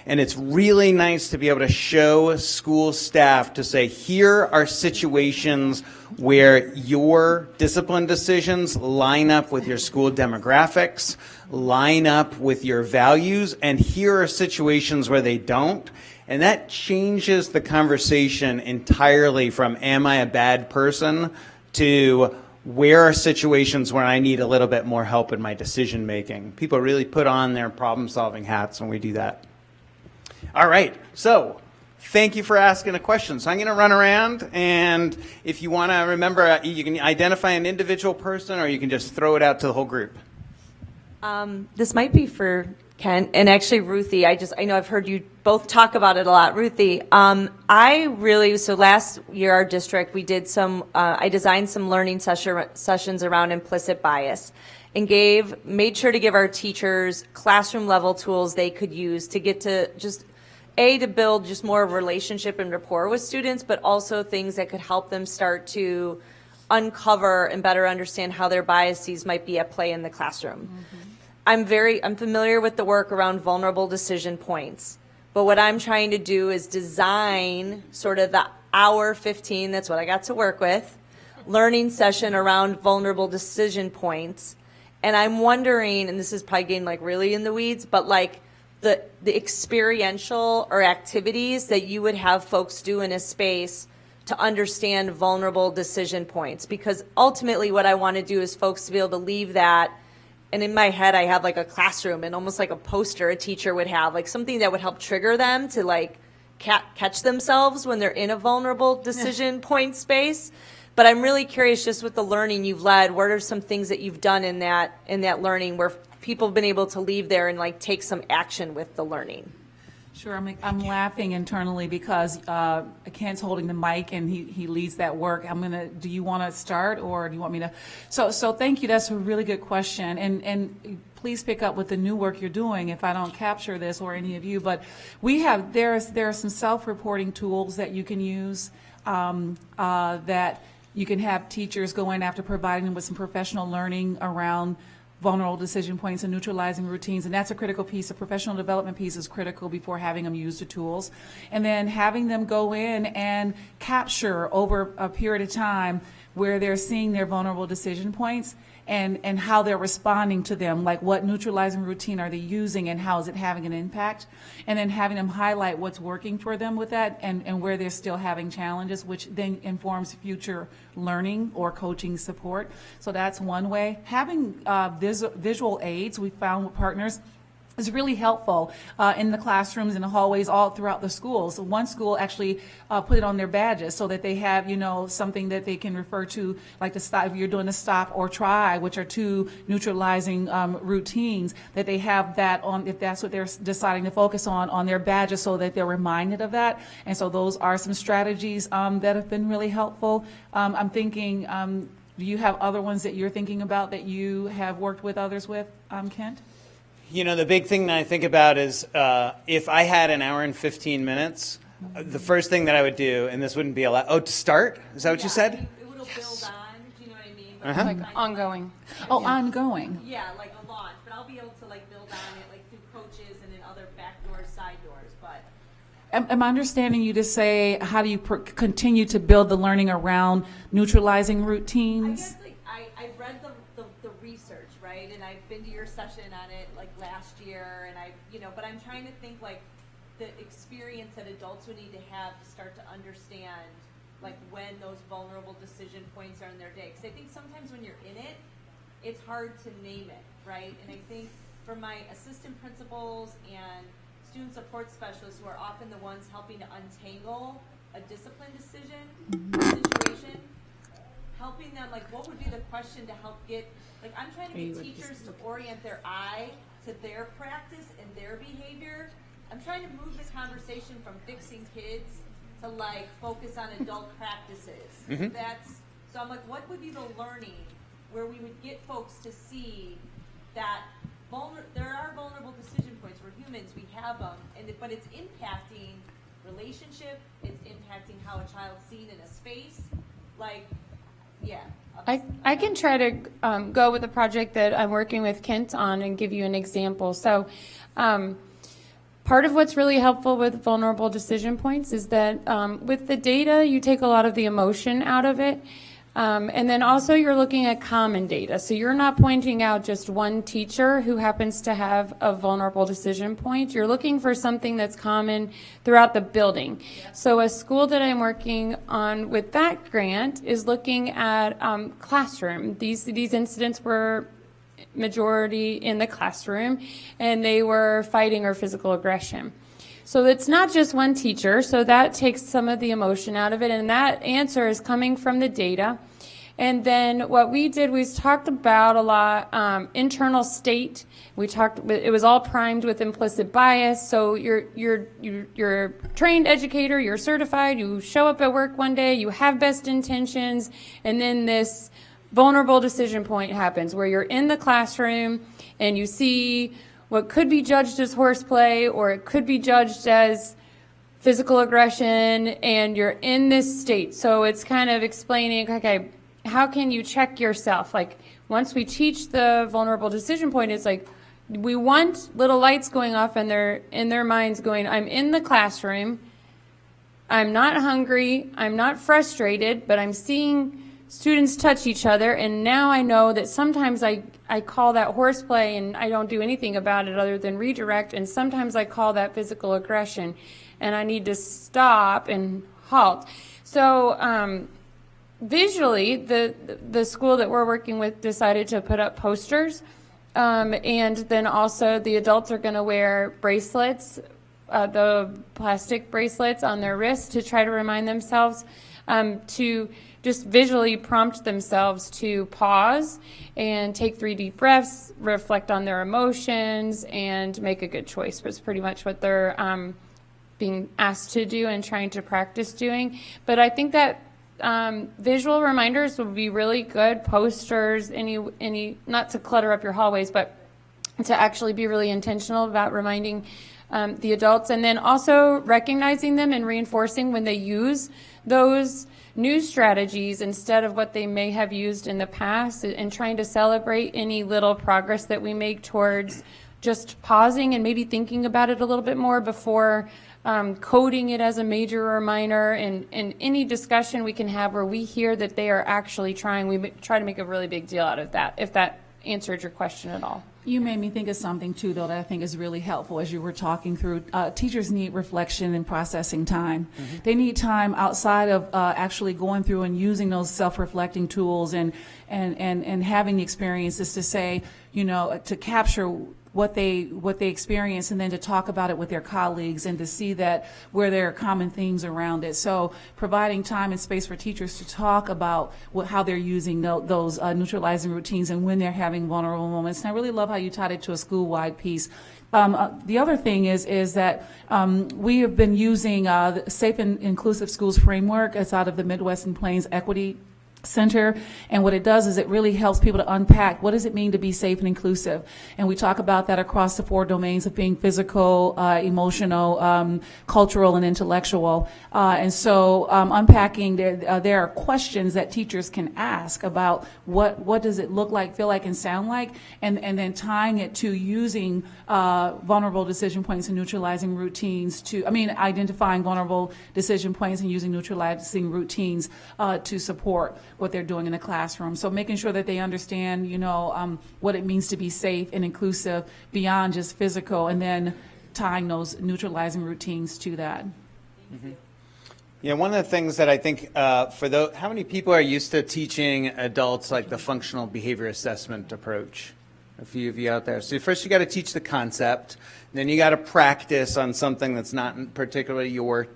And it's really nice to be able to show school staff to say, here are situations where your discipline decisions line up with your school demographics, line up with your values, and here are situations where they don't. And that changes the conversation entirely from am I a bad person to where are situations where I need a little bit more help in my decision making. People really put on their problem solving hats when we do that. All right, so thank you for asking a question. So I'm going to run around, and if you want to remember, you can identify an individual person or you can just throw it out to the whole group. This might be for Ken, and actually Ruthie, I know I've heard you both talk about it a lot. Ruthie, so last year our district, we did I designed some learning sessions around implicit bias and made sure to give our teachers classroom level tools they could use to get to to build just more of a relationship and rapport with students, but also things that could help them start to uncover and better understand how their biases might be at play in the classroom. Mm-hmm. I'm familiar with the work around vulnerable decision points, but what I'm trying to do is design sort of the hour 15, that's what I got to work with, learning session around vulnerable decision points. And I'm wondering, and this is probably getting really in the weeds, but the experiential or activities that you would have folks do in a space to understand vulnerable decision points, because ultimately what I want to do is folks to be able to leave that. And in my head, I have like a classroom and almost like a poster a teacher would have, like something that would help trigger them to like catch themselves when they're in a vulnerable decision point space. But I'm really curious, just with the learning you've led, what are some things that you've done in that learning where people have been able to leave there and like take some action with the learning? Sure, I'm laughing internally because Kent's holding the mic and he leads that work. Do you want to start or do you want me to? So thank you. That's a really good question. And please pick up with the new work you're doing if I don't capture this or any of you. But there are some self-reporting tools that you can use that you can have teachers go in after providing them with some professional learning around vulnerable decision points and neutralizing routines, and that's a critical piece. The professional development piece is critical before having them use the tools. And then having them go in and capture over a period of time where they're seeing their vulnerable decision points and how they're responding to them, like what neutralizing routine are they using and how is it having an impact, and then having them highlight what's working for them with that and where they're still having challenges, which then informs future learning or coaching support. So that's one way. Having visual aids, we found with partners, is really helpful in the classrooms, in the hallways, all throughout the schools. One school actually put it on their badges so that they have, something that they can refer to, like the stop, if you're doing a stop or try, which are two neutralizing routines, that they have that on, if that's what they're deciding to focus on their badges so that they're reminded of that. And so those are some strategies that have been really helpful. I'm thinking, do you have other ones that you're thinking about that you have worked with others with, Kent? The big thing that I think about is if I had an hour and 15 minutes, the first thing that I would do, and this wouldn't be allowed, to start? Is that what you said? It will build on, do you know what I mean? Uh-huh. Like ongoing. Oh, ongoing. Yeah, like a launch, but I'll be able to like build on it like through coaches and then other back doors, side doors, but. Am I understanding you to say, how do you continue to build the learning around neutralizing routines? I guess I've read the research, right? And I've been to your session on it like last year, and but I'm trying to think like the experience that adults would need to have to start to understand like when those vulnerable decision points are in their day. Because I think sometimes when you're in it, it's hard to name it, right? And I think for my assistant principals and student support specialists, who are often the ones helping to untangle a discipline decision or situation, helping them, like, what would be the question to help get, like, I'm trying to get teachers to orient their eye to their practice and their behavior. I'm trying to move the conversation from fixing kids to, like, focus on adult practices. Mm-hmm. So I'm like, what would be the learning where we would get folks to see that there are vulnerable decision points. We're humans, we have them, but it's impacting relationship, it's impacting how a child's seen in a space, like, yeah. I can try to go with a project that I'm working with Kent on and give you an example. So part of what's really helpful with vulnerable decision points is that with the data, you take a lot of the emotion out of it. And then also you're looking at common data. So you're not pointing out just one teacher who happens to have a vulnerable decision point. You're looking for something that's common throughout the building. Yeah. So a school that I'm working on with that grant is looking at classroom. These incidents were majority in the classroom, and they were fighting or physical aggression. So it's not just one teacher, so that takes some of the emotion out of it, and that answer is coming from the data. And then what we did was talked about a lot internal state. It was all primed with implicit bias. So you're a trained educator, you're certified, you show up at work one day, you have best intentions, and then this vulnerable decision point happens where you're in the classroom and you see what could be judged as horseplay, or it could be judged as physical aggression, and you're in this state. So it's kind of explaining, okay, how can you check yourself? Like, once we teach the vulnerable decision point, it's like, we want little lights going off in their minds going, I'm in the classroom, I'm not hungry, I'm not frustrated, but I'm seeing students touch each other, and now I know that sometimes I call that horseplay and I don't do anything about it other than redirect, and sometimes I call that physical aggression, and I need to stop and halt. So visually, the school that we're working with decided to put up posters, and then also the adults are going to wear bracelets, the plastic bracelets on their wrists to try to remind themselves to just visually prompt themselves to pause and take 3 deep breaths, reflect on their emotions, and make a good choice. That's pretty much what they're being asked to do and trying to practice doing. But I think that visual reminders would be really good. Posters, any not to clutter up your hallways, but to actually be really intentional about reminding the adults, and then also recognizing them and reinforcing when they use those new strategies instead of what they may have used in the past, and trying to celebrate any little progress that we make towards just pausing and maybe thinking about it a little bit more before coding it as a major or minor. And any discussion we can have where we hear that they are actually trying, we try to make a really big deal out of that, if that answered your question at all. You made me think of something too, though, that I think is really helpful as you were talking through. Teachers need reflection and processing time. Mm-hmm. They need time outside of actually going through and using those self-reflecting tools and having the experiences to say, to capture what they experience, and then to talk about it with their colleagues and to see that where there are common themes around it. So providing time and space for teachers to talk about how they're using those neutralizing routines and when they're having vulnerable moments. And I really love how you tied it to a school-wide piece. The other thing is that we have been using the Safe and Inclusive Schools framework. It's out of the Midwest and Plains Equity Center, and what it does is it really helps people to unpack what does it mean to be safe and inclusive, and we talk about that across the 4 domains of being physical, emotional, cultural, and intellectual. And so unpacking, there are questions that teachers can ask about what does it look like, feel like, and sound like, and then tying it to using vulnerable decision points and neutralizing routines identifying vulnerable decision points and using neutralizing routines to support what they're doing in the classroom. So making sure that they understand, what it means to be safe and inclusive beyond just physical, and then tying those neutralizing routines to that. Mm-hmm. Yeah, one of the things that I think how many people are used to teaching adults like the functional behavior assessment approach? A few of you out there. So first you got to teach the concept, then you got to practice on something that's not particularly your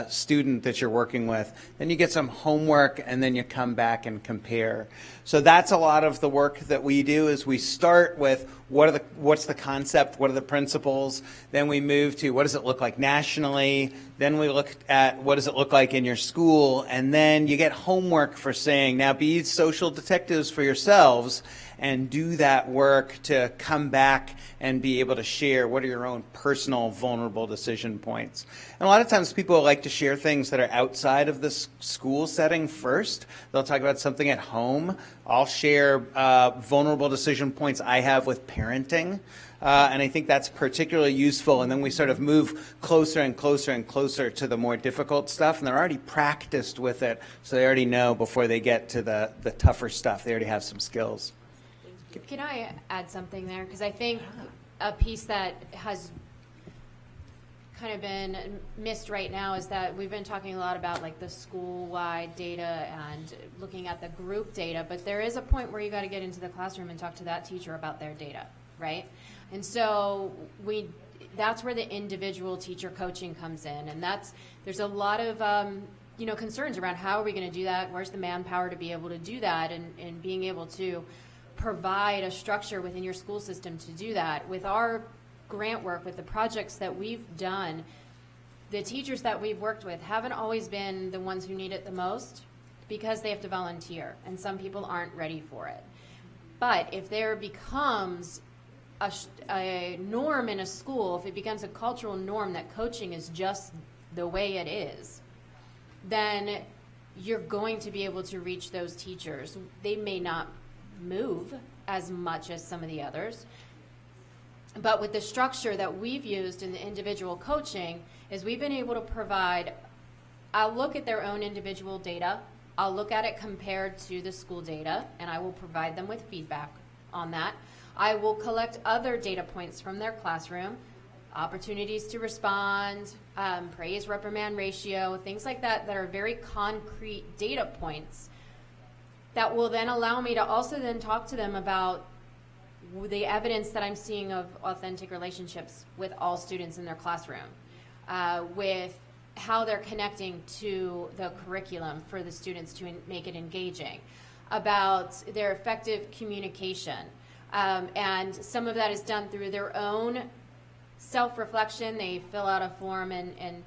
student that you're working with. Then you get some homework, and then you come back and compare. So that's a lot of the work that we do. Is we start with what's the concept, what are the principles, then we move to what does it look like nationally, then we look at what does it look like in your school, and then you get homework for saying, now be social detectives for yourselves and do that work to come back and be able to share what are your own personal vulnerable decision points. And a lot of times people like to share things that are outside of the school setting first. They'll talk about something at home. I'll share vulnerable decision points I have with parenting. And I think that's particularly useful. And then we sort of move closer and closer and closer to the more difficult stuff. And they're already practiced with it, so they already know before they get to the tougher stuff. They already have some skills. Can I add something there? Because I think a piece that has kind of been missed right now is that we've been talking a lot about like the school-wide data and looking at the group data, but there is a point where you got to get into the classroom and talk to that teacher about their data, right? And so that's where the individual teacher coaching comes in, and there's a lot of concerns around how are we going to do that? Where's the manpower to be able to do that, and being able to provide a structure within your school system to do that. With our grant work, with the projects that we've done, the teachers that we've worked with haven't always been the ones who need it the most because they have to volunteer, and some people aren't ready for it. But if there becomes a norm in a school, if it becomes a cultural norm that coaching is just the way it is, then you're going to be able to reach those teachers. They may not move as much as some of the others, but with the structure that we've used in the individual coaching is we've been able to provide, I'll look at their own individual data, I'll look at it compared to the school data, and I will provide them with feedback on that. I will collect other data points from their classroom, opportunities to respond, praise reprimand ratio, things like that that are very concrete data points that will then allow me to also then talk to them about the evidence that I'm seeing of authentic relationships with all students in their classroom, with how they're connecting to the curriculum for the students to make it engaging, about their effective communication. And some of that is done through their own self-reflection. They fill out a form and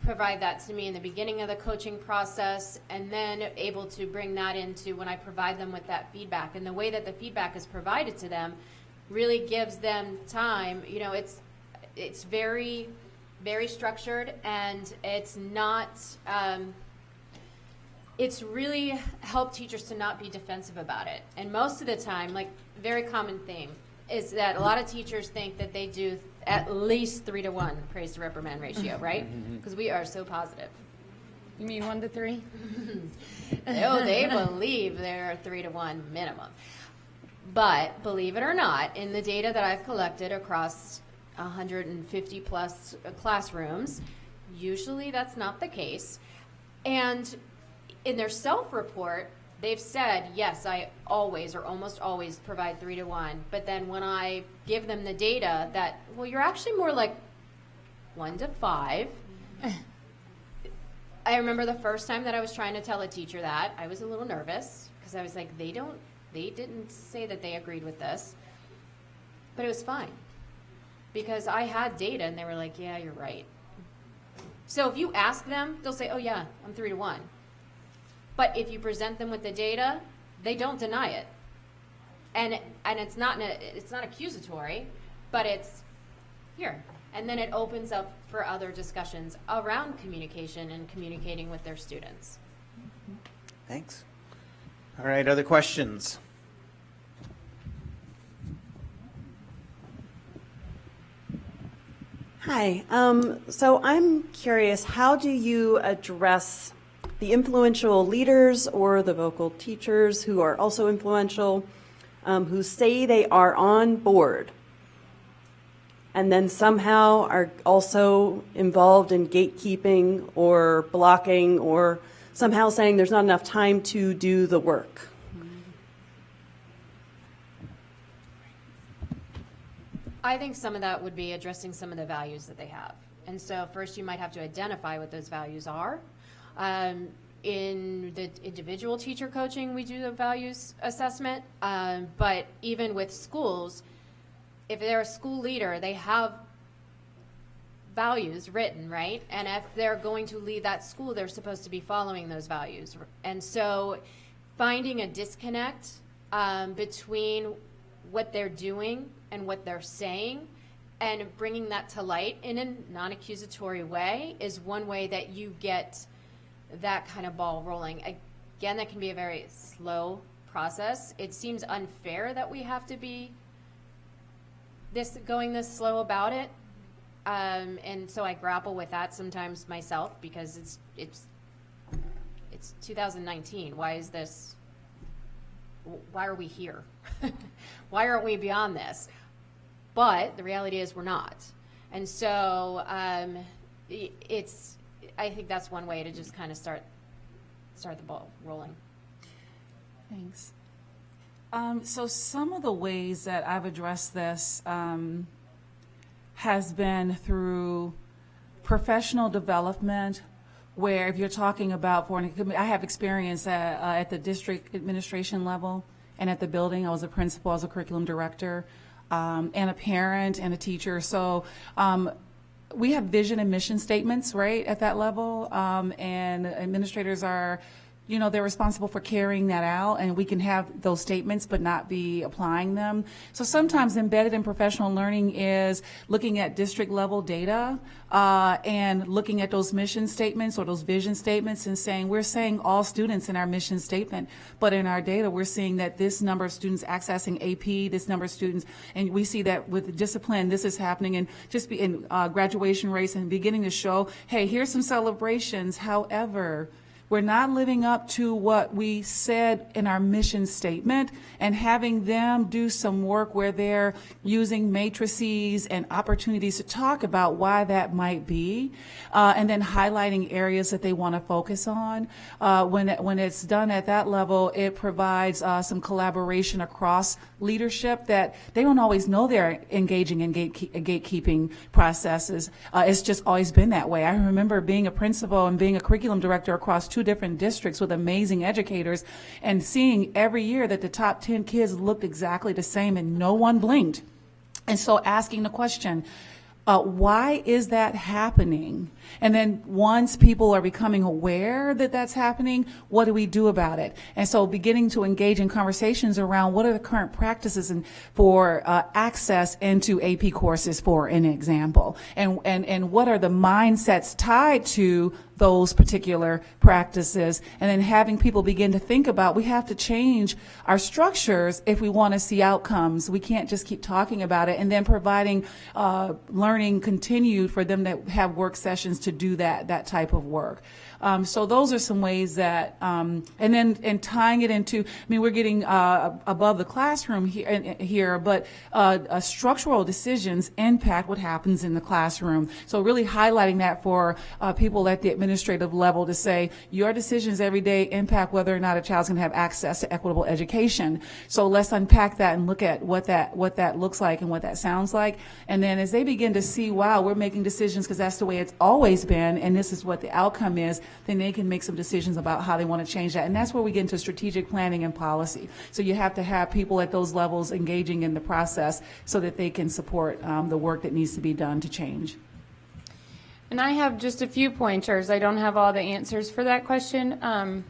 provide that to me in the beginning of the coaching process, and then able to bring that into when I provide them with that feedback. And the way that the feedback is provided to them really gives them time. You know, it's very, very structured, and it's not, it's really helped teachers to not be defensive about it. And most of the time, like, very common thing is that a lot of teachers think that they do at least 3-to-1 praise to reprimand ratio, right? Because we are so positive. You mean 1 to 3? No, they believe they're 3-to-1 minimum. But believe it or not, in the data that I've collected across 150 plus classrooms, usually that's not the case. And in their self-report, they've said, yes, I always or almost always provide 3-to-1. But then when I give them the data that, well, you're actually more like 1 to 5. I remember the first time that I was trying to tell a teacher that, I was a little nervous because I was like, they didn't say that they agreed with this. But it was fine because I had data and they were like, yeah, you're right. So if you ask them, they'll say, oh yeah, I'm 3-to-1. But if you present them with the data, they don't deny it, and it's not accusatory, but it's here, and then it opens up for other discussions around communication and communicating with their students. Thanks. All right, other questions? Hi. So I'm curious, how do you address the influential leaders or the vocal teachers who are also influential, who say they are on board and then somehow are also involved in gatekeeping or blocking or somehow saying there's not enough time to do the work? I think some of that would be addressing some of the values that they have. And so first you might have to identify what those values are. In the individual teacher coaching, we do the values assessment, but even with schools, if they're a school leader, they have values written, right? And if they're going to lead that school, they're supposed to be following those values. And so finding a disconnect between what they're doing and what they're saying and bringing that to light in a non-accusatory way is one way that you get that kind of ball rolling. Again, that can be a very slow process. It seems unfair that we have to be going this slow about it. And so I grapple with that sometimes myself because it's 2019. Why are we here? Why aren't we beyond this? But the reality is we're not. And so I think that's one way to just kind of start the ball rolling. Thanks. So some of the ways that I've addressed this has been through professional development, where if you're talking about, I have experience at the district administration level and at the building. I was a principal, I was a curriculum director, and a parent and a teacher. So we have vision and mission statements, right, at that level, and administrators are, they're responsible for carrying that out, and we can have those statements but not be applying them. So sometimes embedded in professional learning is looking at district level data and looking at those mission statements or those vision statements and saying, we're saying all students in our mission statement, but in our data we're seeing that this number of students accessing AP, this number of students, and we see that with discipline this is happening, and just be in graduation rates and beginning to show, hey, here's some celebrations. However, we're not living up to what we said in our mission statement, and having them do some work where they're using matrices and opportunities to talk about why that might be, and then highlighting areas that they want to focus on. When it's done at that level, it provides some collaboration across leadership that they don't always know they're engaging in gatekeeping processes. It's just always been that way. I remember being a principal and being a curriculum director across 2 different districts with amazing educators and seeing every year that the top 10 kids looked exactly the same and no one blinked. And so asking the question, why is that happening? And then once people are becoming aware that that's happening, what do we do about it? And so beginning to engage in conversations around what are the current practices for access into AP courses, for an example, and what are the mindsets tied to those particular practices, and then having people begin to think about, we have to change our structures if we want to see outcomes. We can't just keep talking about it, and then providing learning continued for them to have work sessions to do that type of work. So those are some ways that, and tying it into, I mean, we're getting above the classroom here, but structural decisions impact what happens in the classroom. So really highlighting that for people at the administrative level to say, your decisions every day impact whether or not a child's going to have access to equitable education. So let's unpack that and look at what that looks like and what that sounds like. And then as they begin to see, wow, we're making decisions because that's the way it's always been, and this is what the outcome is, then they can make some decisions about how they want to change that. And that's where we get into strategic planning and policy. So you have to have people at those levels engaging in the process so that they can support the work that needs to be done to change. And I have just a few pointers. I don't have all the answers for that question.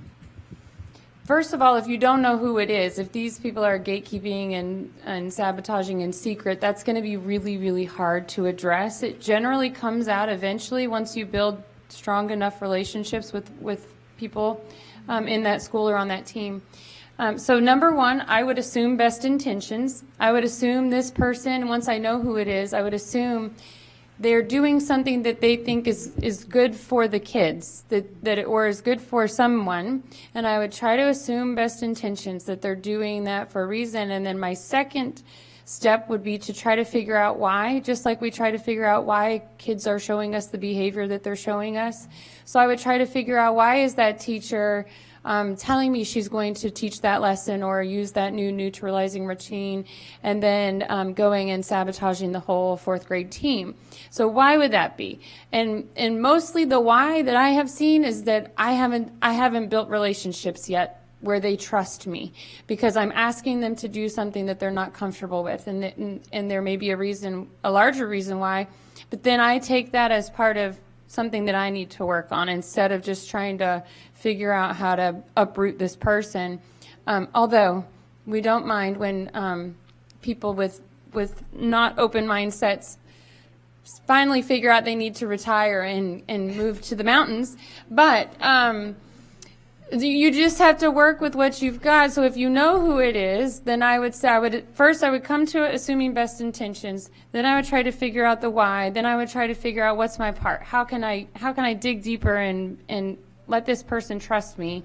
First of all, if you don't know who it is, if these people are gatekeeping and sabotaging in secret, that's going to be really, really hard to address. It generally comes out eventually once you build strong enough relationships with people in that school or on that team. So number one, I would assume best intentions. I would assume this person, once I know who it is, I would assume they're doing something that they think is good for the kids, or is good for someone, and I would try to assume best intentions, that they're doing that for a reason. And then my second step would be to try to figure out why, just like we try to figure out why kids are showing us the behavior that they're showing us. So I would try to figure out, why is that teacher telling me she's going to teach that lesson or use that new neutralizing routine, and then going and sabotaging the whole 4th grade team. So why would that be? And mostly the why that I have seen is that I haven't built relationships yet where they trust me, because I'm asking them to do something that they're not comfortable with, and there may be a larger reason why, but then I take that as part of something that I need to work on, instead of just trying to figure out how to uproot this person. Although we don't mind when people with not open mindsets finally figure out they need to retire and move to the mountains, but you just have to work with what you've got. So if you know who it is, then I would say, I would come to it assuming best intentions. Then I would try to figure out the why. Then I would try to figure out what's my part. How can I dig deeper and let this person trust me?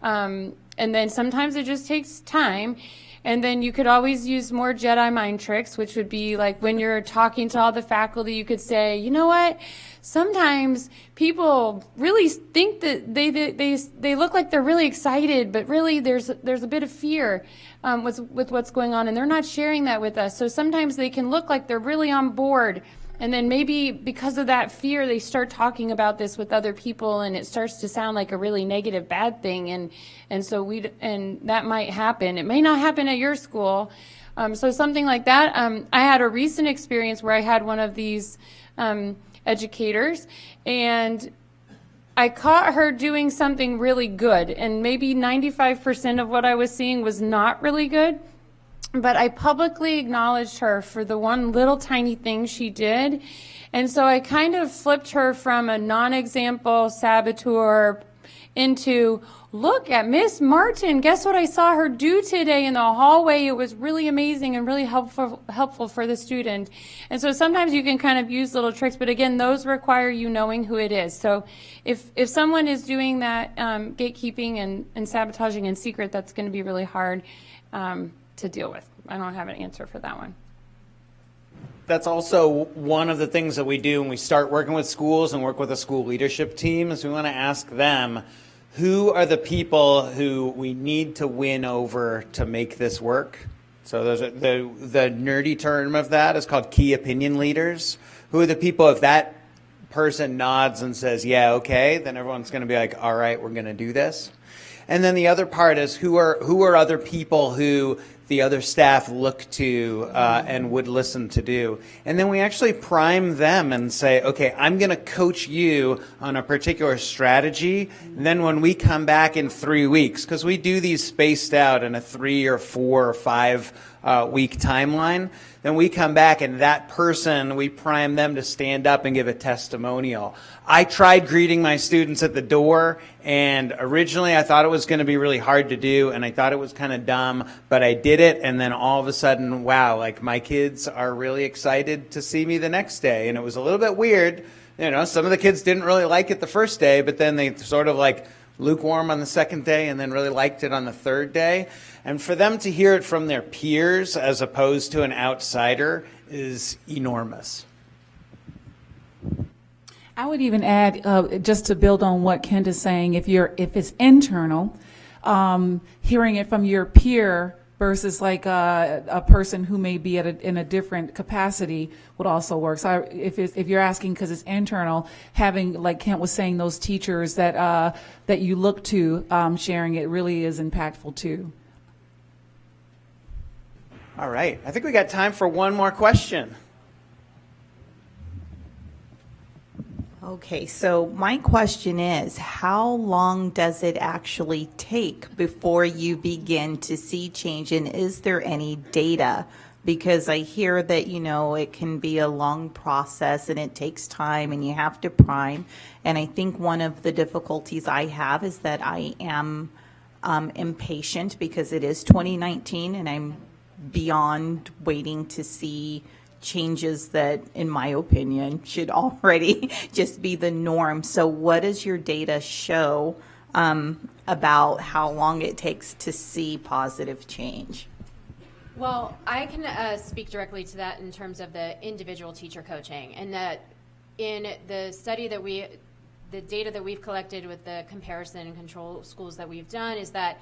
And then sometimes it just takes time. And then you could always use more Jedi mind tricks, which would be like when you're talking to all the faculty, you could say, you know what? Sometimes people really think that they look like they're really excited, but really there's a bit of fear with what's going on, and they're not sharing that with us. So sometimes they can look like they're really on board, and then maybe because of that fear, they start talking about this with other people, and it starts to sound like a really negative, bad thing, and so that might happen. It may not happen at your school. So something like that. I had a recent experience where I had one of these educators, and I caught her doing something really good, and maybe 95% of what I was seeing was not really good, but I publicly acknowledged her for the one little tiny thing she did. And so I kind of flipped her from a non-example saboteur into, look at Miss Martin. Guess what I saw her do today in the hallway? It was really amazing and really helpful for the student. And so sometimes you can kind of use little tricks, but again, those require you knowing who it is. So if someone is doing that gatekeeping and sabotaging in secret, that's going to be really hard to deal with. I don't have an answer for that one. That's also one of the things that we do when we start working with schools and work with a school leadership team, is we want to ask them, who are the people who we need to win over to make this work? So the nerdy term of that is called key opinion leaders. Who are the people, if that person nods and says, yeah, okay, then everyone's going to be like, all right, we're going to do this. And then the other part is who are other people who the other staff look to and would listen to do. And then we actually prime them and say, okay, I'm going to coach you on a particular strategy. And then when we come back in 3 weeks, because we do these spaced out in a 3 or 4 or 5 week timeline, then we come back and that person, we prime them to stand up and give a testimonial. I tried greeting my students at the door, and originally I thought it was going to be really hard to do, and I thought it was kind of dumb, but I did it, and then all of a sudden, wow, like my kids are really excited to see me the next day, and it was a little bit weird. You know, some of the kids didn't really like it the first day, but then they sort of like lukewarm on the second day and then really liked it on the third day. And for them to hear it from their peers as opposed to an outsider is enormous. I would even add, just to build on what Kent is saying, if it's internal, hearing it from your peer versus like a person who may be in a different capacity would also work. So if you're asking because it's internal, having, like Kent was saying, those teachers that you look to, sharing it really is impactful too. All right, I think we got time for one more question. Okay, so my question is, how long does it actually take before you begin to see change, and is there any data? Because I hear that, you know, it can be a long process and it takes time and you have to prime. And I think one of the difficulties I have is that I am impatient because it is 2019 and I'm beyond waiting to see changes that, in my opinion, should already just be the norm. So what does your data show about how long it takes to see positive change? Well, I can speak directly to that in terms of the individual teacher coaching, and that in the study that the data that we've collected with the comparison and control schools that we've done is that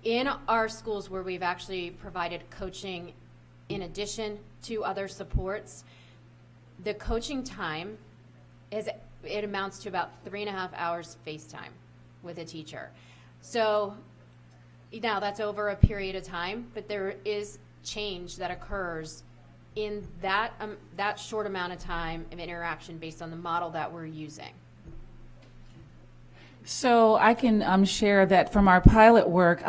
in our schools where we've actually provided coaching in addition to other supports, the coaching time it amounts to about 3.5 hours FaceTime with a teacher. So now that's over a period of time, but there is change that occurs in that short amount of time of interaction based on the model that we're using. So I can share that from our pilot work,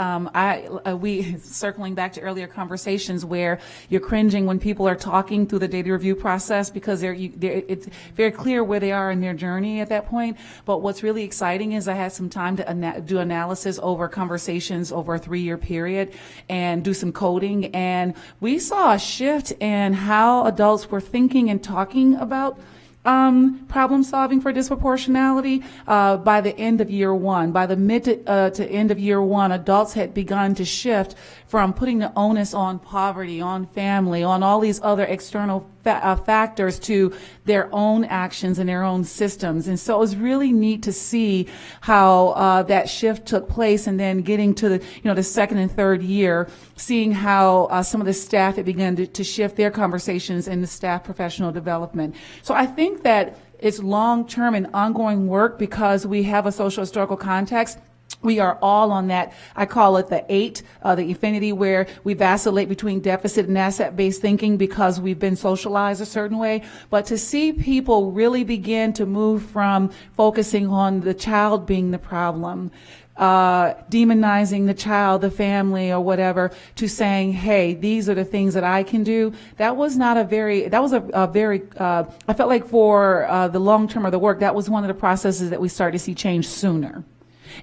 we circling back to earlier conversations where you're cringing when people are talking through the data review process because it's very clear where they are in their journey at that point. But what's really exciting is I had some time to do analysis over conversations over a 3-year period and do some coding, and we saw a shift in how adults were thinking and talking about problem solving for disproportionality by the end of year 1. By the mid to end of year 1, adults had begun to shift from putting the onus on poverty, on family, on all these other external factors to their own actions and their own systems. And so it was really neat to see how that shift took place, and then getting to the second and third year, seeing how some of the staff had begun to shift their conversations in the staff professional development. So I think that it's long-term and ongoing work because we have a social historical context. We are all on that, I call it the 8, the affinity, where we vacillate between deficit and asset-based thinking because we've been socialized a certain way. But to see people really begin to move from focusing on the child being the problem, demonizing the child, the family, or whatever, to saying, hey, these are the things that I can do. That was a very, I felt like for the long term of the work, that was one of the processes that we started to see change sooner.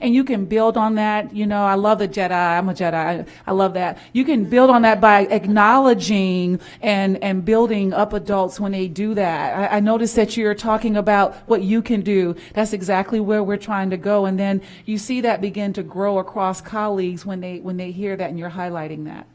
And you can build on that. You know, I love the Jedi. I'm a Jedi. I love that. You can build on that by acknowledging and building up adults when they do that. I noticed that you're talking about what you can do. That's exactly where we're trying to go. And then you see that begin to grow across colleagues when they hear that and you're highlighting that.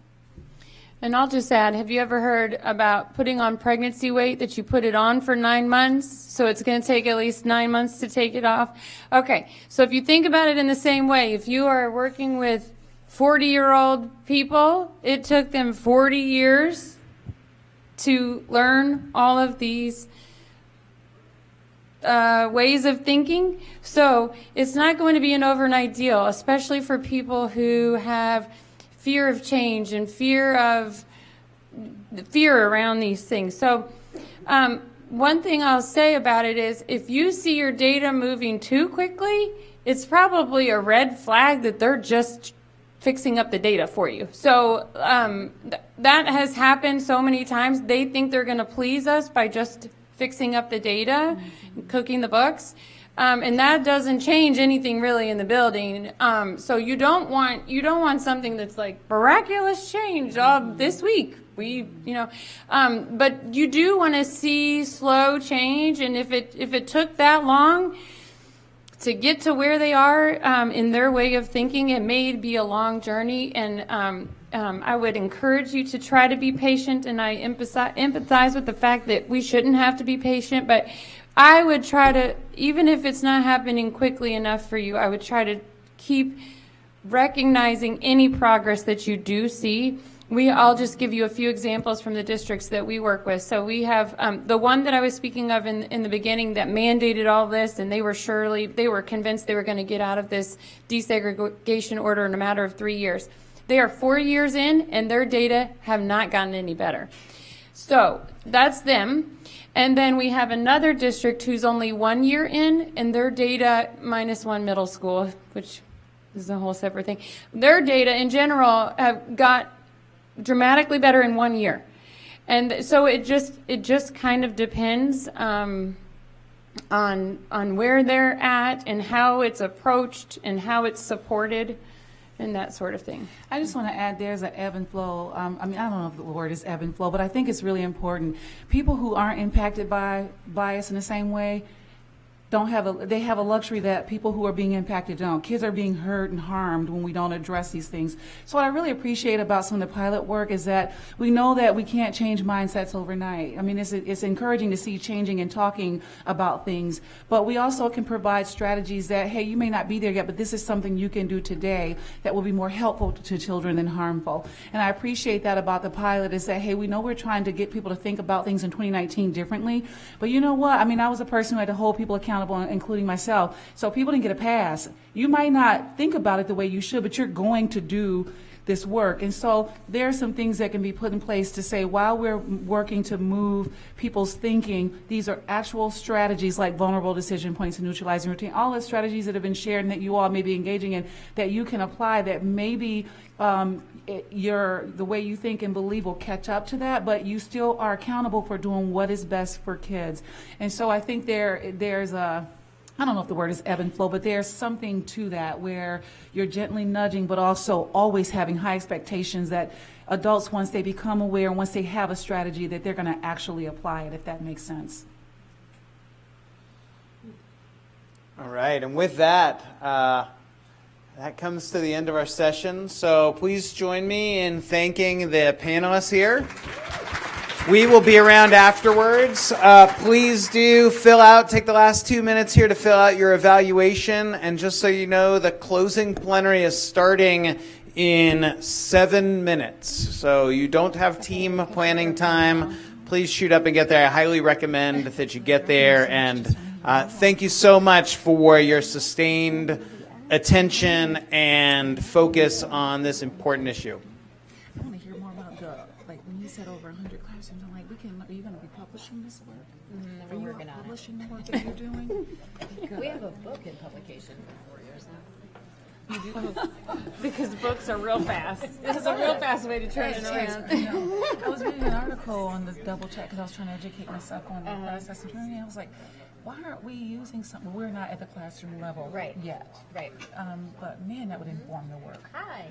And I'll just add, have you ever heard about putting on pregnancy weight, that you put it on for 9 months, so it's going to take at least 9 months to take it off? Okay, so if you think about it in the same way, if you are working with 40-year-old people, it took them 40 years to learn all of these ways of thinking. So it's not going to be an overnight deal, especially for people who have fear of change and fear around these things. So one thing I'll say about it is, if you see your data moving too quickly, it's probably a red flag that they're just fixing up the data for you. So that has happened so many times. They think they're going to please us by just fixing up the data, cooking the books. And that doesn't change anything really in the building. So you don't want something that's like miraculous change this week. But you do want to see slow change. And if it took that long to get to where they are in their way of thinking, it may be a long journey. And I would encourage you to try to be patient. And I empathize with the fact that we shouldn't have to be patient, but I would try to, even if it's not happening quickly enough for you, I would try to keep recognizing any progress that you do see. I'll just give you a few examples from the districts that we work with. So we have the one that I was speaking of in the beginning that mandated all this, and they were convinced they were going to get out of this desegregation order in a matter of 3 years. They are 4 years in, and their data have not gotten any better. So that's them. And then we have another district who's only 1 year in, and their data, -1 middle school, which is a whole separate thing. Their data in general have got dramatically better in 1 year. And so it just kind of depends on where they're at and how it's approached and how it's supported and that sort of thing. I just want to add, there's an ebb and flow. I don't know if the word is ebb and flow, but I think it's really important. People who aren't impacted by bias in the same way they have a luxury that people who are being impacted don't. Kids are being hurt and harmed when we don't address these things. So what I really appreciate about some of the pilot work is that we know that we can't change mindsets overnight. I mean, it's encouraging to see changing and talking about things, but we also can provide strategies that, hey, you may not be there yet, but this is something you can do today that will be more helpful to children than harmful. And I appreciate that about the pilot, is that, hey, we know we're trying to get people to think about things in 2019 differently, but you know what? I mean, I was a person who had to hold people accountable, including myself. So people didn't get a pass. You might not think about it the way you should, but you're going to do this work. And so there are some things that can be put in place to say, while we're working to move people's thinking, these are actual strategies like vulnerable decision points and neutralizing routine, all the strategies that have been shared and that you all may be engaging in that you can apply, that maybe the way you think and believe will catch up to that, but you still are accountable for doing what is best for kids. And so I think there's I don't know if the word is ebb and flow, but there's something to that where you're gently nudging, but also always having high expectations that adults, once they become aware, once they have a strategy, that they're going to actually apply it, if that makes sense. All right, and with that, that comes to the end of our session. So please join me in thanking the panelists here. We will be around afterwards. Please do take the last 2 minutes here to fill out your evaluation. And just so you know, the closing plenary is starting in 7 minutes. So you don't have team planning time. Please shoot up and get there. I highly recommend that you get there. And thank you so much for your sustained attention and focus on this important issue. I want to hear more about when you said over 100 classrooms, I'm like, are you going to be publishing this work? Are you publishing the work that you're doing? We have a book in publication for 4 years now. You do? Because books are real fast. It's a real fast way to turn it around. I was reading an article on the double check because I was trying to educate myself on the process and training. I was like, why aren't we using something? We're not at the classroom level Right. yet. Right. But man, that would inform the work. Hi.